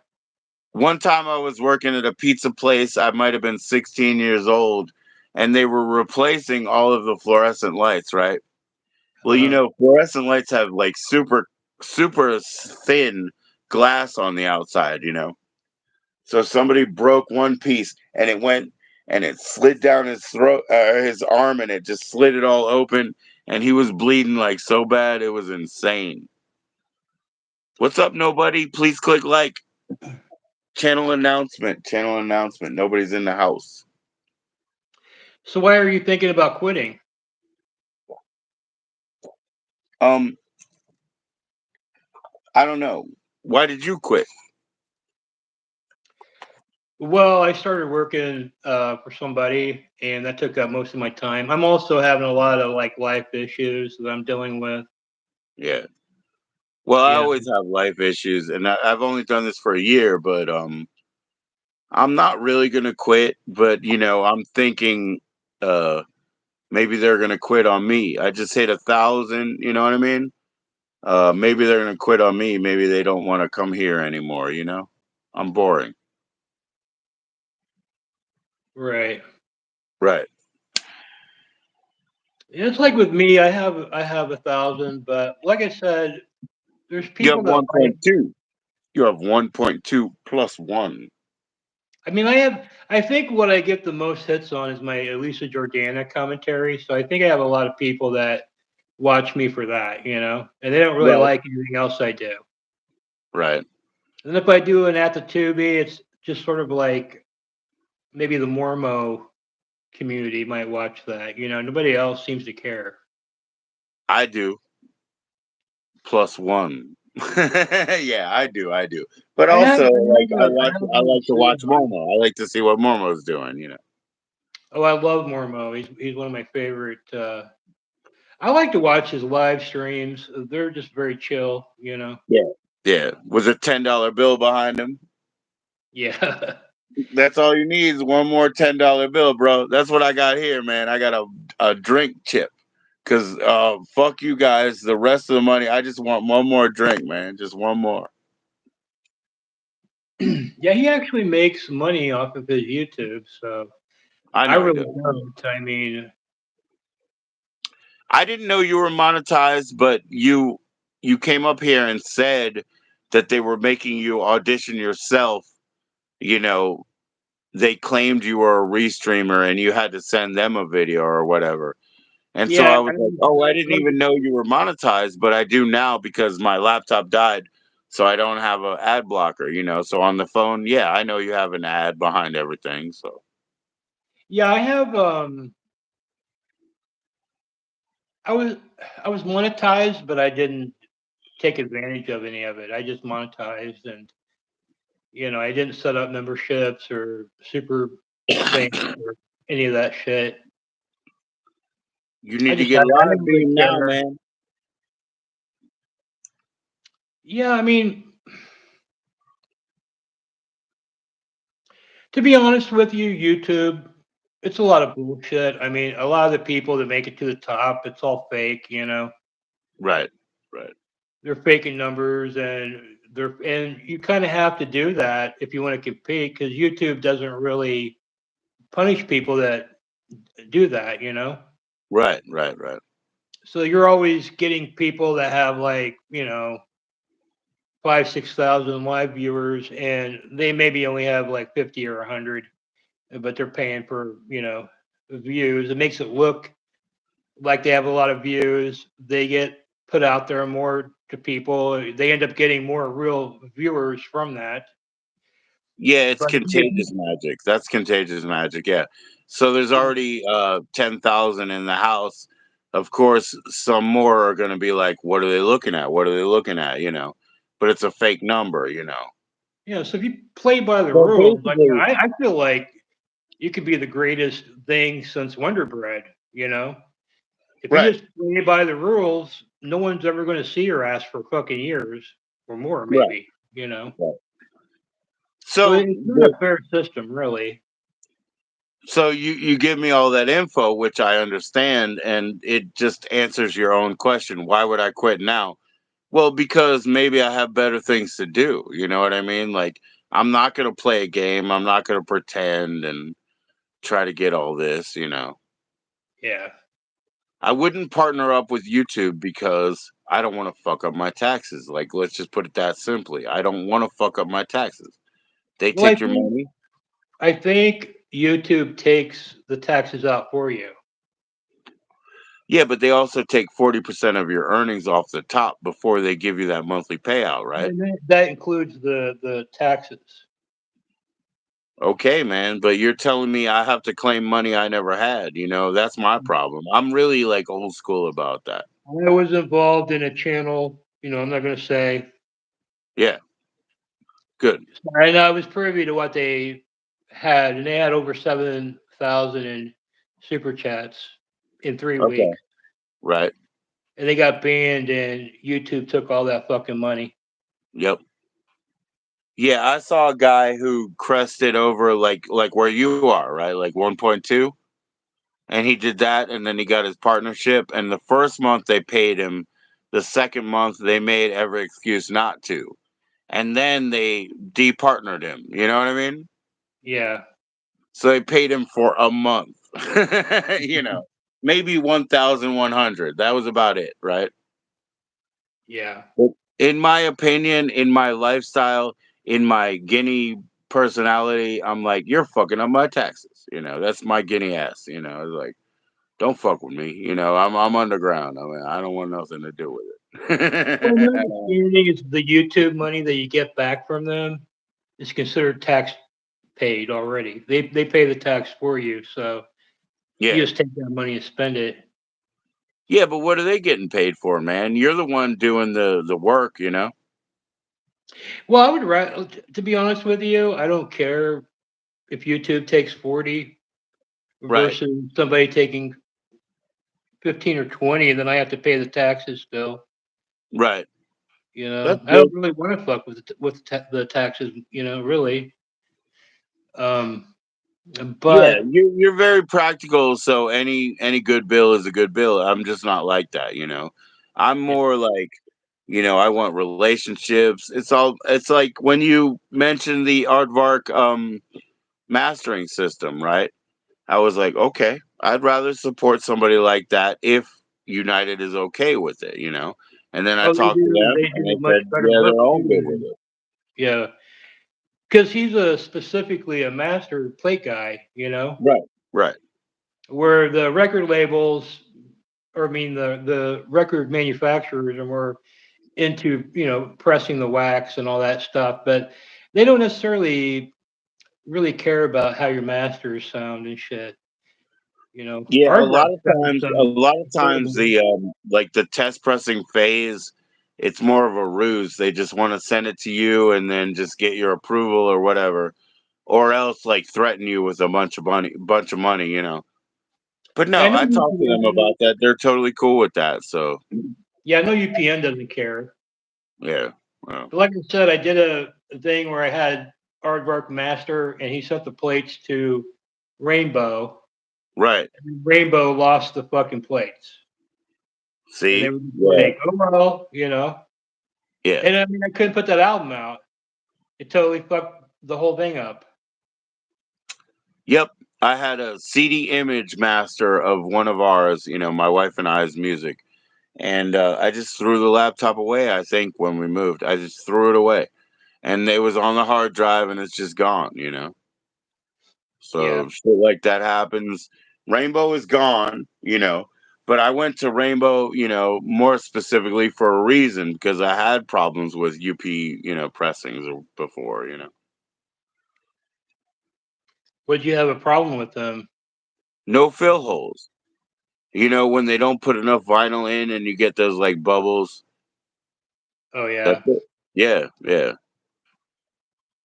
One time I was working at a pizza place. I might have been 16 years old, and they were replacing all of the fluorescent lights, right? Well, Uh, fluorescent lights have like super thin glass on the outside, So somebody broke one piece and it went and it slid down his throat, his arm, and it just slid it all open. And he was bleeding like so bad. It was insane. What's up, nobody? Please click like. Channel announcement. Channel announcement. Nobody's in the house. so why are you thinking about quitting? Um, I don't know. Why did you quit? Well, I started working for somebody, and that took up most of my time. I'm also having a lot of like life issues that I'm dealing with. Yeah. Well, I You know, always have life issues, and I've only done this for a year, but I'm not really gonna quit. But I'm thinking, uh, maybe they're gonna quit on me. I just hit 1,000. You know what I mean? Maybe they're gonna quit on me. Maybe they don't want to come here anymore. I'm boring. right? Right. It's like with me. I have 1,000, but like I said, there's You have people that like. 1.2. You have 1.2 plus one. I mean, I think what I get the most hits on is my Elisa Jordana commentary. So I think I have a lot of people that watch me for that, and they don't really Right. like anything else I do. Right. And if I do an at the tubie, it's just sort of like maybe the Mormo community might watch that. Nobody else seems to care. I do. Plus one. Yeah, I do. I do. But I have also, I like, have I a I watch. have I a like to watch stream on. Momo. I like to see what Momo's doing. Oh, I love Mormo. He's one of my favorite. I like to watch his live streams. They're just very chill. Yeah. Yeah. Was a $10 bill behind him? Yeah. That's all you need is one more $10 bill, bro. That's what I got here, man. I got a drink chip. Cause fuck you guys. The rest of the money, I just want one more drink, man. Just one more. Yeah, he actually makes money off of his YouTube, so I I know he really does. don't. I mean, I didn't know you were monetized, but you came up here and said that they were making you audition yourself. You know, they claimed you were a restreamer and you had to send them a video or whatever. And so yeah, I I was like, mean, "Oh, I didn't even know you were monetized, but I do now because my laptop died, so I don't have an ad blocker. So on the phone, yeah, I know you have an ad behind everything. So yeah, I have. I was I was monetized, but I didn't take advantage of any of it. I just monetized, and I didn't set up memberships or super things or any of that shit. you I need to just get I live didn't really beam now, care. man. Yeah, I mean, to be honest with you, YouTube, it's a lot of bullshit. I mean, a lot of the people that make it to the top, it's all fake. Right, right, They're faking numbers, and you kind of have to do that if you want to compete because YouTube doesn't really punish people that do that. right, right, right. So you're always getting people that have like 5,000, 6,000 live viewers, and they maybe only have like 50 or 100, but they're paying for views. It makes it look like they have a lot of views. They get put out there more to people. They end up getting more real viewers from that. Yeah, it's But if contagious magic. That's contagious magic. Yeah. So there's you, already 10,000 in the house. Of course, some more are going to be like, "What are they looking at? What are they looking at?" But it's a fake number. so if you play by the So rules, I mean, basically, I feel like you could be the greatest thing since Wonder Bread. If you right, just play by the rules, no one's ever going to see your ass for fucking years or more, right, maybe. right. So So it's not a fair system, really. so you give me all that info, which I understand, and it just answers your own question. Why would I quit now? Well, because maybe I have better things to do. You know what I mean? Like I'm not going to play a game. I'm not going to pretend and try to get all this, Yeah. I wouldn't partner up with YouTube because I don't want to fuck up my taxes. Like, let's just put it that simply. I don't want to fuck up my taxes. They Well, take your money. I think YouTube takes the taxes out for you. Yeah, but they also take 40% of your earnings off the top before they give you that monthly payout, right? And that includes the taxes. Okay, man, but you're telling me I have to claim money I never had. That's my problem. I'm really like old school about that. I was involved in a channel, I'm not going to say, Yeah, good. and I was privy to what they had, and they had over 7,000 in super chats in 3 weeks, Okay, right. and they got banned, and YouTube took all that fucking money. Yep. Yeah, I saw a guy who crested over like where you are, right? Like 1.2, and he did that, and then he got his partnership, and the first month they paid him, the second month they made every excuse not to. And then they departnered him. You know what I mean? Yeah, So they paid him for a month. you know, maybe 1,100. That was about it, right? yeah. But in my opinion, in my lifestyle, in my guinea personality, I'm like, you're fucking up my taxes. That's my guinea ass. It's like, don't fuck with me. I'm underground. I mean, I don't want nothing to do with Well, my it. understanding is the YouTube money that you get back from them is considered tax paid already. They pay the tax for you, so you yeah. just take that money and spend it. Yeah, but what are they getting paid for, man? You're the one doing the work. Well, I would rather, to be honest with you, I don't care if YouTube takes 40 Right. versus somebody taking 15 or 20, and then I have to pay the taxes still. Right. That's I good. don't really want to fuck with the taxes. Really. Um, Yeah, but you're very practical, so any good bill is a good bill. I'm just not like that. I'm yeah. more like, I want relationships. It's like when you mentioned the Aardvark mastering system, right? I was like, okay, I'd rather support somebody like that if United is okay with it. And then I Oh, they talked to do. them They and do they much said, better yeah, work they're all too, good with man. it. Yeah, because he's specifically a master plate guy. Right. Right. Where the record labels, or I mean the record manufacturers, are more into pressing the wax and all that stuff, but they don't necessarily really care about how your masters sound and shit. Yeah, a lot Aardvark of sounds times, a lot of times incredible. the like the test pressing phase, it's more of a ruse. They just want to send it to you and then just get your approval or whatever, or else like threaten you with a bunch of money. But Yeah, I no, know I talked to them UPN. about that. They're totally cool with that. So Yeah, I know UPN doesn't care. yeah, well, But like I said, I did a thing where I had Aardvark master, and he sent the plates to Rainbow, right. and Rainbow lost the fucking plates, and they See, were just yeah, like, "Oh well." yeah, And I mean, I couldn't put that album out. It totally fucked the whole thing up. yep. I had a CD image master of one of ours. My wife and I's music. And I just threw the laptop away. I think when we moved, I just threw it away, and it was on the hard drive, and it's just gone. Yeah. So shit like that happens. Rainbow is gone. But I went to Rainbow, more specifically for a reason because I had problems with UP, pressings before. Would you have a problem with them? No fill holes. When they don't put enough vinyl in and you get those like bubbles. Oh That's yeah. it. Yeah, yeah.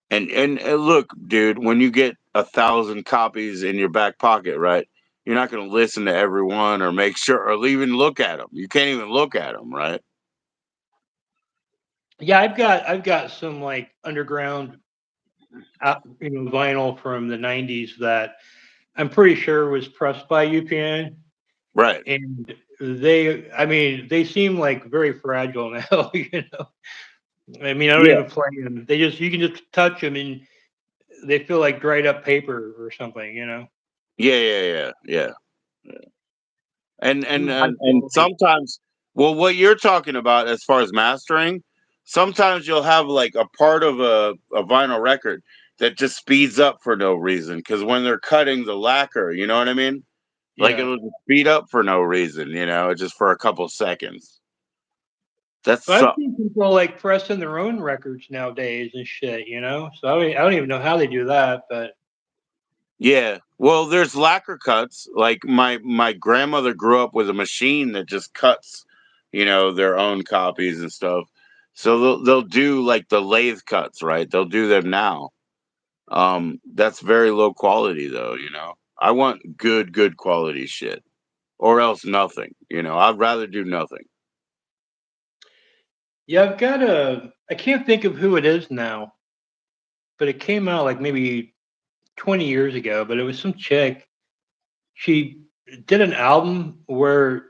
And look, dude, when you get 1,000 copies in your back pocket, right? You're not going to listen to everyone or make sure or even look at them. You can't even look at them, right? Yeah, I've got some like underground vinyl from the '90s that I'm pretty sure was pressed by UPN, Right. and I mean, they seem like very fragile now. I mean, I don't Yeah, even play them. They just you can just touch them and they feel like dried up paper or something. yeah. and Too and high and, and quality. sometimes, well, what you're talking about as far as mastering, sometimes you'll have like a part of a vinyl record that just speeds up for no reason because when they're cutting the lacquer, you know what I mean, like Yeah. it'll just speed up for no reason, just for a couple seconds. That's But I've so, seen people like pressing their own records nowadays and shit. So I don't even know how they do that, but yeah, well, there's lacquer cuts. Like my grandmother grew up with a machine that just cuts, their own copies and stuff. So they'll do like the lathe cuts, right? They'll do them now. That's very low quality though. I want good quality shit, or else nothing. I'd rather do nothing. yeah, I've got a. I can't think of who it is now, but it came out like maybe 20 years ago. But it was some chick. She did an album where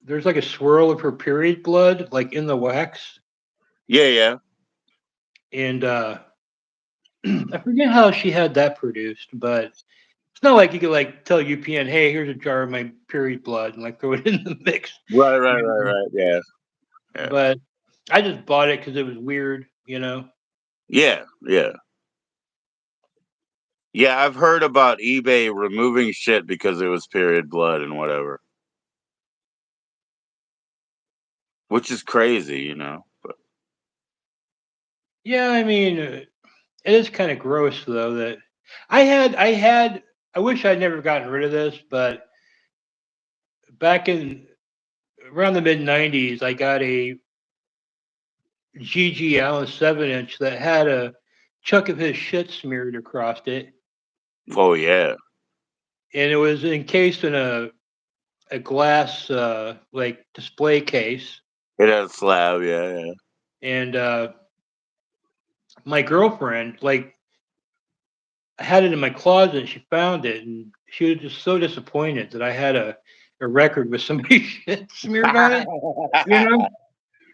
there's like a swirl of her period blood like in the wax, Yeah. and I forget how she had that produced, but it's not like you could like tell UPN, hey, here's a jar of my period blood and like throw it in the mix. You know? Right. Yeah. But I just bought it because it was weird. Yeah. Yeah, I've heard about eBay removing shit because it was period blood and whatever, which is crazy. But Yeah, I mean, it is kind of gross though that I had. I wish I'd never gotten rid of this, but back in around the mid '90s, I got a GG Allen 7-inch that had a chunk of his shit smeared across it, oh yeah, and it was encased in a glass like display case. it has a slab. Yeah. And my girlfriend, like, I had it in my closet. And she found it, and she was just so disappointed that I had a record with somebody's shit smeared on it. You know.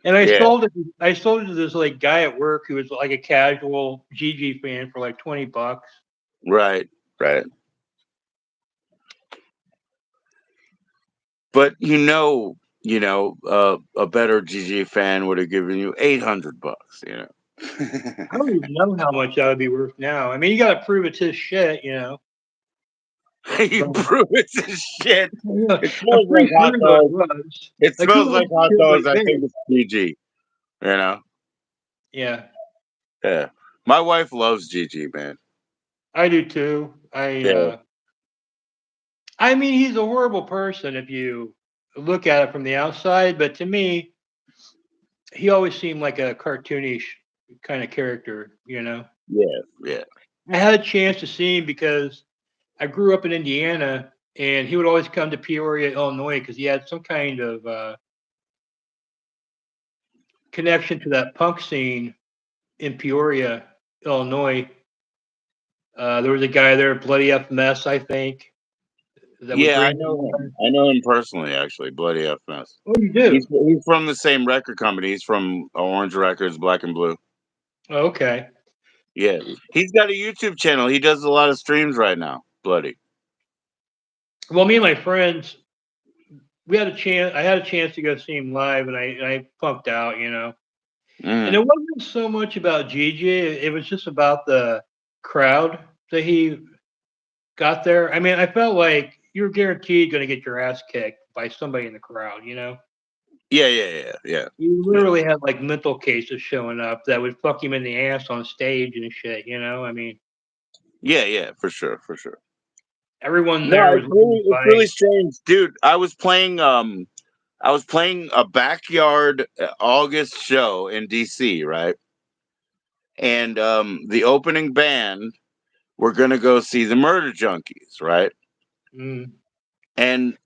And I Yeah. sold it. I sold it to this like guy at work who was like a casual GG fan for like $20. Right. Right. But a better GG fan would have given you $800. I don't even know how much that would be worth now. I mean, you got to prove it's his shit. You But prove it's a shit. It I'm smells like pretty hot sure though it dogs. was. It Like, who smells like wants hot shit dogs. like I think this? it's GG. You know. Yeah, Yeah. My wife loves GG, man. I do too. Yeah. I mean, he's a horrible person if you look at it from the outside, but to me, he always seemed like a cartoonish kind of character. Yeah. Yeah. I had a chance to see him because I grew up in Indiana, and he would always come to Peoria, Illinois, because he had some kind of connection to that punk scene in Peoria, Illinois. There was a guy there, Bloody F Mess, I think, that would Yeah, I bring know him him. there. I know him personally, actually. Bloody F mess. Oh, you He's do? he's from the same record company. He's from Orange Records, Black and Blue. Oh, okay. Yeah, he's got a YouTube channel. He does a lot of streams right now. Bloody. Well, me and my friends, we had a chance. I had a chance to go see him live, and I punked out. And Mm. it wasn't so much about Gigi; it was just about the crowd that he got there. I mean, I felt like you were guaranteed going to get your ass kicked by somebody in the crowd. Yeah. You Yeah. literally had like mental cases showing up that would fuck him in the ass on stage and shit. I mean, Yeah. For sure. For sure. everyone No, there was it's looking really to it's fight. really strange, dude. I was playing a backyard August show in DC, right? And the opening band were gonna go see the Murder Junkies, right? Mm. And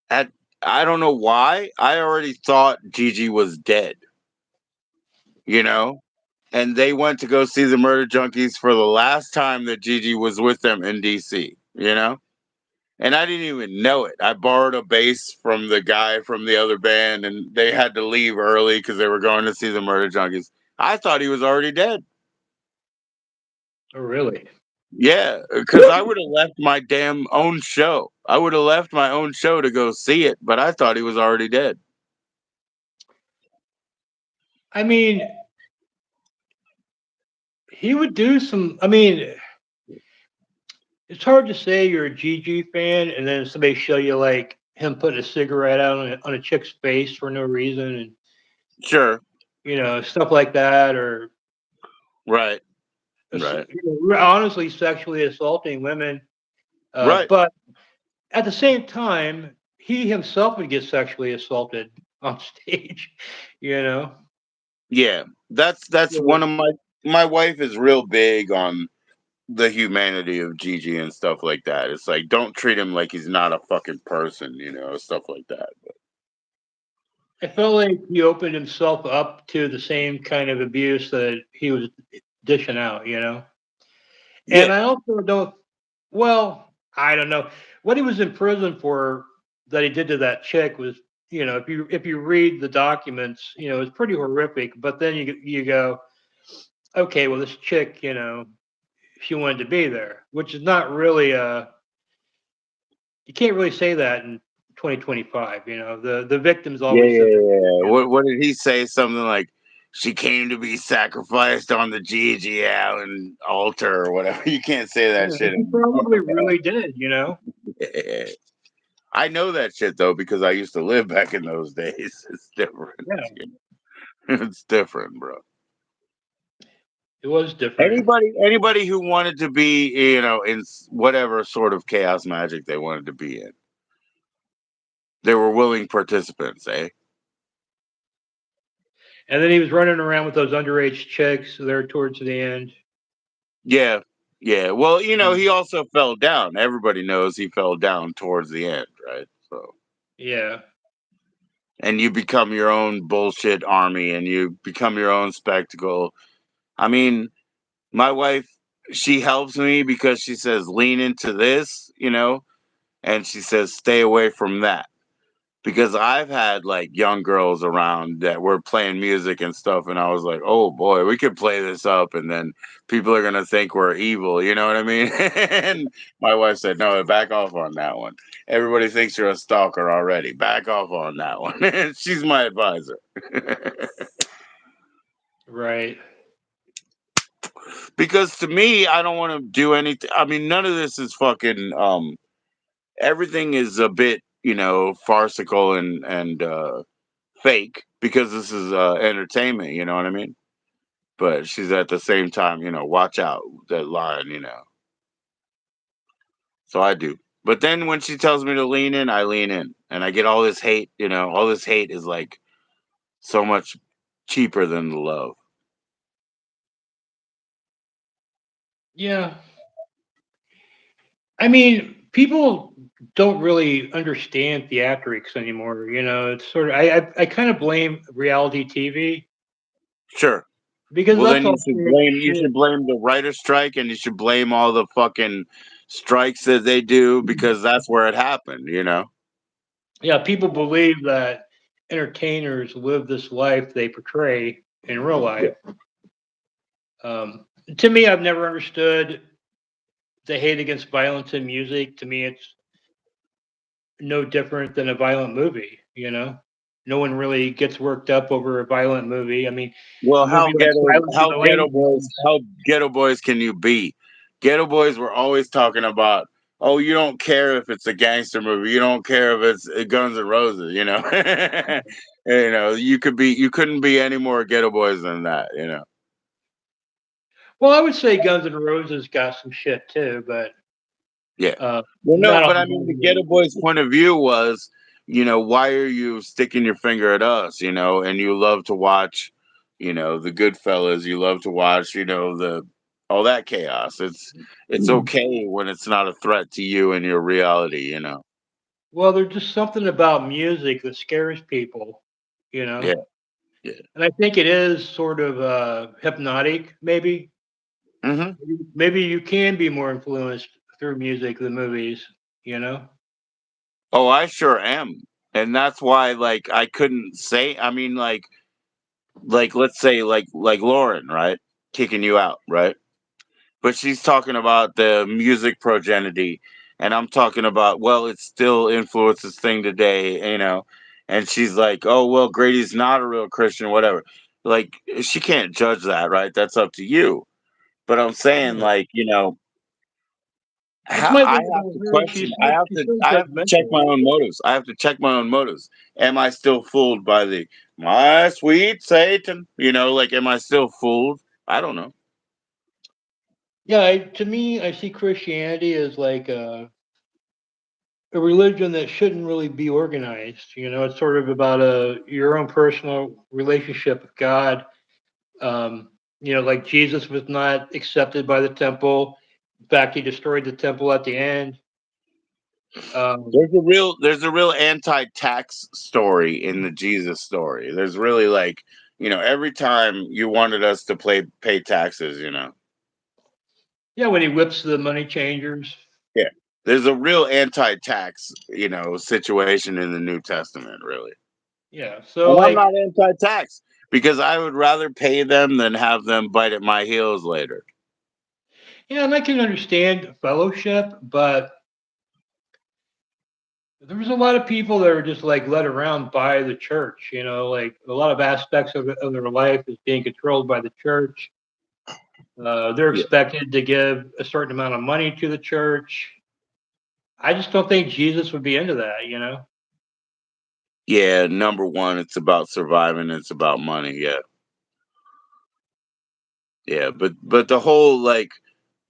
at I don't know why I already thought Gigi was dead, you know. And they went to go see the Murder Junkies for the last time that Gigi was with them in DC, and I didn't even know it. I borrowed a bass from the guy from the other band, and they had to leave early because they were going to see the Murder Junkies. I thought he was already dead. Oh, really? Yeah, because I would have left my damn own show. I would have left my own show to go see it, but I thought he was already dead. I mean, he would do some. I mean, it's hard to say you're a GG fan and then somebody show you like him putting a cigarette out on a chick's face for no reason, and Sure. stuff like that, or Right. Right. honestly sexually assaulting women. Right. But at the same time, he himself would get sexually assaulted on stage. You know. Yeah. That's So, one of my wife is real big on the humanity of Gigi and stuff like that. It's like don't treat him like he's not a fucking person, stuff like that. But I felt like he opened himself up to the same kind of abuse that he was dishing out. And yeah. I also don't. Well, I don't know what he was in prison for that he did to that chick was. If you read the documents, it's pretty horrific. But then you go, okay, well, this chick, she wanted to be there, which is not really you can't really say that in 2025. The victims Yeah, always yeah, said that. yeah. What did he say? Something like she came to be sacrificed on the Gigi Allen altar or whatever. You can't say that Yeah, shit he anymore. probably really did. Yeah. I know that shit though because I used to live back in those days. It's different. Yeah, It's different, bro. it was different. Anybody who wanted to be, in whatever sort of chaos magic they wanted to be in, they were willing participants, eh? And then he was running around with those underage chicks there towards the end. Yeah, yeah. Well, he Mm. also fell down. Everybody knows he fell down towards the end, right? So, Yeah. and you become your own bullshit army, and you become your own spectacle. I mean, my wife, she helps me because she says lean into this, and she says stay away from that. Because I've had like young girls around that were playing music and stuff, and I was like, oh boy, we could play this up, and then people are gonna think we're evil, you know what I mean? And my wife said, no, back off on that one. Everybody thinks you're a stalker already. Back off on that one. She's my advisor. Right. Because to me, I don't want to do anything. I mean, none of this is fucking everything is a bit, farcical and fake because this is entertainment, you know what I mean? But she's at the same time, watch out that line. So I do. But then when she tells me to lean in, I lean in. And I get all this hate, all this hate is like so much cheaper than the love. Yeah. I mean, people don't really understand theatrics anymore. It's sort of I kind of blame reality TV Sure. because Well, that's then all you should blame the writer's strike and you should blame all the fucking strikes that they do because that's where it happened. yeah, people believe that entertainers live this life they portray in real Yeah. life. To me, I've never understood the hate against violence in music. To me, it's no different than a violent movie. No one really gets worked up over a violent movie. I mean, Well, a movie like Silence of the Lambs. how ghetto boys can you be? Ghetto boys were always talking about, oh, you don't care if it's a gangster movie, you don't care if it's Guns N' Roses. You couldn't be any more ghetto boys than that. Well, I would say Guns N' Roses got some shit too, but Yeah. uh, Well, no, not a but I whole mean, lot the of ghetto it. boys' point of view was, why are you sticking your finger at us? And you love to watch, the Goodfellas. You love to watch, the all that chaos. It's okay when it's not a threat to you and your reality. Well, there's just something about music that scares people, you Yeah, know. yeah. And I think it is sort of hypnotic, maybe. Hmm. Maybe you can be more influenced through music than movies. You know? Oh, I sure am. And that's why like I couldn't say, I mean like let's say like Lauren, right? Kicking you out, right? But she's talking about the music progeny, and I'm talking about, well, it still influences thing today, and she's like, oh well, Grady's not a real Christian, whatever. Like, she can't judge that, right? That's up to you. But I'm saying, Yeah. like, That's my I thing have about to her. question. She's so she's so I have to check my judgmental. own motives. I have to check my own motives. Am I still fooled by the my sweet Satan? Like, am I still fooled? I don't know. Yeah, to me, I see Christianity as like a religion that shouldn't really be organized. It's sort of about your own personal relationship with God. Um, like Jesus was not accepted by the temple. In fact, he destroyed the temple at the end. Um, There's a real anti-tax story in the Jesus story. There's really, like, every time you wanted us to pay taxes. yeah, when he whips the money changers. Yeah. There's a real anti-tax, situation in the New Testament, really. Yeah, so And I'm like, not anti-tax because I would rather pay them than have them bite at my heels later. yeah, and I can understand fellowship, but there was a lot of people that were just like led around by the church. Like a lot of aspects of their life is being controlled by the church. They're Yeah. expected to give a certain amount of money to the church. I just don't think Jesus would be into that. Yeah, number one, it's about surviving, it's about money, yeah. Yeah, but the whole, like,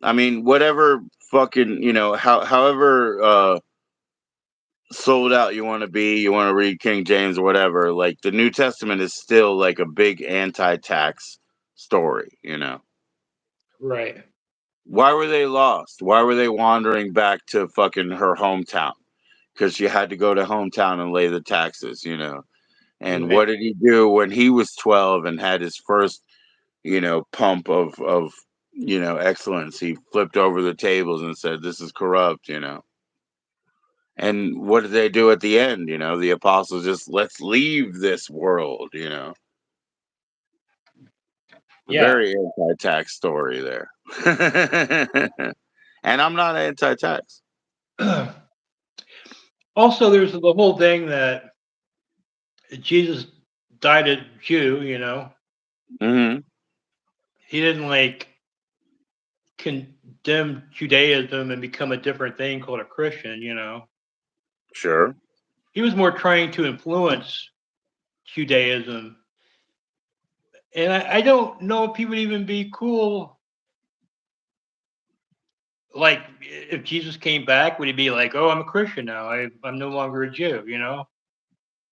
I mean, whatever fucking, however sold out you want to be, you want to read King James or whatever, like, the New Testament is still like a big anti-tax story. Right. Why were they lost? Why were they wandering back to fucking her hometown? Because she had to go to hometown and lay the taxes. And Right. what did he do when he was 12 and had his first, pump of excellence? He flipped over the tables and said, "This is corrupt." And what did they do at the end? The apostles just, let's leave this world. A Yeah. very anti-tax story there. And I'm not anti-tax. Also, there's the whole thing that Jesus died a Jew. Hmm. He didn't like condemn Judaism and become a different thing called a Christian. Sure. He was more trying to influence Judaism. And I don't know if he would even be cool. Like, if Jesus came back, would he be like, "Oh, I'm a Christian now. I'm no longer a Jew?" I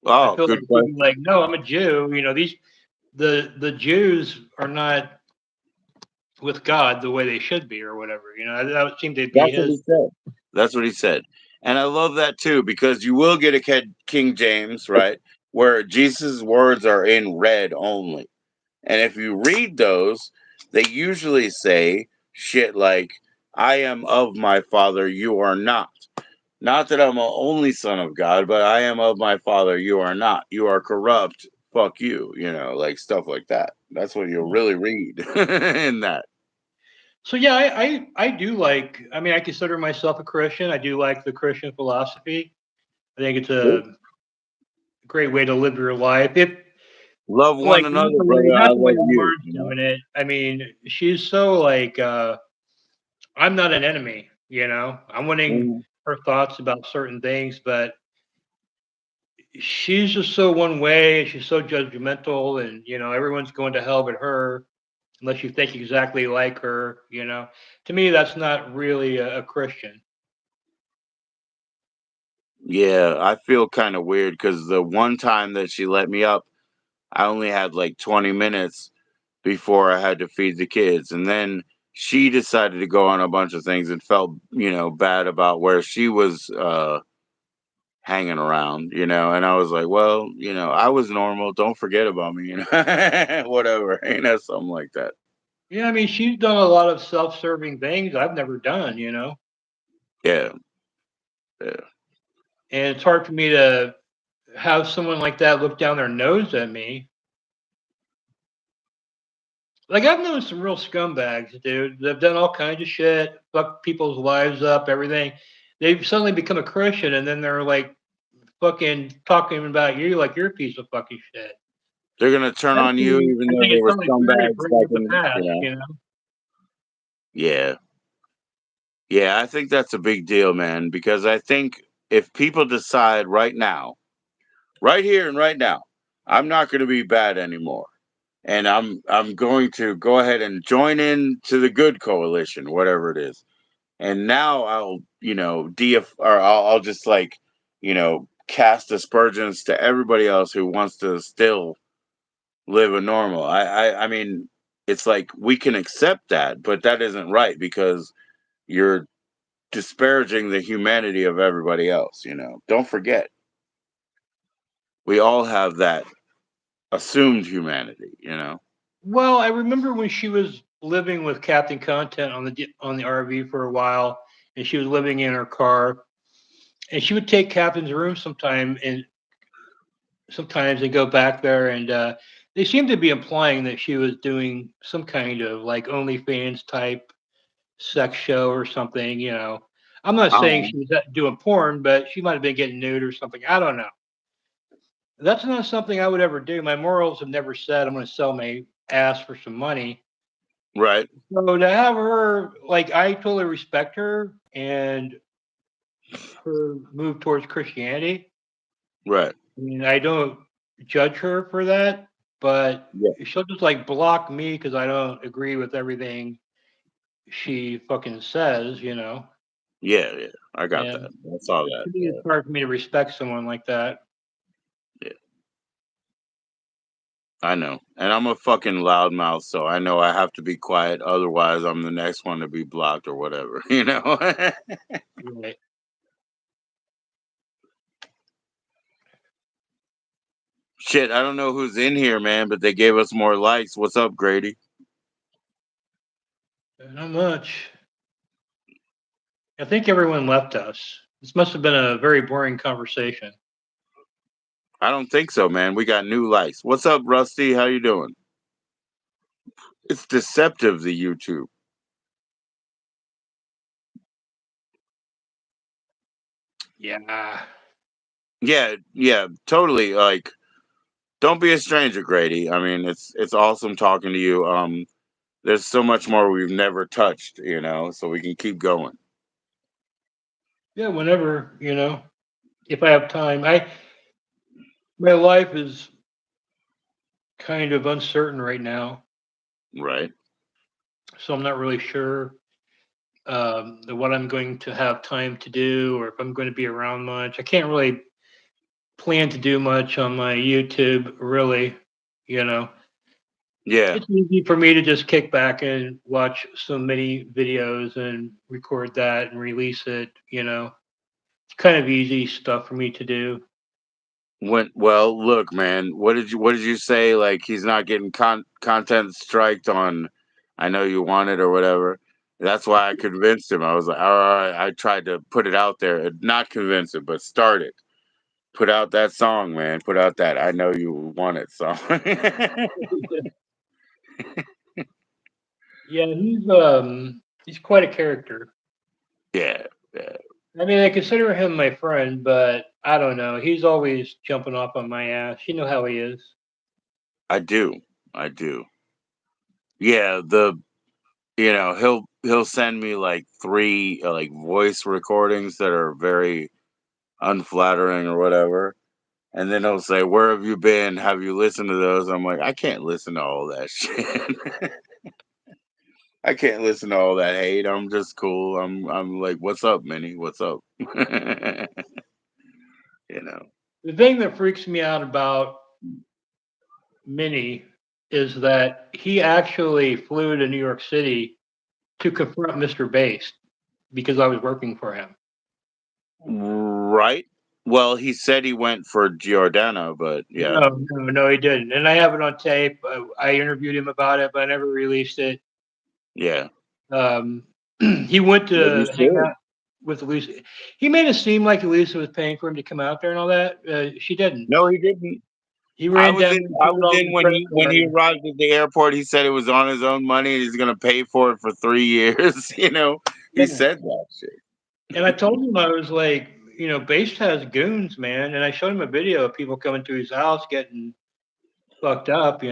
Oh, feel like good he'd be question. like, "No, I'm a Jew." The Jews are not with God the way they should be, or whatever. That would seem to be That's what his. he said. That's what he said. And I love that too, because you will get a King James, right? Where Jesus' words are in red only. And if you read those, they usually say shit like, I am of my father, you are not. Not that I'm a only son of God, but I am of my father, you are not. You are corrupt. Fuck you, like stuff like that. That's what you'll really read in that. So yeah, I do like. I mean, I consider myself a Christian. I do like the Christian philosophy. I think it's Cool. a great way to live your life. If Love like one another, brother. I not the way love you. Lauren's doing it. I mean, she's so like I'm not an enemy. I'm wanting Mhm. her thoughts about certain things, but she's just so one way. She's so judgmental, and everyone's going to hell but her, unless you think exactly like her. To me, that's not really a Christian. Yeah, I feel kind of weird because the one time that she let me up, I only had like 20 minutes before I had to feed the kids. And then she decided to go on a bunch of things and felt, bad about where she was hanging around. And I was like, well, I was normal. Don't forget about me. Whatever, something like that. Yeah, I mean, she's done a lot of self-serving things I've never done. Yeah. Yeah. And it's hard for me to have someone like that look down their nose at me. Like I've known some real scumbags, dude. They've done all kinds of shit, fucked people's lives up, everything. They've suddenly become a Christian, and then they're like fucking talking about you like you're a piece of fucking shit. They're gonna turn on you even I though think they it's were totally fair to scumbags bring back up the in, past, you know. Yeah. Yeah, I think that's a big deal, man, because I think if people decide right now, right here and right now, I'm not going to be bad anymore, and I'm going to go ahead and join in to the good coalition, whatever it is. And now I'll, or I'll just like, cast aspersions to everybody else who wants to still live a normal. I mean, it's like we can accept that, but that isn't right because you're disparaging the humanity of everybody else. Don't forget, we all have that assumed humanity. Well, I remember when she was living with Captain Content on the RV for a while, and she was living in her car, and she would take Captain's room sometimes and go back there, and they seemed to be implying that she was doing some kind of like OnlyFans type sex show or something. I'm not saying um, she was doing porn, but she might have been getting nude or something. I don't know. That's not something I would ever do. My morals have never said I'm going to sell my ass for some money. right, So to have her, like, I totally respect her and her move towards Christianity. right, I mean, I don't judge her for that, but yeah, she'll just like block me because I don't agree with everything she fucking says. yeah, yeah. I got And that. I saw to that. me, it's hard for me to respect someone like that. Yeah, I know. And I'm a fucking loudmouth, so I know I have to be quiet. Otherwise, I'm the next one to be blocked or whatever. Right. Shit, I don't know who's in here, man, but they gave us more likes. What's up, Grady? Not much. I think everyone left us. This must have been a very boring conversation. I don't think so, man. We got new likes. What's up, Rusty? How you doing? It's deceptive, the YouTube. Yeah. Yeah, yeah, totally. Like, don't be a stranger, Grady. I mean, it's awesome talking to you. There's so much more we've never touched, so we can keep going. Yeah, whenever, if I have time. My life is kind of uncertain right now, Right. so I'm not really sure what I'm going to have time to do or if I'm going to be around much. I can't really plan to do much on my YouTube, really. You know, Yeah. it's easy for me to just kick back and watch so many videos and record that and release it. It's kind of easy stuff for me to do. Well, look, man. What did you say? Like he's not getting content striked on. I know you want it or whatever. That's why I convinced him. I was like, all right. I tried to put it out there, not convince him, but start it. Put out that song, man. Put out that I know you want it song. Yeah, he's quite a character. Yeah, yeah. I mean, I consider him my friend, but I don't know. He's always jumping off on my ass. You know how he is. I do. I do. Yeah, he'll send me like three like voice recordings that are very unflattering or whatever. And then he'll say, "Where have you been? Have you listened to those?" I'm like, I can't listen to all that shit. I can't listen to all that hate. I'm just cool. I'm like, "What's up, Minnie? What's up?" you know. The thing that freaks me out about Minnie is that he actually flew to New York City to confront Mr. Bass because I was working for him. Right. Well, he said he went for Giordano, but yeah. No, he didn't. And I have it on tape. I interviewed him about it, but I never released it. Yeah. Um, he went Well, you to hang should. out. with Elisa. He made it seem like Elisa was paying for him to come out there and all that. She didn't. No, he didn't. He ran down and I put it was all on in the when credit he card. arrived at the airport. He said it was on his own money and he's gonna pay for it for 3 years. He Yeah. said that shit. And I told him I was like, Based has goons, man. And I showed him a video of people coming to his house getting fucked up.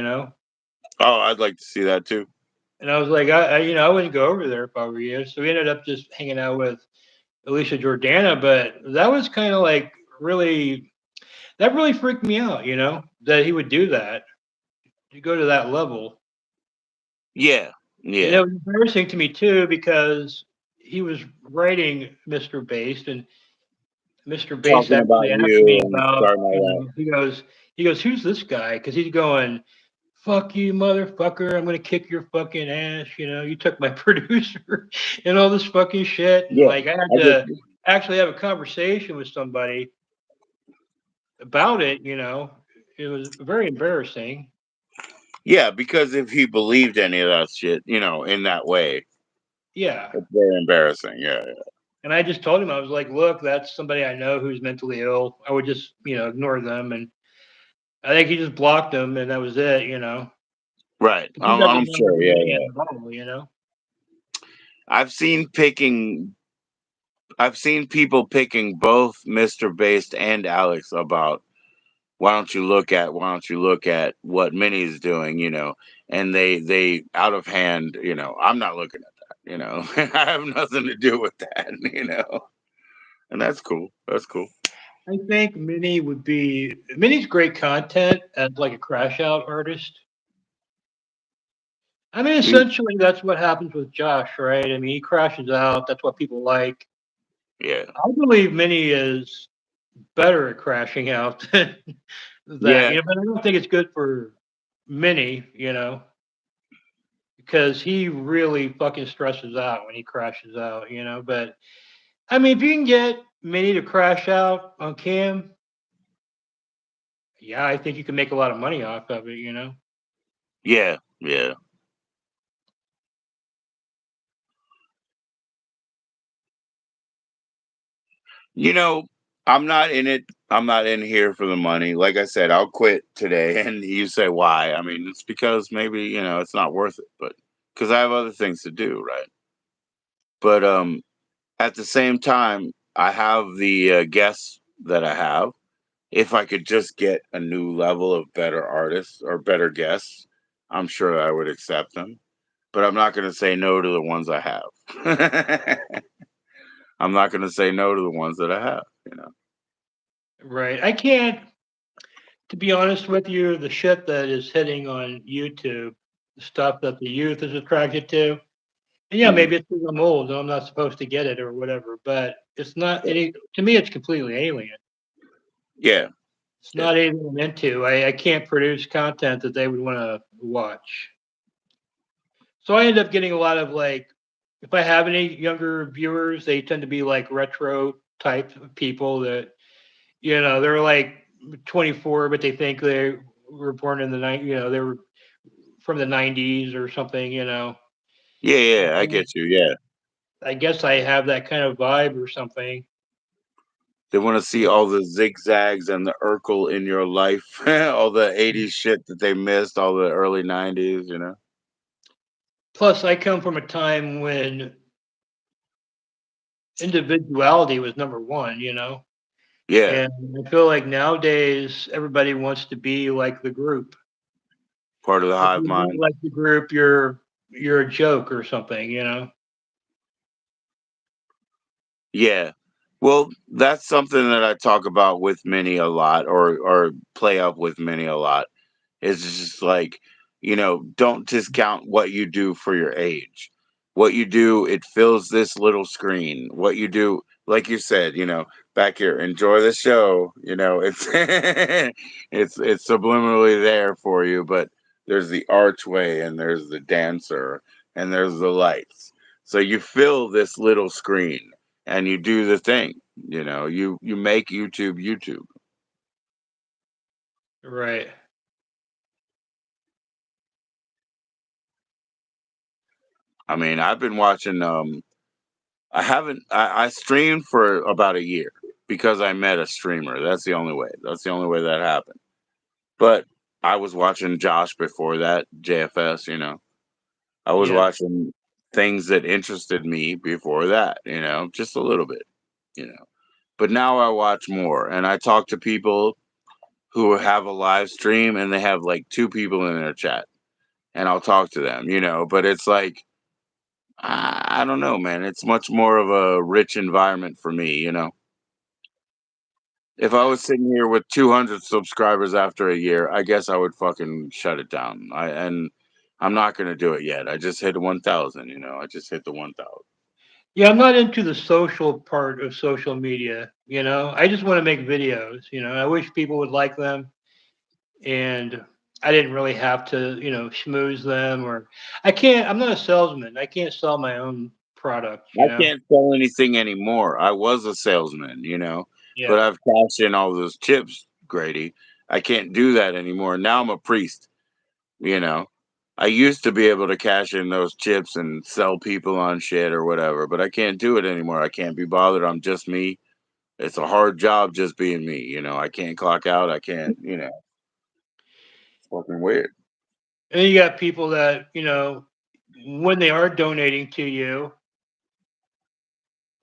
Oh, I'd like to see that too. And I was like, I wouldn't go over there if I were you. So we ended up just hanging out with Alicia Jordana, but that was kind of like that really freaked me out, that he would do that, to go to that level. Yeah, And yeah. it was embarrassing to me too because he was writing Mr. Based, and Mr. Bass Talking about actually asked you me and about, starting all that. he goes, who's this guy? Because he's going, fuck you, motherfucker. I'm gonna kick your fucking ass. You took my producer and all this fucking shit. And Yeah, like I had I get to you. actually have a conversation with somebody about it. It was very embarrassing. Yeah, because if he believed any of that shit, in that way, Yeah. it's very embarrassing. Yeah, yeah. And I just told him, I was like, look, that's somebody I know who's mentally ill. I would just, ignore them. And I think he just blocked them and that was it. Right. He I'm doesn't know what sure. he's Yeah, getting yeah. at all. I've seen picking. I've seen people picking both Mr. Based and Alex about why don't you look at what Minnie's doing, and they out of hand, I'm not looking at that, I have nothing to do with that, and that's cool. That's cool. I think Minnie's great content as like a crash out artist. I mean, Mm, essentially that's what happens with Josh, right? I mean, he crashes out. That's what people like. yeah. I believe Minnie is better at crashing out than that, Yeah. but I don't think it's good for Minnie, because he really fucking stresses out when he crashes out. But I mean, if you can get Minnie to crash out on cam, yeah, I think you can make a lot of money off of it. Yeah. Yeah. You know, I'm not in it. I'm not in here for the money. Like I said, I'll quit today. And you say why? I mean, it's because maybe, it's not worth it, but because I have other things to do, right? But at the same time, I have the guests that I have. If I could just get a new level of better artists or better guests, I'm sure I would accept them. But I'm not going to say no to the ones I have. I'm not going to say no to the ones that I have. Right. I can't, to be honest with you, the shit that is hitting on YouTube, the stuff that the youth is attracted to. And yeah, Hmm. maybe it's because I'm old and I'm not supposed to get it or whatever, but it's not any, to me, it's completely alien. Yeah, It's yeah, not anything I'm into. I can't produce content that they would want to watch. So I end up getting a lot of like, if I have any younger viewers, they tend to be like retro type of people that, they're like 24, but they think they were born in the night, they were from the 90s or something. yeah, yeah. I get you. Yeah, I guess I have that kind of vibe or something. they want to see all the zigzags and the Urkel in your life, all the '80s shit that they missed, all the early '90s. Plus, I come from a time when individuality was number one. Yeah, And I feel like nowadays everybody wants to be like the group. part of the If hive you're not mind. like the group, you're a joke or something. Yeah. Well, that's something that I talk about with Minnie a lot, or play up with Minnie a lot. It's just like, don't discount what you do for your age. What you do, it fills this little screen. What you do, like you said, back here, enjoy the show. It's it's subliminally there for you, but there's the archway and there's the dancer and there's the lights. So you fill this little screen and you do the thing. You make YouTube. Right. I mean, I've been watching I haven't. I streamed for about a year because I met a streamer. That's the only way. That's the only way that happened. But I was watching Josh before that, JFS. I was Yeah. watching things that interested me before that. Just a little bit. You know. But now I watch more, and I talk to people who have a live stream, and they have like two people in their chat, and I'll talk to them. But it's like I don't know, man. It's much more of a rich environment for me. If I was sitting here with 200 subscribers after a year, I guess I would fucking shut it down. I'm not gonna do it yet. I just hit 1,000. I just hit the 1,000. Yeah, I'm not into the social part of social media. I just want to make videos. I wish people would like them, and I didn't really have to, schmooze them or I can't. I'm not a salesman. I can't sell my own products. I can't sell anything anymore. I was a salesman, but Yeah. I've cashed in all those chips, Grady. I can't do that anymore. Now I'm a priest. You know, I used to be able to cash in those chips and sell people on shit or whatever, but I can't do it anymore. I can't be bothered. I'm just me. It's a hard job just being me. I can't clock out. I can't. It's fucking weird. And then you got people that when they are donating to you,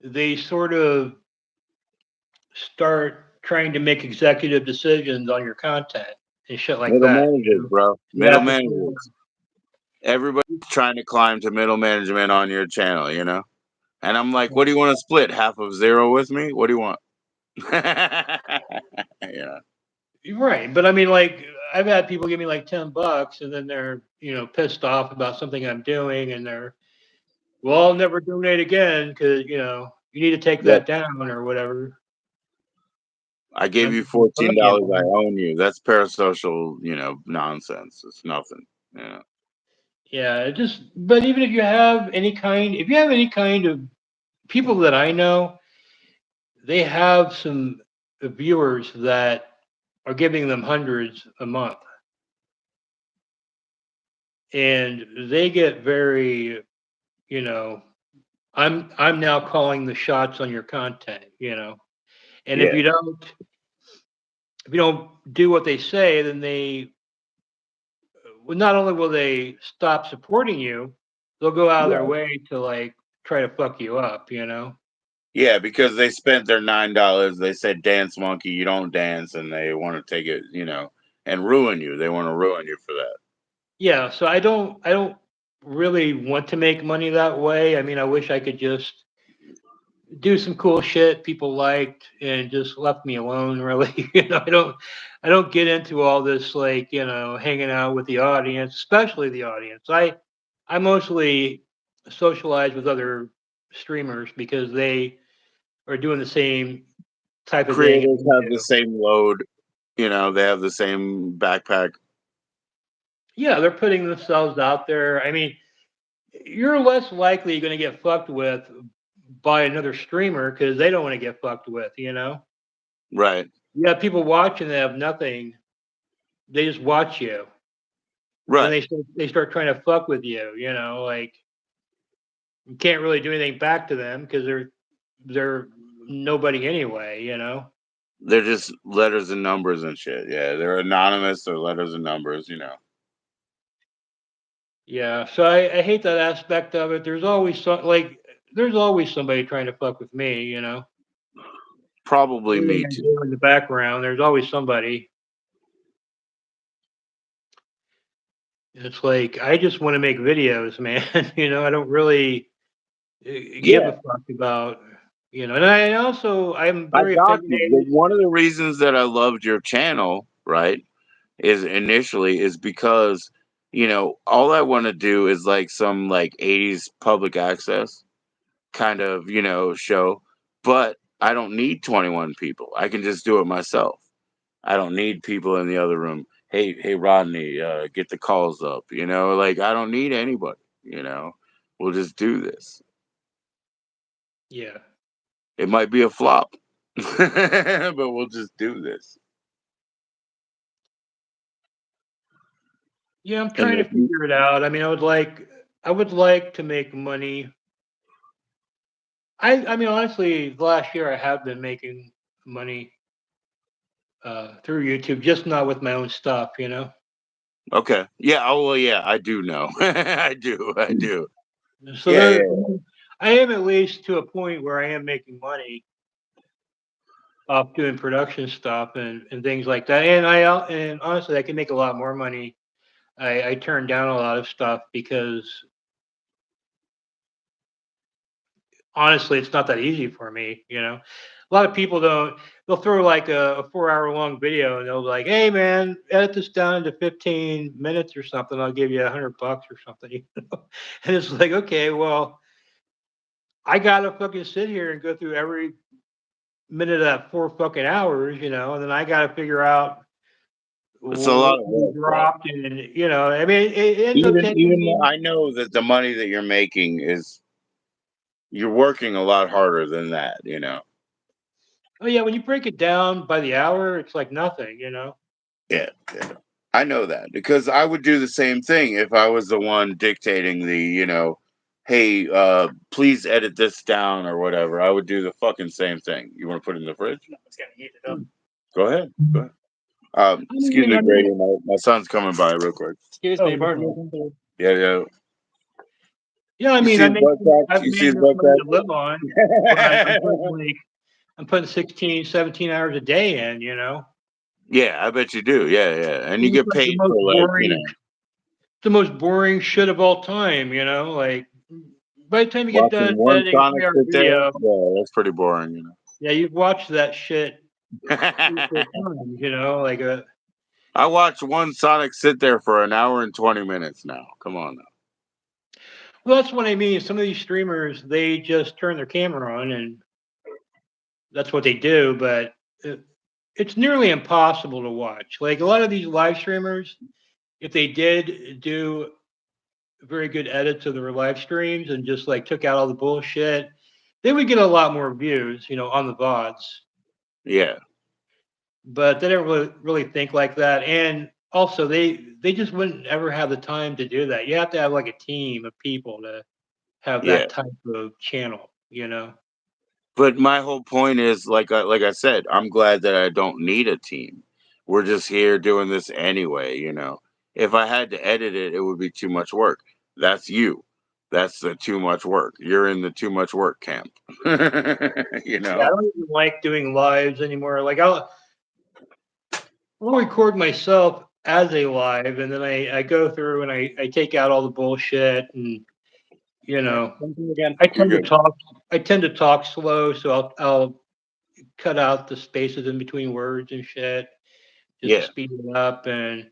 they sort of start trying to make executive decisions on your content and shit like Middle that. managers, bro. You Middle have to sort of, managers. Everybody's trying to climb to middle management on your channel. And I'm like, what do you want to split? Half of zero with me? What do you want? Yeah. right. But I mean, like, I've had people give me like $10 and then they're, pissed off about something I'm doing and they're, well, I'll never donate again because, you need to take Yep. that down or whatever. I And gave I'm you just like, fuck you, $14. I man. own you. That's parasocial, nonsense. It's nothing. Yeah, but even if you have any kind of people that I know, they have some viewers that are giving them hundreds a month, and they get very, you know, I'm now calling the shots on your content. And Yeah. if you don't do what they say, then well, not only will they stop supporting you, they'll go out of their Right. way to like try to fuck you up. Yeah, because they spent their $9. They said dance monkey, you don't dance, and they want to take it, and ruin you. They want to ruin you for that. Yeah, so I don't really want to make money that way. I mean, I wish I could just do some cool shit people liked and just left me alone really. I don't get into all this like, hanging out with the audience, especially the audience. I mostly socialize with other streamers because they are doing the same type of thing Creators I have the do. same load, they have the same backpack. Yeah, they're putting themselves out there. I mean, you're less likely going to get fucked with by another streamer because they don't want to get fucked with. Right. You have people watching that have nothing. They just watch you. Then Right. they start trying to fuck with you. Like you can't really do anything back to them because they're nobody anyway. They're just letters and numbers and shit. Yeah, they're anonymous. They're letters and numbers. Yeah. So I hate that aspect of it. There's always somebody trying to fuck with me. Probably Everything me I too. do in the background, there's always somebody. It's like I just want to make videos, man. I don't really give Yeah, a fuck about. And I'm I very got you. But opinionated. one of the reasons that I loved your channel, right, is initially is because all I want to do is like some like 80s public access kind of show, but I don't need 21 people. I can just do it myself. I don't need people in the other room. Hey Rodney, get the calls up. Like I don't need anybody. You know, we'll just do this. Yeah. It might be a flop, but we'll just do this. Yeah, I'm And trying to figure it out. I mean, I would like to make money I mean, honestly, the last year I have been making money through YouTube, just not with my own stuff, you know. Okay. Yeah. Oh well. Yeah. I do know. I do. I do. So Yeah. there, Yeah. I am at least to a point where I am making money off doing production stuff and things like that. And honestly, I can make a lot more money. I turn down a lot of stuff because honestly, it's not that easy for me. You know, a lot of people don't. They'll throw like a 4 hour long video and they'll be like, "Hey man, edit this down into 15 minutes or something. I'll give you $100 or something." You know? And it's like, okay, well, I gotta fucking sit here and go through every minute of that 4 fucking hours, you know, and then I gotta figure out It's a lot what of we work, right? dropped, and you know, I mean, it ends up taking Even though me. I know that the money that you're making is you're working a lot harder than that. You know. Oh yeah, when you break it down by the hour, it's like nothing, you know. Yeah. Yeah. I know that because I would do the same thing if I was the one dictating the, hey, please edit this down or whatever. I would do the fucking same thing. You want to put it in the fridge? It's gotta heat it up. Go ahead. Go ahead. Excuse me, I Grady. mean, My son's coming by real quick. Excuse oh, me, no pardon. problem. Yeah, yeah. Yeah, I You mean, see his butt crack? I've You see made his enough butt money crack? to live on, but I'm putting 16, 17 hours a day in, you know. Yeah, I bet you do. Yeah, yeah. And you It's get like paid for like, the most boring shit of all time, you know. Like by the time you get watching done one editing a Sonic 3 hour sit there. video, Yeah, that's pretty boring. yeah, you've watched that shit 3 or 4 times, you know. Like I watched one Sonic sit there for an hour and 20 minutes now. Come on now. well, that's what I mean. Some of these streamers, they just turn their camera on and that's what they do, but it, it's nearly impossible to watch. Like a lot of these live streamers, if they did do very good edits of their live streams and just like took out all the bullshit, they would get a lot more views, you know, on the VODs. Yeah, But they don't really think like that. And also they just wouldn't ever have the time to do that. You have to have like a team of people to have yeah. that type of channel, you know. But my whole point is, like I said, I'm glad that I don't need a team. We're just here doing this anyway. If I had to edit it, it would be too much work. That's you. That's the too much work. You're in the too much work camp. you Yeah, I know? don't even like doing lives anymore. Like I'll record myself as a live and then I go through and I take out all the bullshit and you know Again. I You're tend to good. talk I tend to talk slow, so I'll cut out the spaces in between words and shit just to Yeah. speed it up and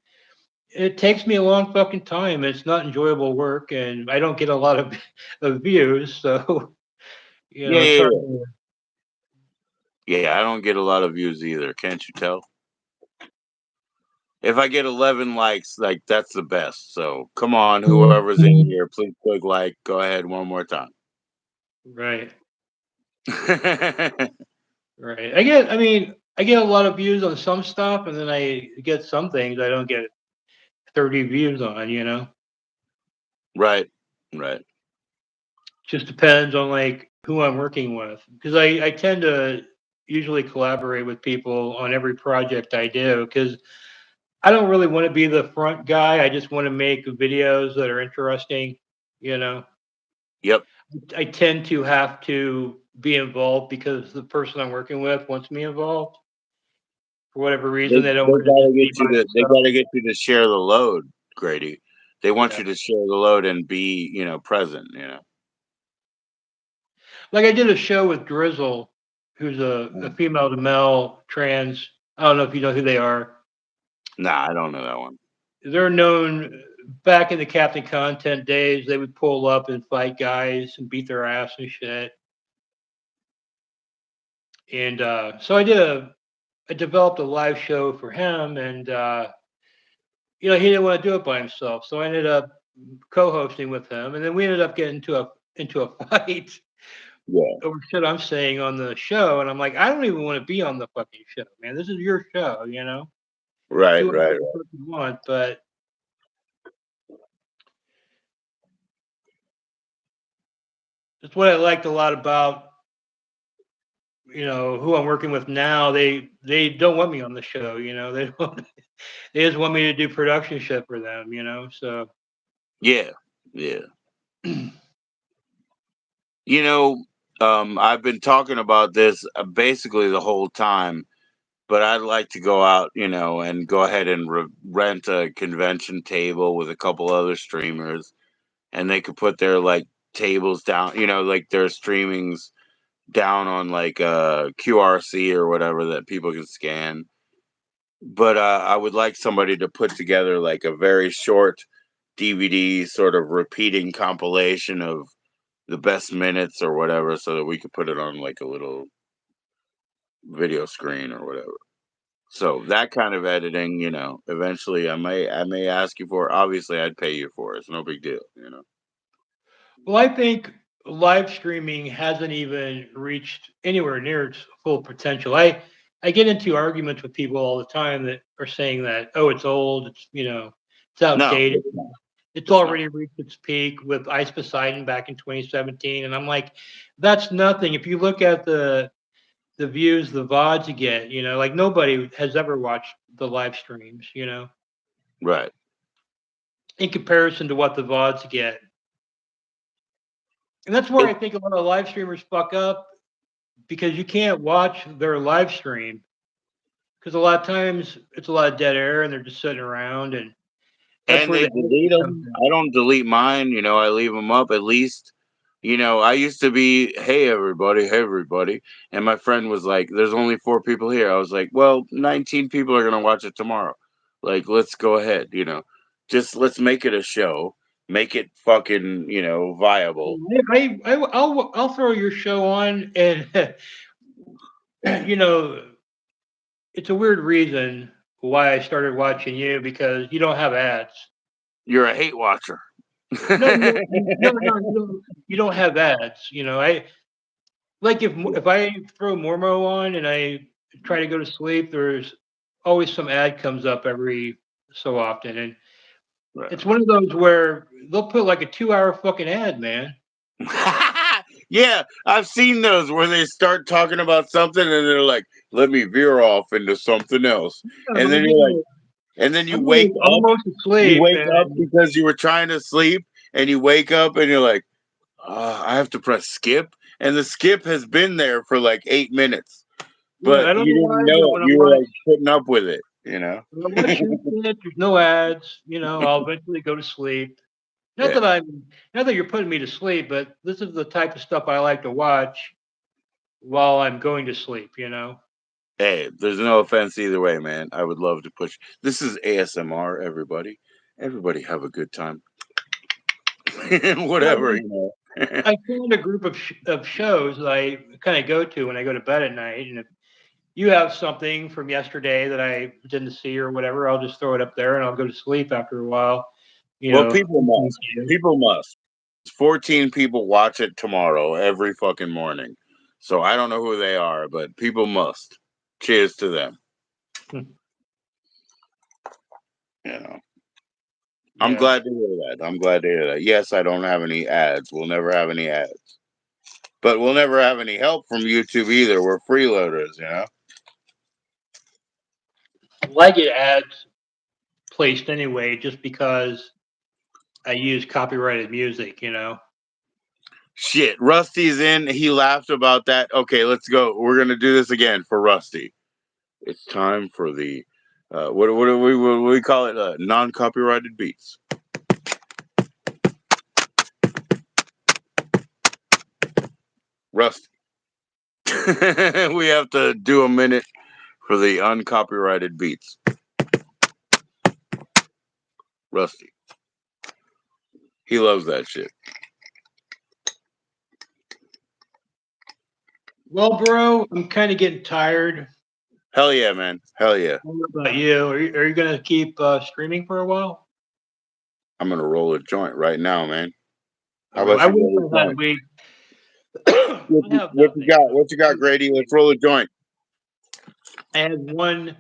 it takes me a long fucking time. It's not enjoyable work and I don't get a lot of, of views, so you Yeah, know it's yeah, hard yeah. to, Yeah, I don't get a lot of views either. Can't you tell? If I get 11 likes, like that's the best. So come on, whoever's in here, please click like. Go ahead one more time. right. Right. I get a lot of views on some stuff and then I get some things I don't get 30 views on, you know. right, right. Just depends on like who I'm working with because I tend to usually collaborate with people on every project I do because I don't really want to be the front guy. I just want to make videos that are interesting, you know. Yep. I tend to have to be involved because the person I'm working with wants me involved for whatever reason. They don't They want to just gotta be get by you to they themselves. gotta get you to share the load, Grady. They want Yeah. you to share the load and be, present. Like I did a show with Drizzle, who's a Mm. female to male trans. I don't know if you know who they are. Nah, I don't know that one. They're known back in the Captain Content days. They would pull up and fight guys and beat their ass and shit. And so I developed a live show for him, and you know he didn't want to do it by himself, so I ended up co-hosting with him, and then we ended up getting into a fight Yeah. over shit I'm saying on the show, and I'm like, I don't even want to be on the fucking show, man. This is your show, you know. Right, Do whatever right, the fuck you want, but that's what I liked a lot about who I'm working with now, they don't want me on the show. They don't, they just want me to do production shit for them. So Yeah, yeah. You know, I've been talking about this basically the whole time, but I'd like to go out, and go ahead and rent a convention table with a couple other streamers, and they could put their like tables down, like their streamings down on like QRC or whatever that people can scan. But I would like somebody to put together like a very short DVD sort of repeating compilation of the best minutes or whatever, so that we could put it on like a little video screen or whatever. So that kind of editing, eventually I may ask you for. Obviously, I'd pay you for it. It's no big deal. well, I think live streaming hasn't even reached anywhere near its full potential. I get into arguments with people all the time that are saying that, oh, it's old, it's No, outdated, it's not. it's It's not. already reached its peak with Ice Poseidon back in 2017, and I'm like, that's nothing. If you look at the views, the VODs you get, like nobody has ever watched the live streams, Right. in comparison to what the VODs get. And that's where It, I think a lot of live streamers fuck up because you can't watch their live stream because a lot of times it's a lot of dead air and they're just sitting around, and that's and where they the delete editing comes them. in. I don't delete mine. I leave them up at least. I used to be, hey everybody, and my friend was like, "There's only 4 people here." I was like, "Well, 19 people are gonna watch it tomorrow. Like, let's go ahead. Just let's make it a show, make it fucking, viable." I'll throw your show on, and you know it's a weird reason why I started watching you because you don't have ads. You're a hate watcher. No, you don't have ads. I like if I throw Mormo on and I try to go to sleep, there's always some ad comes up every so often, and Right. it's one of those where they'll put like a 2-hour fucking ad, man. Yeah, I've seen those where they start talking about something and they're like, "Let me veer off into something else," I'm and then like, you're like, and then you I'm wake up. almost You asleep, wake up and because you were trying to sleep, and you wake up and you're like, I have to press skip, and the skip has been there for like 8 minutes, yeah, but I don't you know why, didn't know but it. You were like putting up with it. when I'm watching it, there's no ads. I'll eventually go to sleep. Not Yeah. that you're putting me to sleep, but this is the type of stuff I like to watch while I'm going to sleep. Hey, there's no offense either way, man. I would love to push. This is ASMR, everybody. Everybody have a good time. Well, Whatever, I found a group of shows that I kind of go to when I go to bed at night, and if you have something from yesterday that I didn't see or whatever, I'll just throw it up there and I'll go to sleep after a while. You Well, know, people must. People must. 14 people watch it tomorrow every fucking morning. So I don't know who they are, but people must. Cheers to them. You know. I'm yeah. glad to hear that. I'm glad to hear that. Yes, I don't have any ads. We'll never have any ads. But we'll never have any help from YouTube either. We're freeloaders. Well, I get ads placed anyway just because I use copyrighted music. Shit, Rusty's in. He laughed about that. Okay, let's go. We're gonna do this again for Rusty. It's time for the what do we call it? Non-copyrighted beats. Rusty. We have to do a minute for the uncopyrighted beats. Rusty. He loves that shit. Well, bro, I'm kind of getting tired. Hell yeah, man. Hell yeah. What about you? Are you gonna keep streaming for a while? I'm gonna roll a joint right now, man. How Or about I you wish roll a I had joint? weed. What I you, have what you nothing. got? What you got, Grady? Let's roll a joint. I had one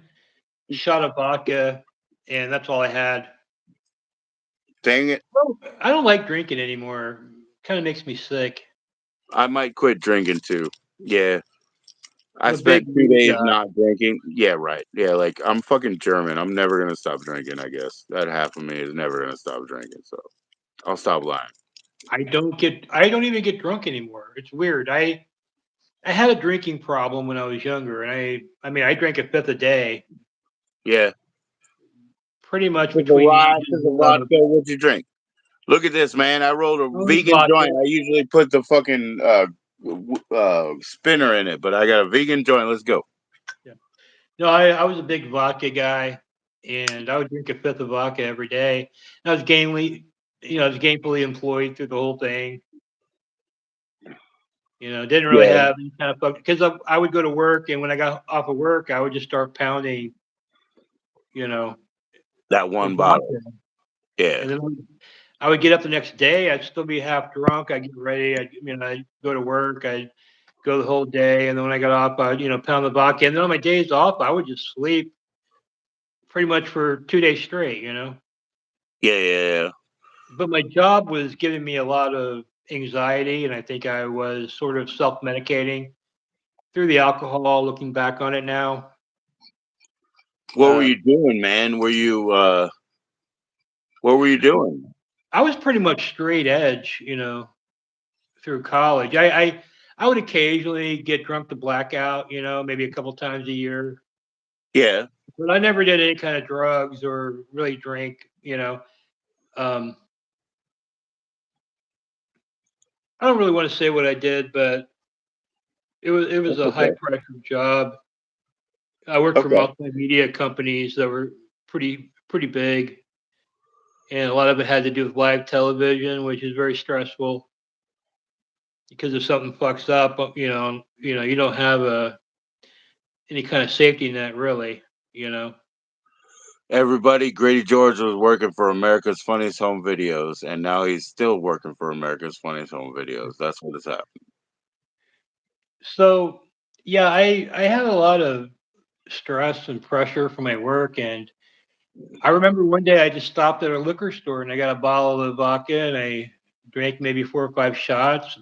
shot of vodka, and that's all I had. Dang it. I don't like drinking anymore. Kind of makes me sick. I might quit drinking too. Yeah. I'm I a big spent two weed days guy. not drinking. Yeah, right. Yeah, like I'm fucking German. I'm never gonna stop drinking. I guess that half of me is never gonna stop drinking. So I'll stop lying. I don't even get drunk anymore. It's weird. I had a drinking problem when I was younger, and I mean, I drank a fifth a day, Yeah, pretty much took a between the ride, ages took a of vodka. What you drink? Look at this, man. I rolled a only vegan vodka. joint. I usually put the fucking spinner in it, but I got a vegan joint. Let's go. Yeah. No, I was a big vodka guy, and I would drink a fifth of vodka every day. And I was gainfully employed through the whole thing. Didn't really Yeah, have any kind of focus because I would go to work, and when I got off of work, I would just start pounding, you know, that the one bottle. vodka, Yeah, and then I would get up the next day. I'd still be half drunk. I'd get ready. I'd go to work. I'd go the whole day, and then when I got off, I'd pound the vodka. And then on my days off, I would just sleep pretty much for 2 days straight. yeah, yeah, yeah. But my job was giving me a lot of anxiety, and I think I was sort of self medicating through the alcohol. Looking back on it now, What were uh, you doing, man? What were you doing? I was pretty much straight edge, through college. I would occasionally get drunk to blackout, maybe a couple times a year, Yeah, but I never did any kind of drugs or really drink. Um, I don't really want to say what I did, but it was that's a high okay. pressure job. I worked for Okay. multimedia companies that were pretty big, and a lot of it had to do with live television, which is very stressful because if something fucks up, you don't have any kind of safety net really. You know, Everybody, Grady George was working for America's Funniest Home Videos, and now he's still working for America's Funniest Home Videos. That's what has happened. so yeah, I had a lot of stress and pressure from my work, and I remember one day I just stopped at a liquor store and I got a bottle of vodka and I drank maybe 4 or 5 shots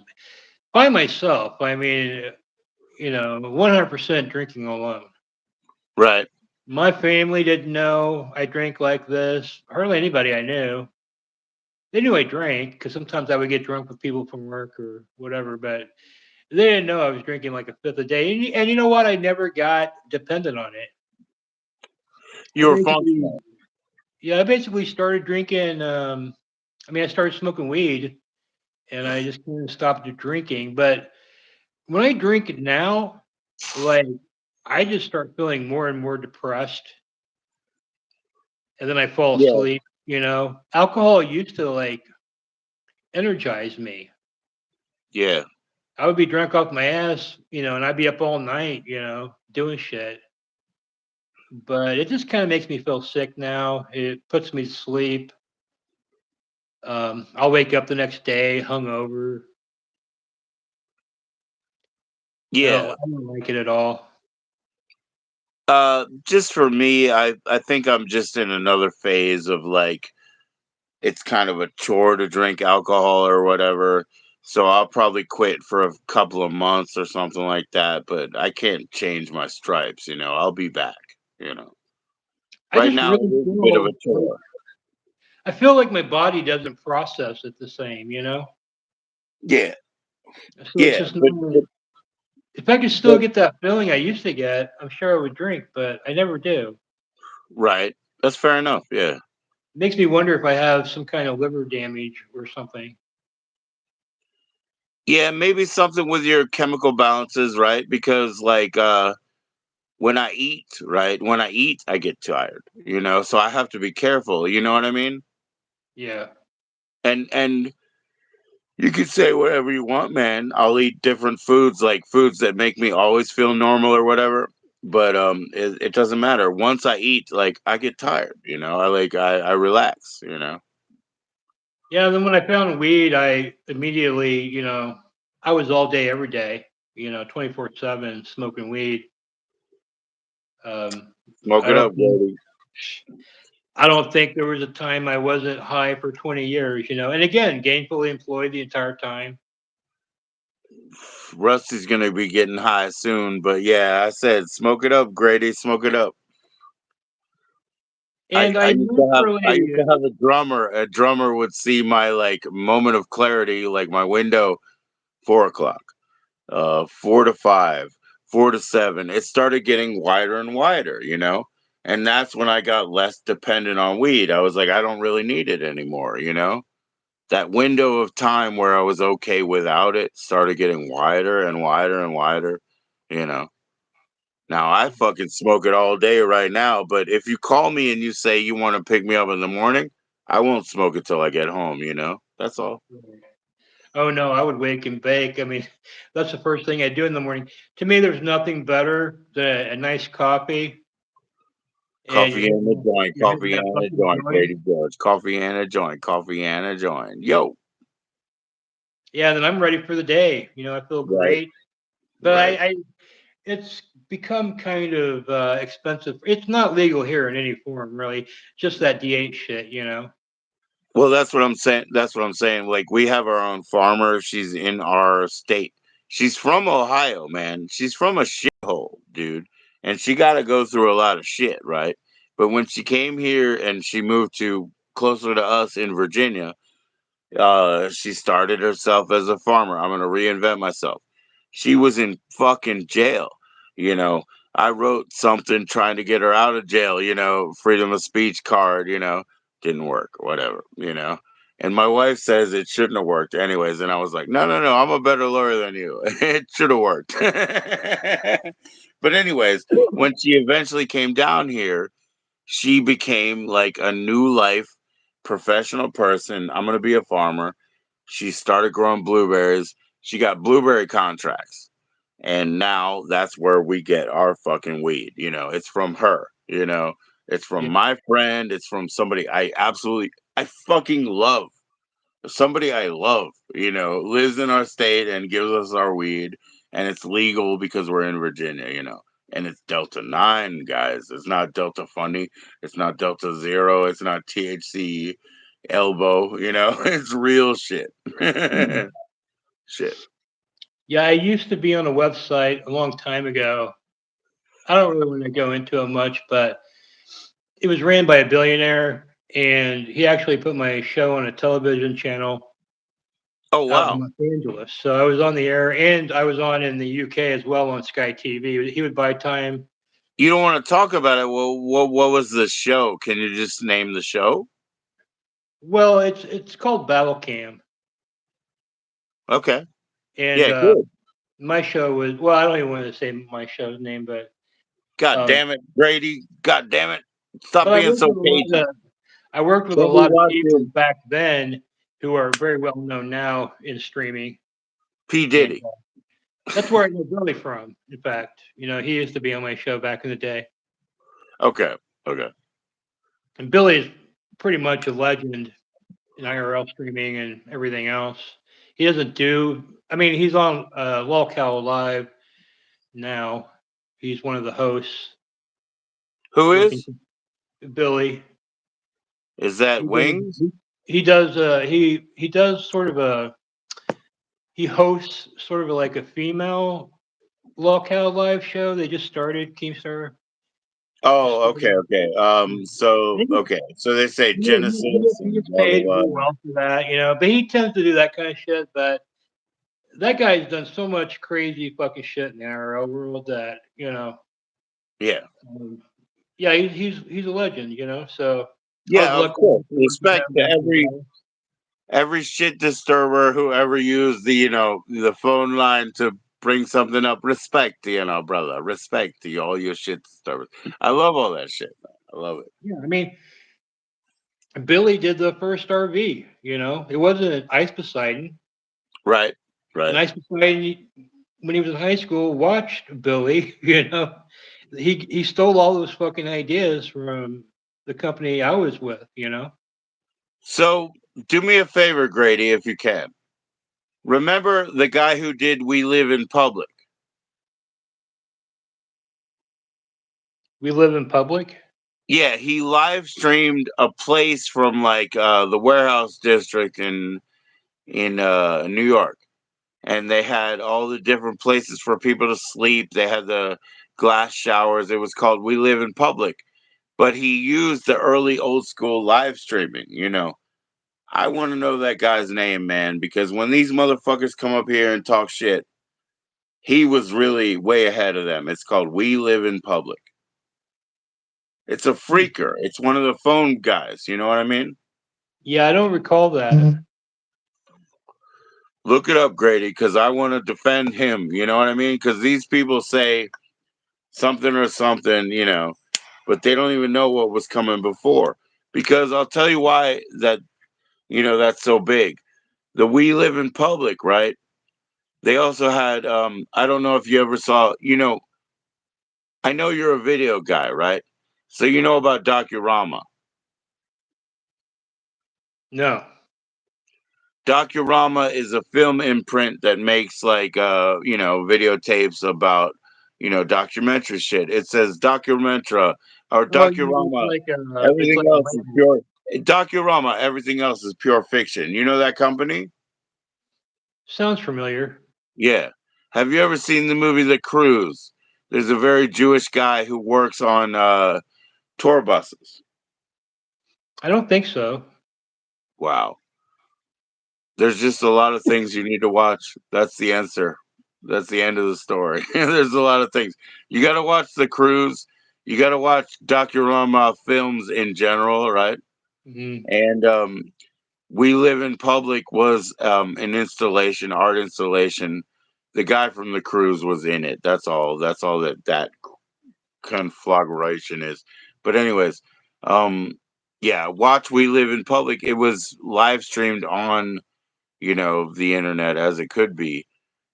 by myself. I mean, 100% drinking alone. Right. My family didn't know I drank like this. Hardly anybody I knew. They knew I drank because sometimes I would get drunk with people from work or whatever, but they didn't know I was drinking like a fifth a day. And you know what? I never got dependent on it. I You were basically, functional. yeah, I basically started drinking. I started smoking weed, and I just kind of stopped drinking. But when I drink it now, like I just start feeling more and more depressed, and then I fall Yeah. asleep. Alcohol used to like energize me. Yeah. I would be drunk off my ass, and I'd be up all night, doing shit. But it just kind of makes me feel sick now. It puts me to sleep. I'll wake up the next day hungover. Yeah. I don't like it at all. Just for me, I think I'm just in another phase of like it's kind of a chore to drink alcohol or whatever. So I'll probably quit for a couple of months or something like that, but I can't change my stripes, I'll be back. I Right just now really it is a bit of feel a like chore. I feel like my body doesn't process it the same, Yeah. So it's Yeah, just but not. If I could still but get that feeling I used to get, I'm sure I would drink, but I never do. right. That's fair enough. Yeah. It makes me wonder if I have some kind of liver damage or something. Yeah, maybe something with your chemical balances, right? Because like when I eat, right? When I eat, I get tired. So I have to be careful, you know what I mean? Yeah. And you can say whatever you want, man. I'll eat different foods, like foods that make me always feel normal or whatever. But it doesn't matter. Once I eat, like I get tired. I relax. Yeah. And then when I found weed, I immediately, I was all day, every day, 24/7 smoking weed. Um, Smoke I it don't up, think Brody. I don't think there was a time I wasn't high for 20 years, And again, gainfully employed the entire time. Rusty's gonna be getting high soon, but yeah, I said smoke it up, Grady, smoke it up. And I I used naturally, to have a drummer. A drummer would see my like moment of clarity, like my window, 4 o'clock, 4 to 5, 4 to 7. It started getting wider and wider, and that's when I got less dependent on weed. I was like, I don't really need it anymore. That window of time where I was okay without it started getting wider and wider and wider, you know. Now I fucking smoke it all day right now, but if you call me and you say you want to pick me up in the morning, I won't smoke it till I get home. That's all. oh no, I would wake and bake. I mean, that's the first thing I do in the morning. To me, there's nothing better than a nice coffee, and Coffee and a joint, you're hitting coffee that and a fucking joint, joint. Grady George. Coffee and a joint, coffee and a joint. Yo, Yeah, then I'm ready for the day. I feel right, great. But right. it's become kind of expensive. It's not legal here in any form, really. Just that D8 shit. Well, that's what I'm saying. That's what I'm saying. Like we have our own farmer. She's in our state. She's from Ohio, man. She's from a shithole, dude. And she got to go through a lot of shit, right? But when she came here and she moved to closer to us in Virginia, she started herself as a farmer. I'm gonna reinvent myself. She was in fucking jail. You know, I wrote something trying to get her out of jail. Freedom of speech card. Didn't work. Whatever. And my wife says it shouldn't have worked anyways. And I was like, no, no, no. I'm a better lawyer than you. It should have worked. But anyways, when she eventually came down here, she became like a new life professional person. I'm going to be a farmer. She started growing blueberries. She got blueberry contracts. And now that's where we get our fucking weed. It's from her. It's from Yeah. my friend. It's from somebody I fucking love. Somebody I love, lives in our state and gives us our weed. And it's legal because we're in Virginia. And it's Delta 9, guys. It's not Delta Funny. It's not Delta Zero. It's not THC elbow. It's real shit. Shit. Yeah, I used to be on a website a long time ago. I don't really want to go into it much, but it was ran by a billionaire, and he actually put my show on a television channel Oh, out in wow. Los Angeles. So I was on the air, and I was on in the UK as well on Sky TV. He would buy time. You don't want to talk about it. Well, what was the show? Can you just name the show? Well, it's called Battle Cam, Okay. and Yeah, good. my show was, well, I don't even want to say my show's name, but God um, damn it, Grady. God damn it. Stop but being so cagey. I worked with a Don't be lot of people watching back then who are very well known now in streaming, P. and Diddy. that's where I know Billy from. In fact, he used to be on my show back in the day, Okay. Okay. and Billy is pretty much a legend in IRL streaming and everything else. He doesn't do. I mean, he's on Lolcow Live now. He's one of the hosts Who working is? for Billy. Is that He does. Wings? He does. He does sort of a. He hosts sort of like a female Lolcow Live show. They just started. Keemstar just Oh, okay, started. okay. So they say Genesis He and gets blah blah paid blah. real well for that, But he tends to do that kind of shit. But that guy's done so much crazy fucking shit in the IRL world that Yeah. um, yeah, he's a legend, So I was Yeah, of lucky enough course. to work with Respect him to back in the day. every shit disturber who ever used the phone line to bring something up. Respect, brother. Respect to all your shit disturbers. I love all that shit, man. I love it. Yeah, I mean, Billy did the first RV. It wasn't an Ice Poseidon. Right. And Right. Ice Poseidon, when he was in high school, watched Billy. He stole all those fucking ideas from the company I was with. So do me a favor, Grady, if you can. Remember the guy who did We Live in Public? We live in public. Yeah, he live streamed a place from like the warehouse district in New York. and they had all the different places for people to sleep. They had the glass showers. It was called We Live in Public. But he used the early old school live streaming, you know. I want to know that guy's name, man, because when these motherfuckers come up here and talk shit, he was really way ahead of them. It's called We Live in Public. It's a freaker. It's one of the phone guys. You know what I mean? Yeah, I don't recall that. Look it up, Grady, because I want to defend him. You know what I mean? Because these people say something or something, you know, but they don't even know what was coming before. Because I'll tell you why that, you know, that's so big. The We Live in Public, right? They also had, I don't know if you ever saw, you know, I know you're a video guy, right? So you know about Docurama. No. Docurama is a film imprint that makes like you know, videotapes about, you know, documentary shit. It says Documentra or Well, it's Docurama. like it's Everything like a else is land. pure Docurama, everything else is pure fiction. You know that company? Sounds familiar. Yeah. Have you ever seen the movie The Cruise? There's a very Jewish guy who works on tour buses. I don't think so. Wow. There's just a lot of things you need to watch. That's the answer. That's the end of the story. There's a lot of things. You got to watch The Cruise. You got to watch Docurama films in general, right? Mhm. And We Live in Public was an installation, art installation. The guy from The Cruise was in it. That's all. That's all that conflagration is. But anyways, um, yeah, watch We Live in Public. It was live streamed on, you know, the internet as it could be.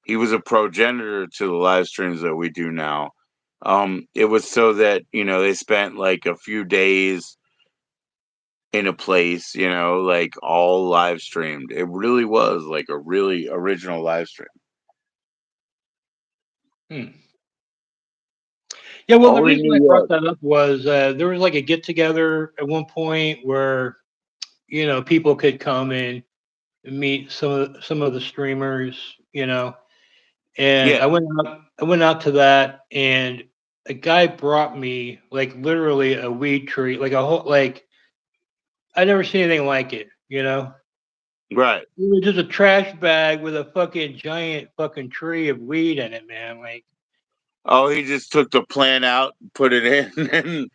He was a progenitor to the live streams that we do now. It was so that, you know, they spent like a few days in a place, you know, like all live streamed. It really was like a really original live stream. Hmm. Yeah, well, the Only reason I New brought York. that up was there was like a get together at one point where people could come and meet some of the streamers, and Yeah, I went out to that, and a guy brought me like literally a weed tree, like a whole like I never seen anything like it. right. It was just a trash bag with a fucking giant fucking tree of weed in it, man. Like, Oh, he just took the plant out, put it in, and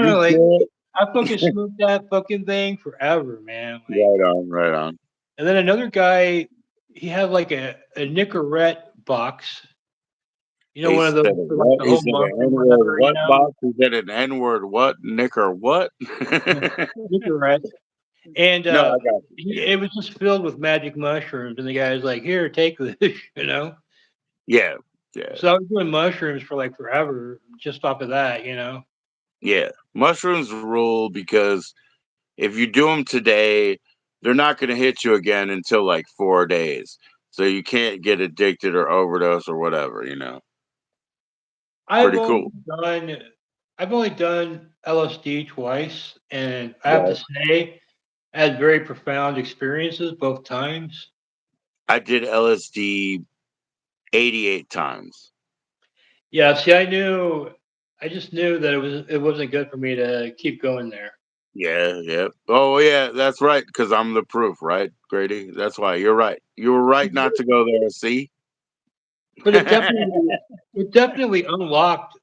you like feel I fucking smoked that fucking thing forever, man. it? Like, Right on, right on. and then another guy, he had like a Nicorette box, He one of said those a for like what? the He whole said month an or N word whatever, what box? He said an N word what? Nicker what? Nicorette. And No, I got you. it was just filled with magic mushrooms, and the guy's like, "Here, take this," you know. Yeah, yeah, So I was doing mushrooms for like forever, just off of that. yeah. Mushrooms rule because if you do them today, they're not going to hit you again until like 4 days. So you can't get addicted or overdose or whatever. You know, I've pretty only cool. done I've only done LSD twice, and I have to Right. say, I had very profound experiences both times. I did LSD 88 times. Yeah, see, I just knew that it wasn't good for me to keep going there. Yeah, yeah. Oh, yeah, that's right. Because I'm the proof, right, Grady? That's why you're right. You were right not to go there. See? But it definitely unlocked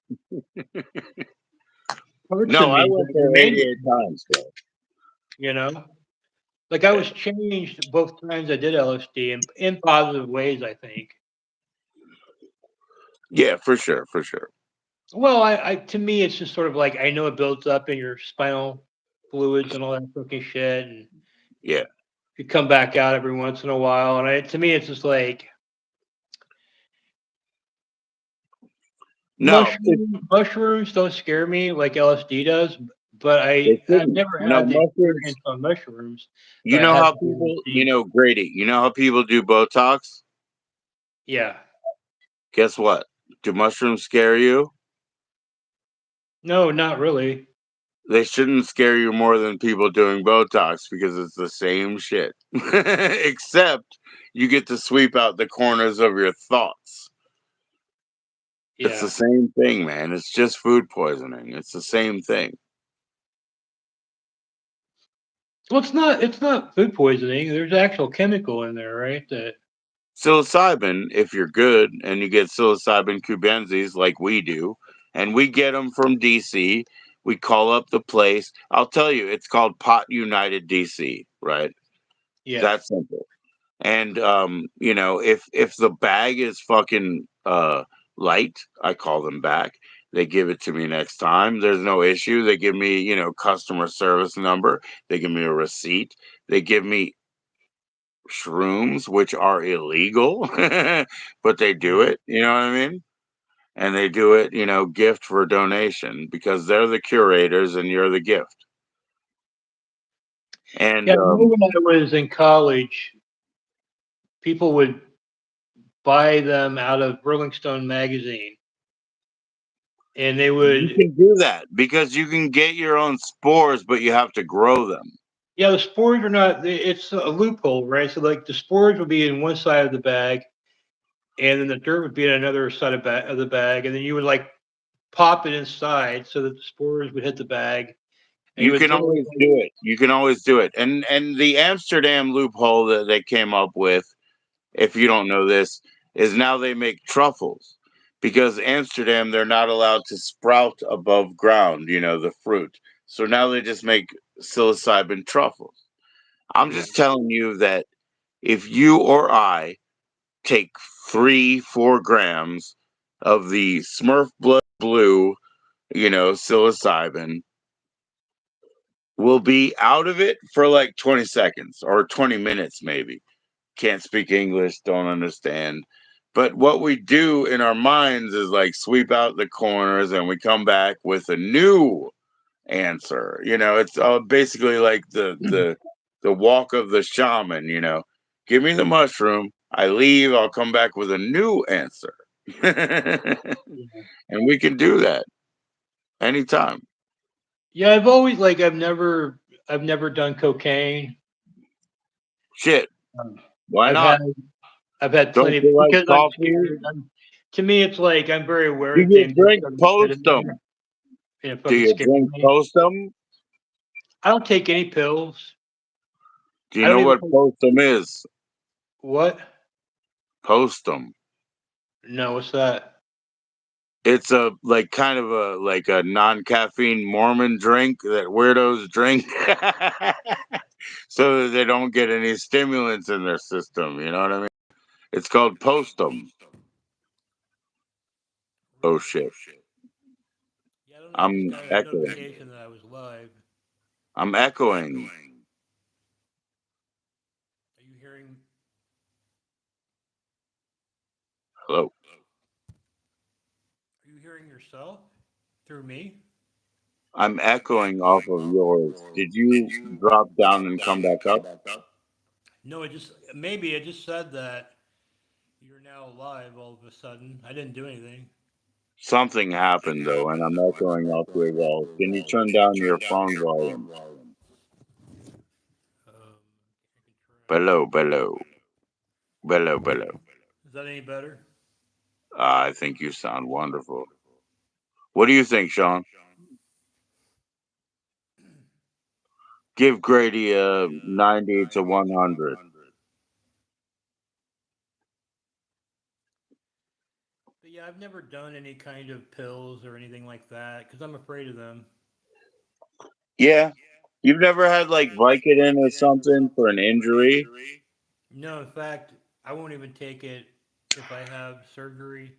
parts of No, I me went that there remained with 88 me. times, bro. You know, like I Yeah, was changed both times I did LSD in positive ways. I think. yeah, for sure, for sure. Well, to me, it's just sort of like I know it builds up in your spinal fluids and all that fucking shit, and Yeah. you come back out every once in a while. And to me, it's just like No, mushrooms don't scare me like LSD does, but they I've shouldn't. never No, had the mushrooms. experience on mushrooms You that I know had how with people, you LSD. know, Grady, you know how people do Botox? Yeah, Guess what? Do mushrooms scare you? no, not really. They shouldn't scare you more than people doing Botox because it's the same shit. Except you get to sweep out the corners of your thoughts. It's the Yeah. same thing, man. It's just food poisoning. It's the same thing. Well, it's not food poisoning. There's actual chemical in there, right? That Psilocybin, if you're good and you get psilocybin cubensis like we do, and we get them from DC, we call up the place. I'll tell you, it's called Pot United DC, right? yeah. That's simple. And if the bag is fucking light, I call them back. They give it to me next time. There's no issue. They give me, customer service number. They give me a receipt. They give me shrooms, which are illegal, but they do Yeah. it. You know what I mean? And they do it, gift for donation because they're the curators and you're the gift. Yeah. And I know when I was in college, people would buy them out of Rolling Stone magazine, and they you would. can do that because you can get your own spores, but you have to grow them. Yeah, the spores are not. It's a loophole, right? So like the spores would be in one side of the bag, and then the dirt would be in another side of the bag, and then you would like pop it inside so that the spores would hit the bag, and you You would can literally always do it. You can always do it. And the Amsterdam loophole that they came up with, if you don't know this, is now they make truffles. Because Amsterdam, they're not allowed to sprout above ground, the fruit. So now they just make psilocybin truffles. I'm yeah. just telling you that if you or I take 3-4 grams of the Smurf Blood Blue, psilocybin, we'll be out of it for like 20 seconds or 20 minutes, maybe. Can't speak English, don't understand. But what we do in our minds is like sweep out the corners and we come back with a new answer. It's basically like the walk of the shaman. Give me the mushroom. I leave. I'll come back with a new answer, and Yeah. we can do that anytime. Yeah, I've always like I've never done cocaine. Shit, Um, why I've had not? I've had Don't plenty you like because I'm coffee? scared. To me, it's like I'm very aware Do of you things that drink fucking fit in there postum? and it Do fucking you scares drink me. postum? I don't take any pills. Do you I don't know even what take postum is? what? Postum. No, what's that? It's a like kind of a non-caffeine Mormon drink that weirdos drink, so that they don't get any stimulants in their system. You know what I mean? It's called postum. Oh Really? shit! Yeah, I don't know. I just I'm got a echoing. notification that I was live. I'm echoing. Are you hearing? Hello. Are you hearing yourself through me? I'm echoing off of yours. Did you drop down and come back up? No, it just said that you're now live all of a sudden. I didn't do anything. Something happened though, and I'm echoing off your walls. Can you turn down your phone volume? I can try. Below, below, below, below. Is that any better? I think you sound wonderful. What do you think, Sean? Give Grady a 90 to 100. But yeah, I've never done any kind of pills or anything like that because I'm afraid of them. Yeah. You've never had like Vicodin or something for an injury? No, in fact, I won't even take it if I have surgery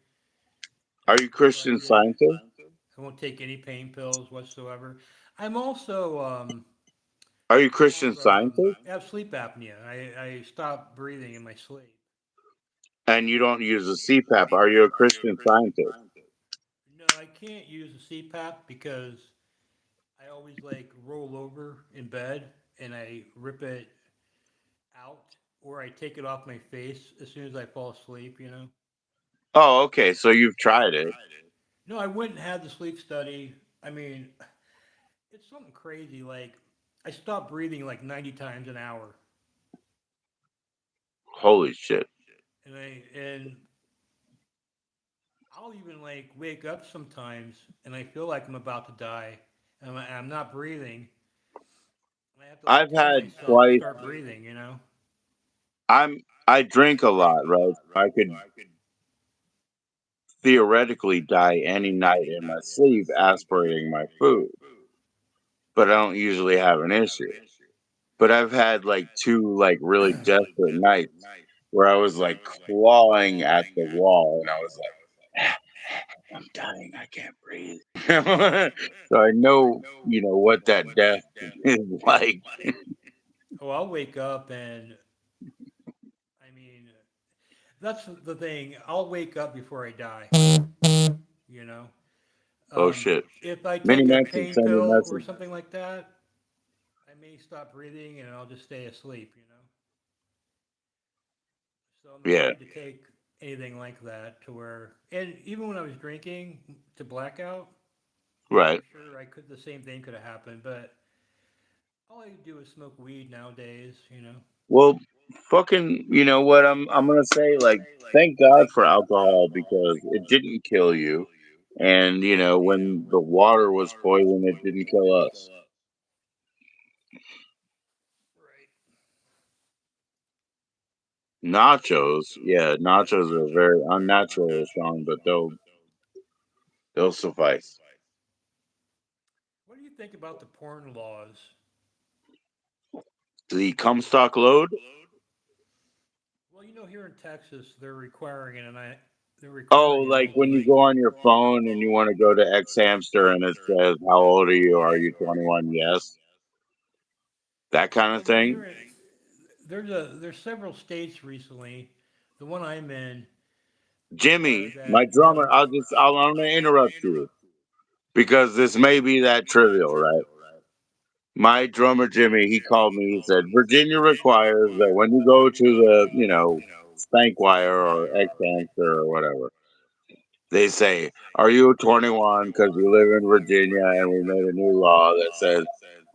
Are you Christian reconstructed. Scientist? I won't take any pain pills whatsoever. I'm also Are you Christian Scientist? I have sleep apnea. I stop breathing in my sleep. And you don't use a CPAP. Are you a Christian Scientist? No, I can't use a CPAP because I always like roll over in bed and I rip it out or I take it off my face as soon as I fall asleep, you know? Oh, okay. So you've tried it. No, I went and had the sleep study. I mean, it's something crazy. Like I stop breathing like 90 times an hour, Holy shit. and I'll even like wake up sometimes, and I feel like I'm about to die, and I'm not breathing, and I have to like I've tell had myself to twice. start breathing. I drink a lot, right? I could theoretically die any night in my sleep aspirating my food, but I don't usually have an issue. But I've had like two like really desperate nights where I was like clawing at the wall and I was like, I'm dying, I can't breathe. So I know, what that death is like. Oh, I'll wake up, and I mean, that's the thing. I'll wake up before I die. You know, Oh shit. if I Mini take a Max is pain sending pill or message. something like that, I may stop breathing and I'll just stay asleep. So I'm Yeah, afraid to take anything like that to where, and even when I was drinking to blackout, right. I'm sure I could, the same thing could have happened, but all I do is smoke weed nowadays. Well, fucking, you know what I'm gonna say? Like, thank God for alcohol because it didn't kill you, and when the water was poisoned, it didn't kill us. Right. Nachos, yeah, nachos are very unnatural, Sean, but they'll suffice. What do you think about the porn laws? The Comstock load. Well, here in Texas, they're Oh, requiring it like when you only. go on your phone and you want to go to X Hamster and it says, "How old are you? Are you 21?" Yes, that kind Well, of thing. there's several states recently. The one I'm in requires Jimmy, my that drummer, I'm gonna interrupt you because this may be that trivial, right? My drummer Jimmy, he called me. He said Virginia requires that when you go to the, Spankwire or X Hamster or whatever, they say, "Are you 21?" Because you live in Virginia, and we made a new law that says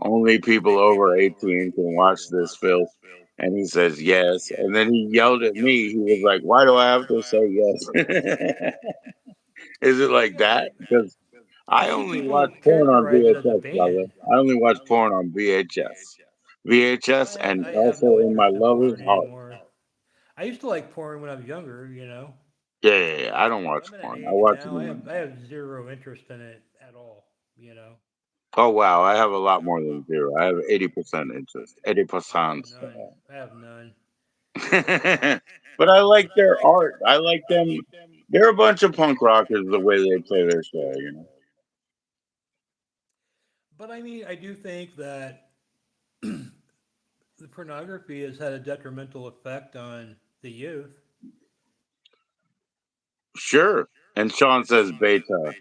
only people over 18 can watch this filth. And he says yes, and then he yelled at me. He was like, "Why do I have to say yes?" Is it like yeah, that? Because I I see only watch people porn on characterize it as a VHS, brother. ban. I only watch porn on VHS. VHS and I have also no in my interest in lover's porn heart. anymore. I used to like porn when I was younger. Yeah, yeah, yeah. I don't watch I'm at an porn. I age watch it now. in my. I have zero interest in it at all. You know, Oh wow, I have a lot more than zero. I have 80% interest. 80%. I have none. But I like their art. I like them. They're a bunch of punk rockers the way they play their show. But I mean, I do think that the pornography has had a detrimental effect on the youth. Sure. And Sean says beta.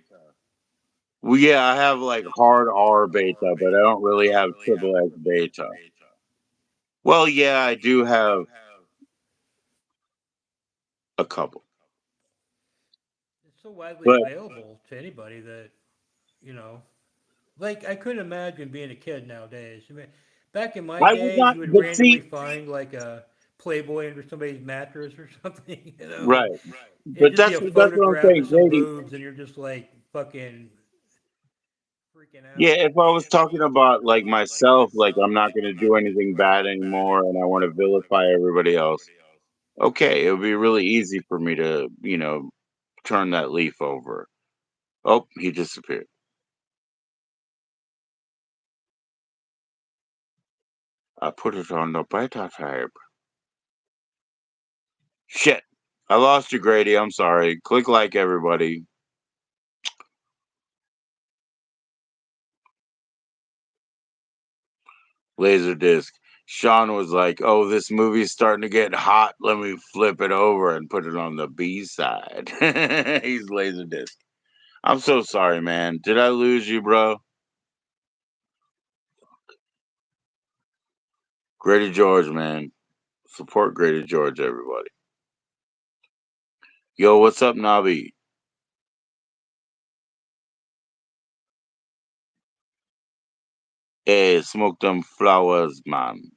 Well, yeah, I have like hard R beta, but I don't really have triple X beta. Well, yeah, I do have a couple, It's so widely but available to anybody that you know. Like I couldn't imagine being a kid nowadays. I mean, back in my I was day, not. you would But randomly see, find like a Playboy under somebody's mattress or something, and right. it'd But just be that's a that's what I'm photograph saying, of some Grady. boobs, and you're just like fucking freaking Yeah, out. if I was talking about like myself, like I'm not going to do anything bad anymore, and I want to vilify everybody else. Okay, it would be really easy for me to, turn that leaf over. Oh, he disappeared. I put it on the beta type. Shit. I lost you, Grady. I'm sorry. Click like everybody. Laserdisc. Sean was like, "Oh, this movie's starting to get hot. Let me flip it over and put it on the B side." He's Laserdisc. I'm so sorry, man. Did I lose you, bro? Grady George, man. Support Grady George, everybody. Yo, what's up, Nabi? Hey, smoke them flowers, man.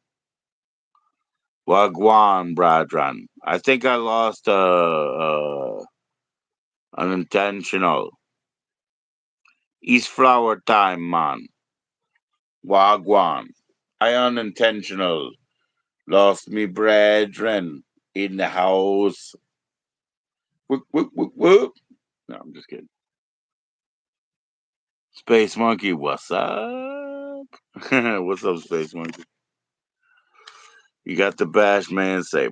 Wagwan, bradran. I think I lost unintentional. East flower time, man. Wagwan. I unintentional. Lost me brethren in the house. Whoop, whoop, whoop, whoop. No, I'm just kidding. Space Monkey, what's up? What's up, Space Monkey? You got the bash man say.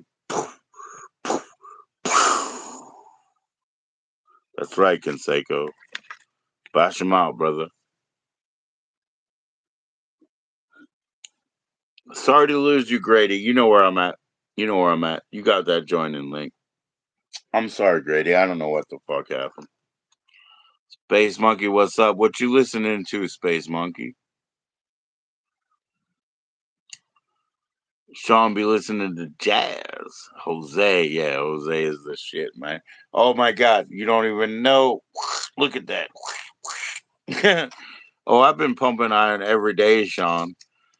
That's right, Conseco. Bash him out, brother. Sorry to lose you, Grady. You know where I'm at. You know where I'm at. You got that joining link. I'm sorry, Grady. I don't know what the fuck happened. Space Monkey, what's up? What you listening to, Space Monkey? Sean be listening to jazz. Jose, yeah, Jose is the shit, man. Oh my god, you don't even know. Look at that. Oh, I've been pumping iron every day, Sean.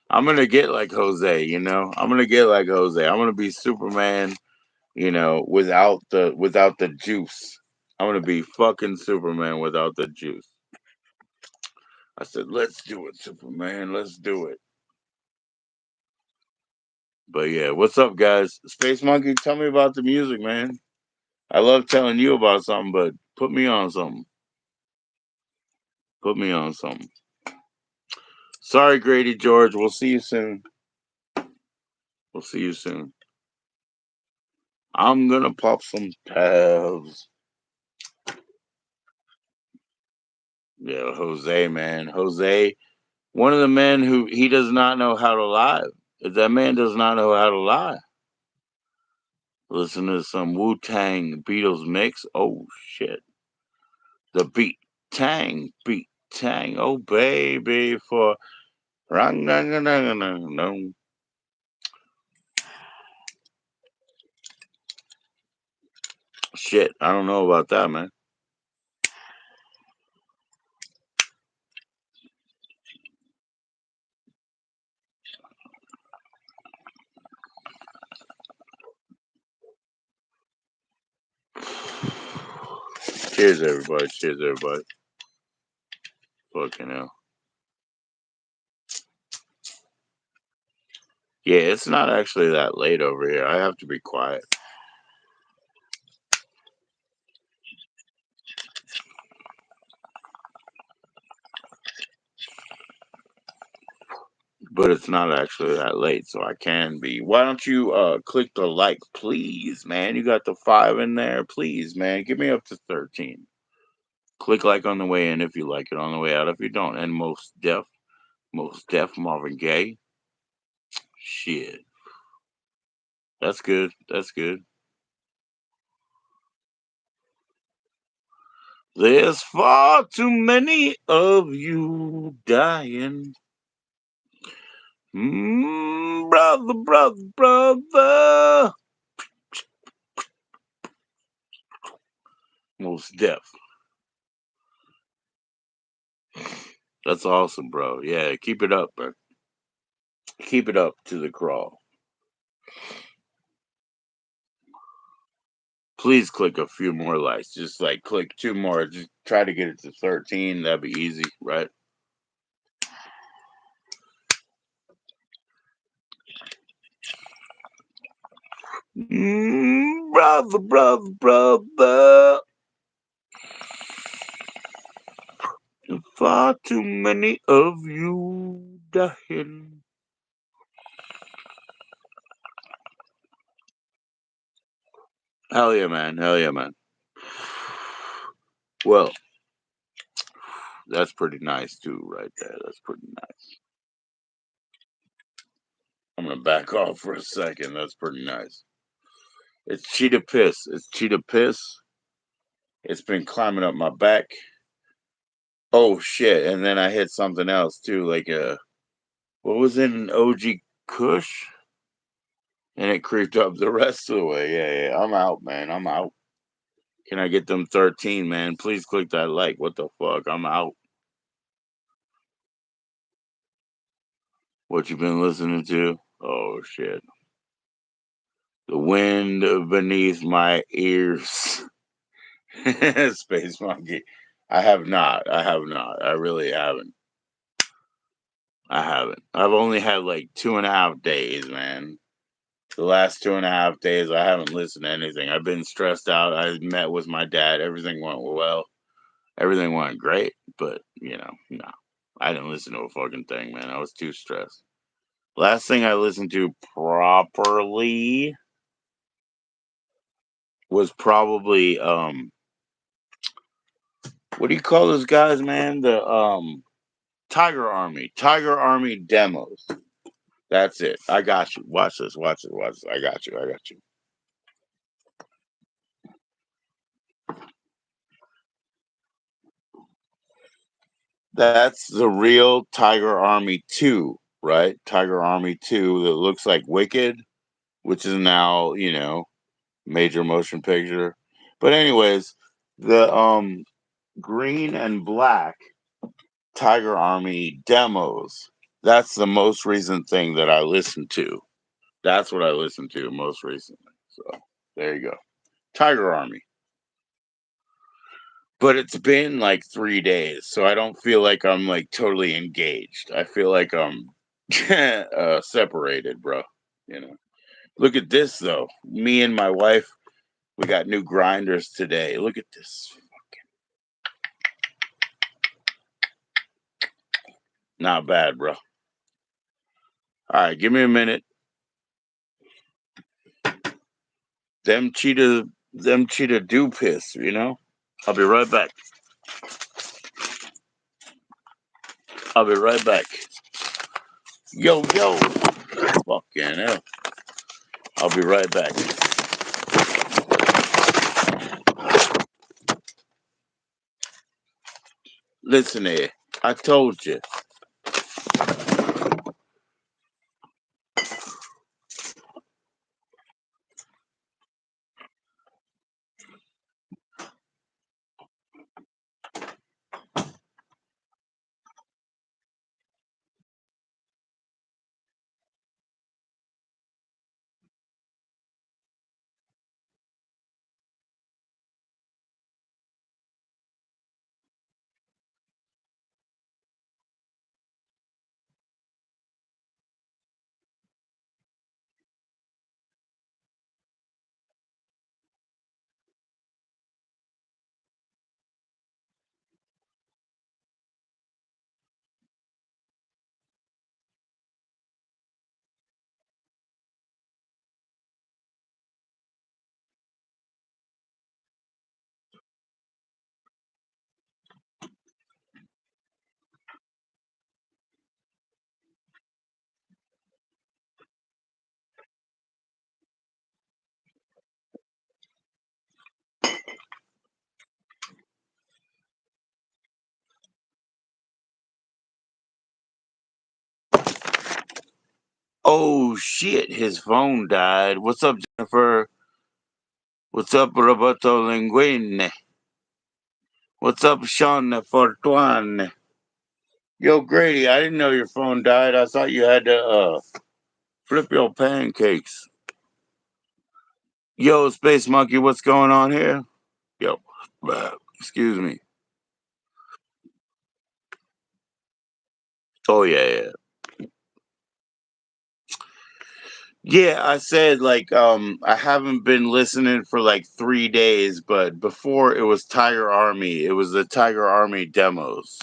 I'm gonna get like Jose, you know. I'm gonna get like Jose. I'm gonna be Superman, you know, without the juice. I'm gonna be fucking Superman without the juice. I said, let's do it, Superman. Let's do it. But yeah, what's up, guys? Space Monkey, tell me about the music, man. I love telling you about something, but put me on something. Put me on something. Sorry, Grady George. We'll see you soon. We'll see you soon. I'm gonna pop some tabs. Yeah, Jose, man. Jose, one of the men who he does not know how to lie. If that man does not know how to lie. Listen to some Wu Tang Beatles mix. Oh shit. The beat tang. Oh baby for rang dang dang dang dang. Shit, I don't know about that, man. Cheers, everybody. Cheers, everybody. Fucking hell. Yeah, it's not actually that late over here. I have to be quiet. But it's not actually that late, so I can be. Why don't you click the like, please, man? You got the 5 in there, please, man. Get me up to 13. Click like on the way in if you like it, on the way out if you don't. And most deaf Marvin Gaye. Shit, that's good. That's good. There's far too many of you dying. Brother, brother, brother. Most deaf. That's awesome, bro. Yeah, keep it up, bro. Keep it up to the crawl. Please click a few more likes. Just like click 2 more. Just try to get it to 13. That'd be easy, right? Brother, brother, brother. Far too many of you dying. Hell yeah, man. Hell yeah, man. Well, that's pretty nice too, right there. That's pretty nice. I'm gonna back off for a second. That's pretty nice. It's cheetah piss. It's cheetah piss. It's been climbing up my back. Oh shit! And then I hit something else too, like what was it, an OG Kush, and it creeped up the rest of the way. Yeah, yeah. I'm out, man. I'm out. Can I get them 13, man? Please click that like. What the fuck? I'm out. What you been listening to? Oh shit. The wind beneath my ears. Space Monkey. I have not. I have not. I really haven't. I haven't. I've only had like 2.5 days, man. The last 2.5 days, I haven't listened to anything. I've been stressed out. I met with my dad. Everything went well. Everything went great. But, no. I didn't listen to a fucking thing, man. I was too stressed. Last thing I listened to properly was probably what do you call those guys, man? The Tiger Army demos. That's it. I got you. Watch this. Watch this. Watch this. I got you. I got you. That's the real Tiger Army 2, right? Tiger Army 2 that looks like Wicked, which is now, major motion picture. But anyways, the green and black Tiger Army demos. That's the most recent thing that I listened to. That's what I listened to most recently. So there you go. Tiger Army. But it's been like 3 days, so I don't feel like I'm like totally engaged. I feel like I'm separated, bro. You know. Look at this though. Me and my wife, we got new grinders today. Look at this. Not bad, bro. All right, give me a minute. Them cheetah do piss, I'll be right back. I'll be right back. Yo, yo. Fucking hell. I'll be right back. Listen here. I told you. Oh shit, his phone died. What's up, Jennifer? What's up, Roberto Linguine? What's up, Sean Fortuan? Yo, Grady, I didn't know your phone died. I thought you had to flip your pancakes. Yo, Space Monkey, what's going on here? Yo, excuse me. Oh yeah, yeah. Yeah, I said like I haven't been listening for like 3 days, but before it was Tiger Army. It was the Tiger Army demos.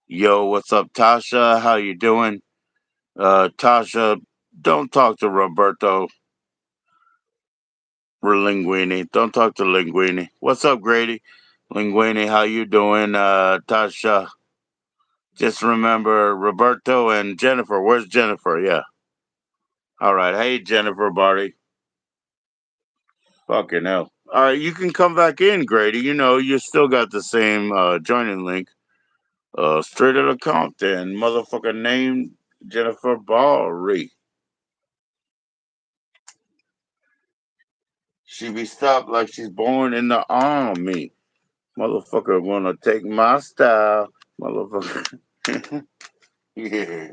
Yo, what's up, Tasha? How you doing? Tasha, don't talk to Roberto or Linguini. Don't talk to Linguini. What's up, Grady? Linguini, how you doing? Tasha, just remember Roberto and Jennifer. Where's Jennifer? Yeah. All right. Hey, Jennifer Barty. Fucking hell. All right, you can come back in, Grady. You still got the same joining link. Straight out of Compton, motherfucker named Jennifer Barry. She be stopped like she's born in the army. Motherfucker wanna take my style. Motherfucker. Yeah.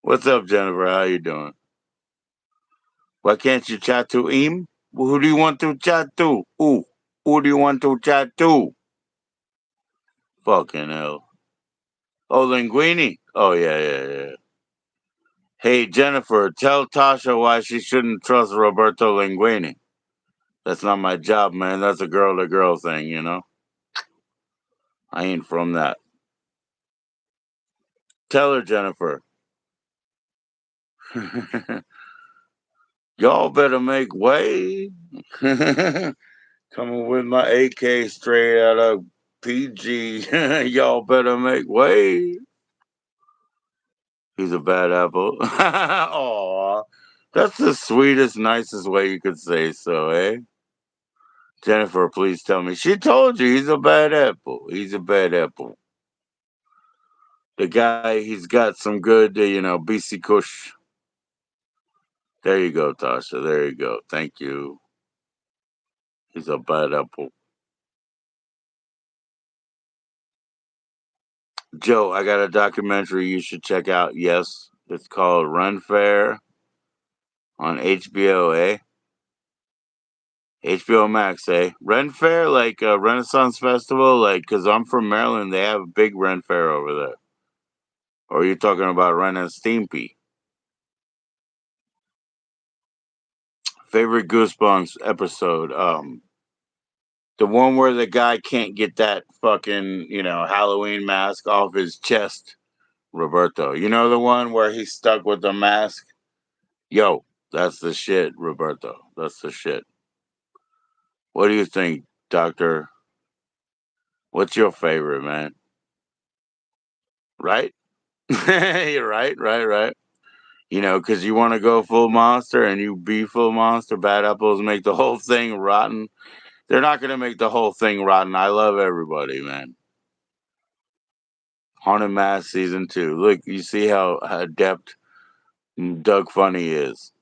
What's up, Jennifer? How you doing? Why can't you chat to him? Who do you want to chat to? Who do you want to chat to? Fucking hell. Oh, Linguini. Oh, yeah, yeah, yeah. Hey, Jennifer, tell Tasha why she shouldn't trust Roberto Linguini. That's not my job, man. That's a girl to girl thing, you know? I ain't from that. Tell her, Jennifer. Y'all better make way. Coming with my AK straight out of PG. Y'all better make way. He's a bad apple. Aw. That's the sweetest, nicest way you could say so, eh? Jennifer, please tell me. She told you he's a bad apple. He's a bad apple. The guy, he's got some good, BC Kush. There you go, Tasha. There you go. Thank you. He's a bad apple. Joe, I got a documentary you should check out. Yes, it's called Run Fair on HBO, eh? HBO Max, eh? Ren Fair, like a Renaissance Festival, like, because I'm from Maryland, they have a big Ren Fair over there. Or are you talking about Ren and Stimpy? Favorite Goosebumps episode? The one where the guy can't get that fucking, Halloween mask off his chest, Roberto. You know the one where he's stuck with the mask? Yo, that's the shit, Roberto. That's the shit. What do you think, Doctor? What's your favorite, man? Right? You're right, right, right. Because you want to go full monster and you be full monster. Bad apples make the whole thing rotten. They're not going to make the whole thing rotten. I love everybody, man. Haunted Mass season 2. Look, you see how adept Doug Funny is.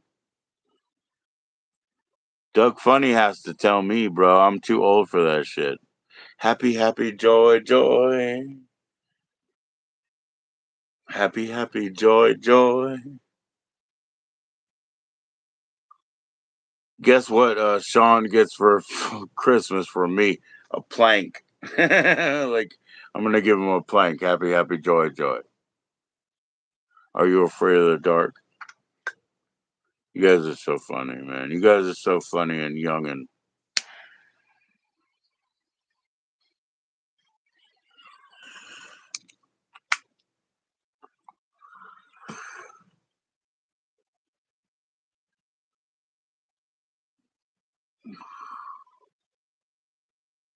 Doug Funny has to tell me, bro. I'm too old for that shit. Happy, happy, joy, joy. Happy, happy, joy, joy. Guess what Sean gets for Christmas from me? A plank. Like, I'm going to give him a plank. Happy, happy, joy, joy. Are you afraid of the dark? You guys are so funny, man. You guys are so funny and young and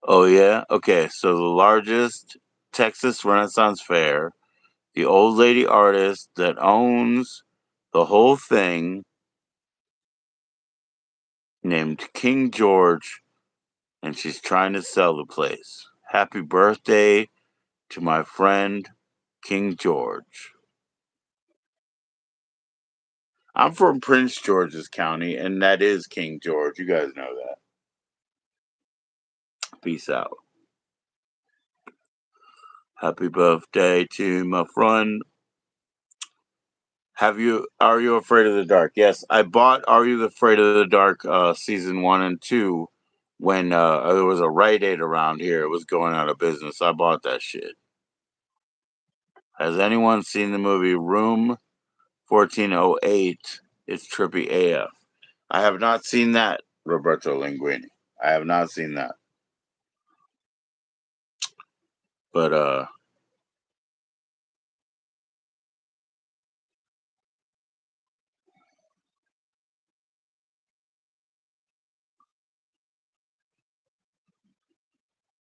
oh yeah? Okay, so the largest Texas Renaissance Fair, the old lady artist that owns the whole thing named King George, and she's trying to sell the place. Happy birthday to my friend King George. I'm from Prince George's County, and that is King George. You guys know that. Peace out. Happy birthday to my friend. Are you afraid of the dark? Yes, I bought Are You Afraid of the Dark season 1 and 2 when there was a Rite Aid around here. It was going out of business. I bought that shit. Has anyone seen the movie Room 1408? It's trippy AF. I have not seen that, Roberto Linguini. I have not seen that. But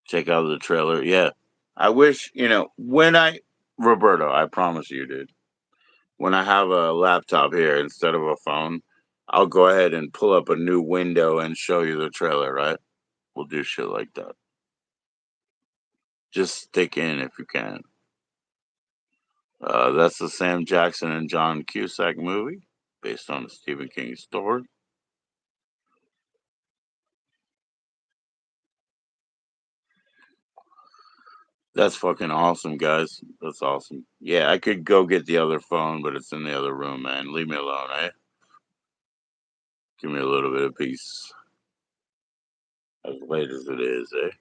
check out the trailer. Yeah. I wish, Roberto, I promise you, dude, when I have a laptop here instead of a phone, I'll go ahead and pull up a new window and show you the trailer, right? We'll do shit like that. Just stick in if you can. That's the Sam Jackson and John Cusack movie based on a Stephen King story. That's fucking awesome, guys. That's awesome. Yeah, I could go get the other phone, but it's in the other room, man. Leave me alone, eh? Give me a little bit of peace. As late as it is, eh?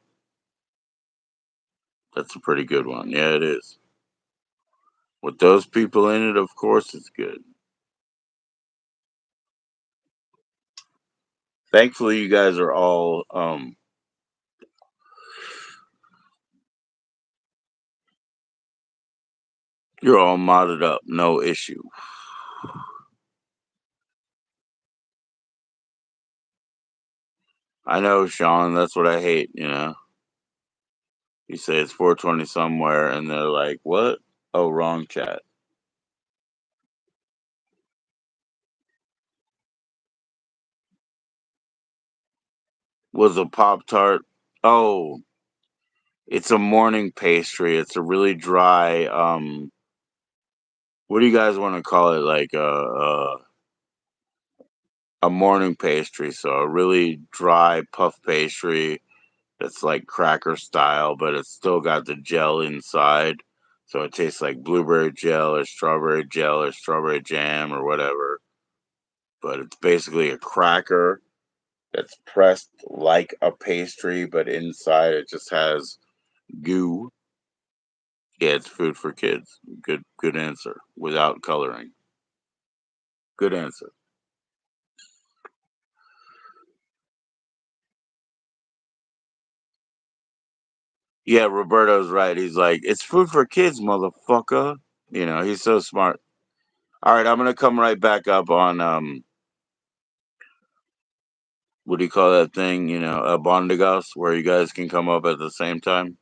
That's a pretty good one. Yeah, it is. With those people in it, of course it's good. Thankfully, you guys are all you're all modded up, no issue. I know, Sean. That's what I hate. You say it's 420 somewhere, and they're like, "What? Oh, wrong chat." Was a Pop Tart? Oh, it's a morning pastry. It's a really dry. What do you guys want to call it? Like a morning pastry. So a really dry puff pastry that's like cracker style, but it's still got the gel inside. So it tastes like blueberry gel or strawberry jam or whatever. But it's basically a cracker that's pressed like a pastry, but inside it just has goo. Yeah, it's food for kids. Good answer. Without coloring. Good answer. Yeah, Roberto's right. He's like, it's food for kids, motherfucker. He's so smart. All right, I'm gonna come right back up on what do you call that thing? A bondigas where you guys can come up at the same time.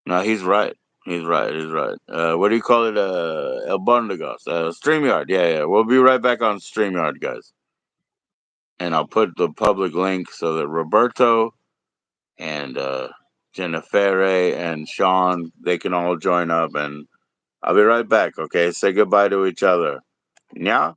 No, he's right. He's right. He's right. What do you call it? El bondigas. StreamYard. Yeah, yeah. We'll be right back on StreamYard, guys. And I'll put the public link so that Roberto and Jennifer and Sean they can all join up, and I'll be right back. Okay, say goodbye to each other. Yeah.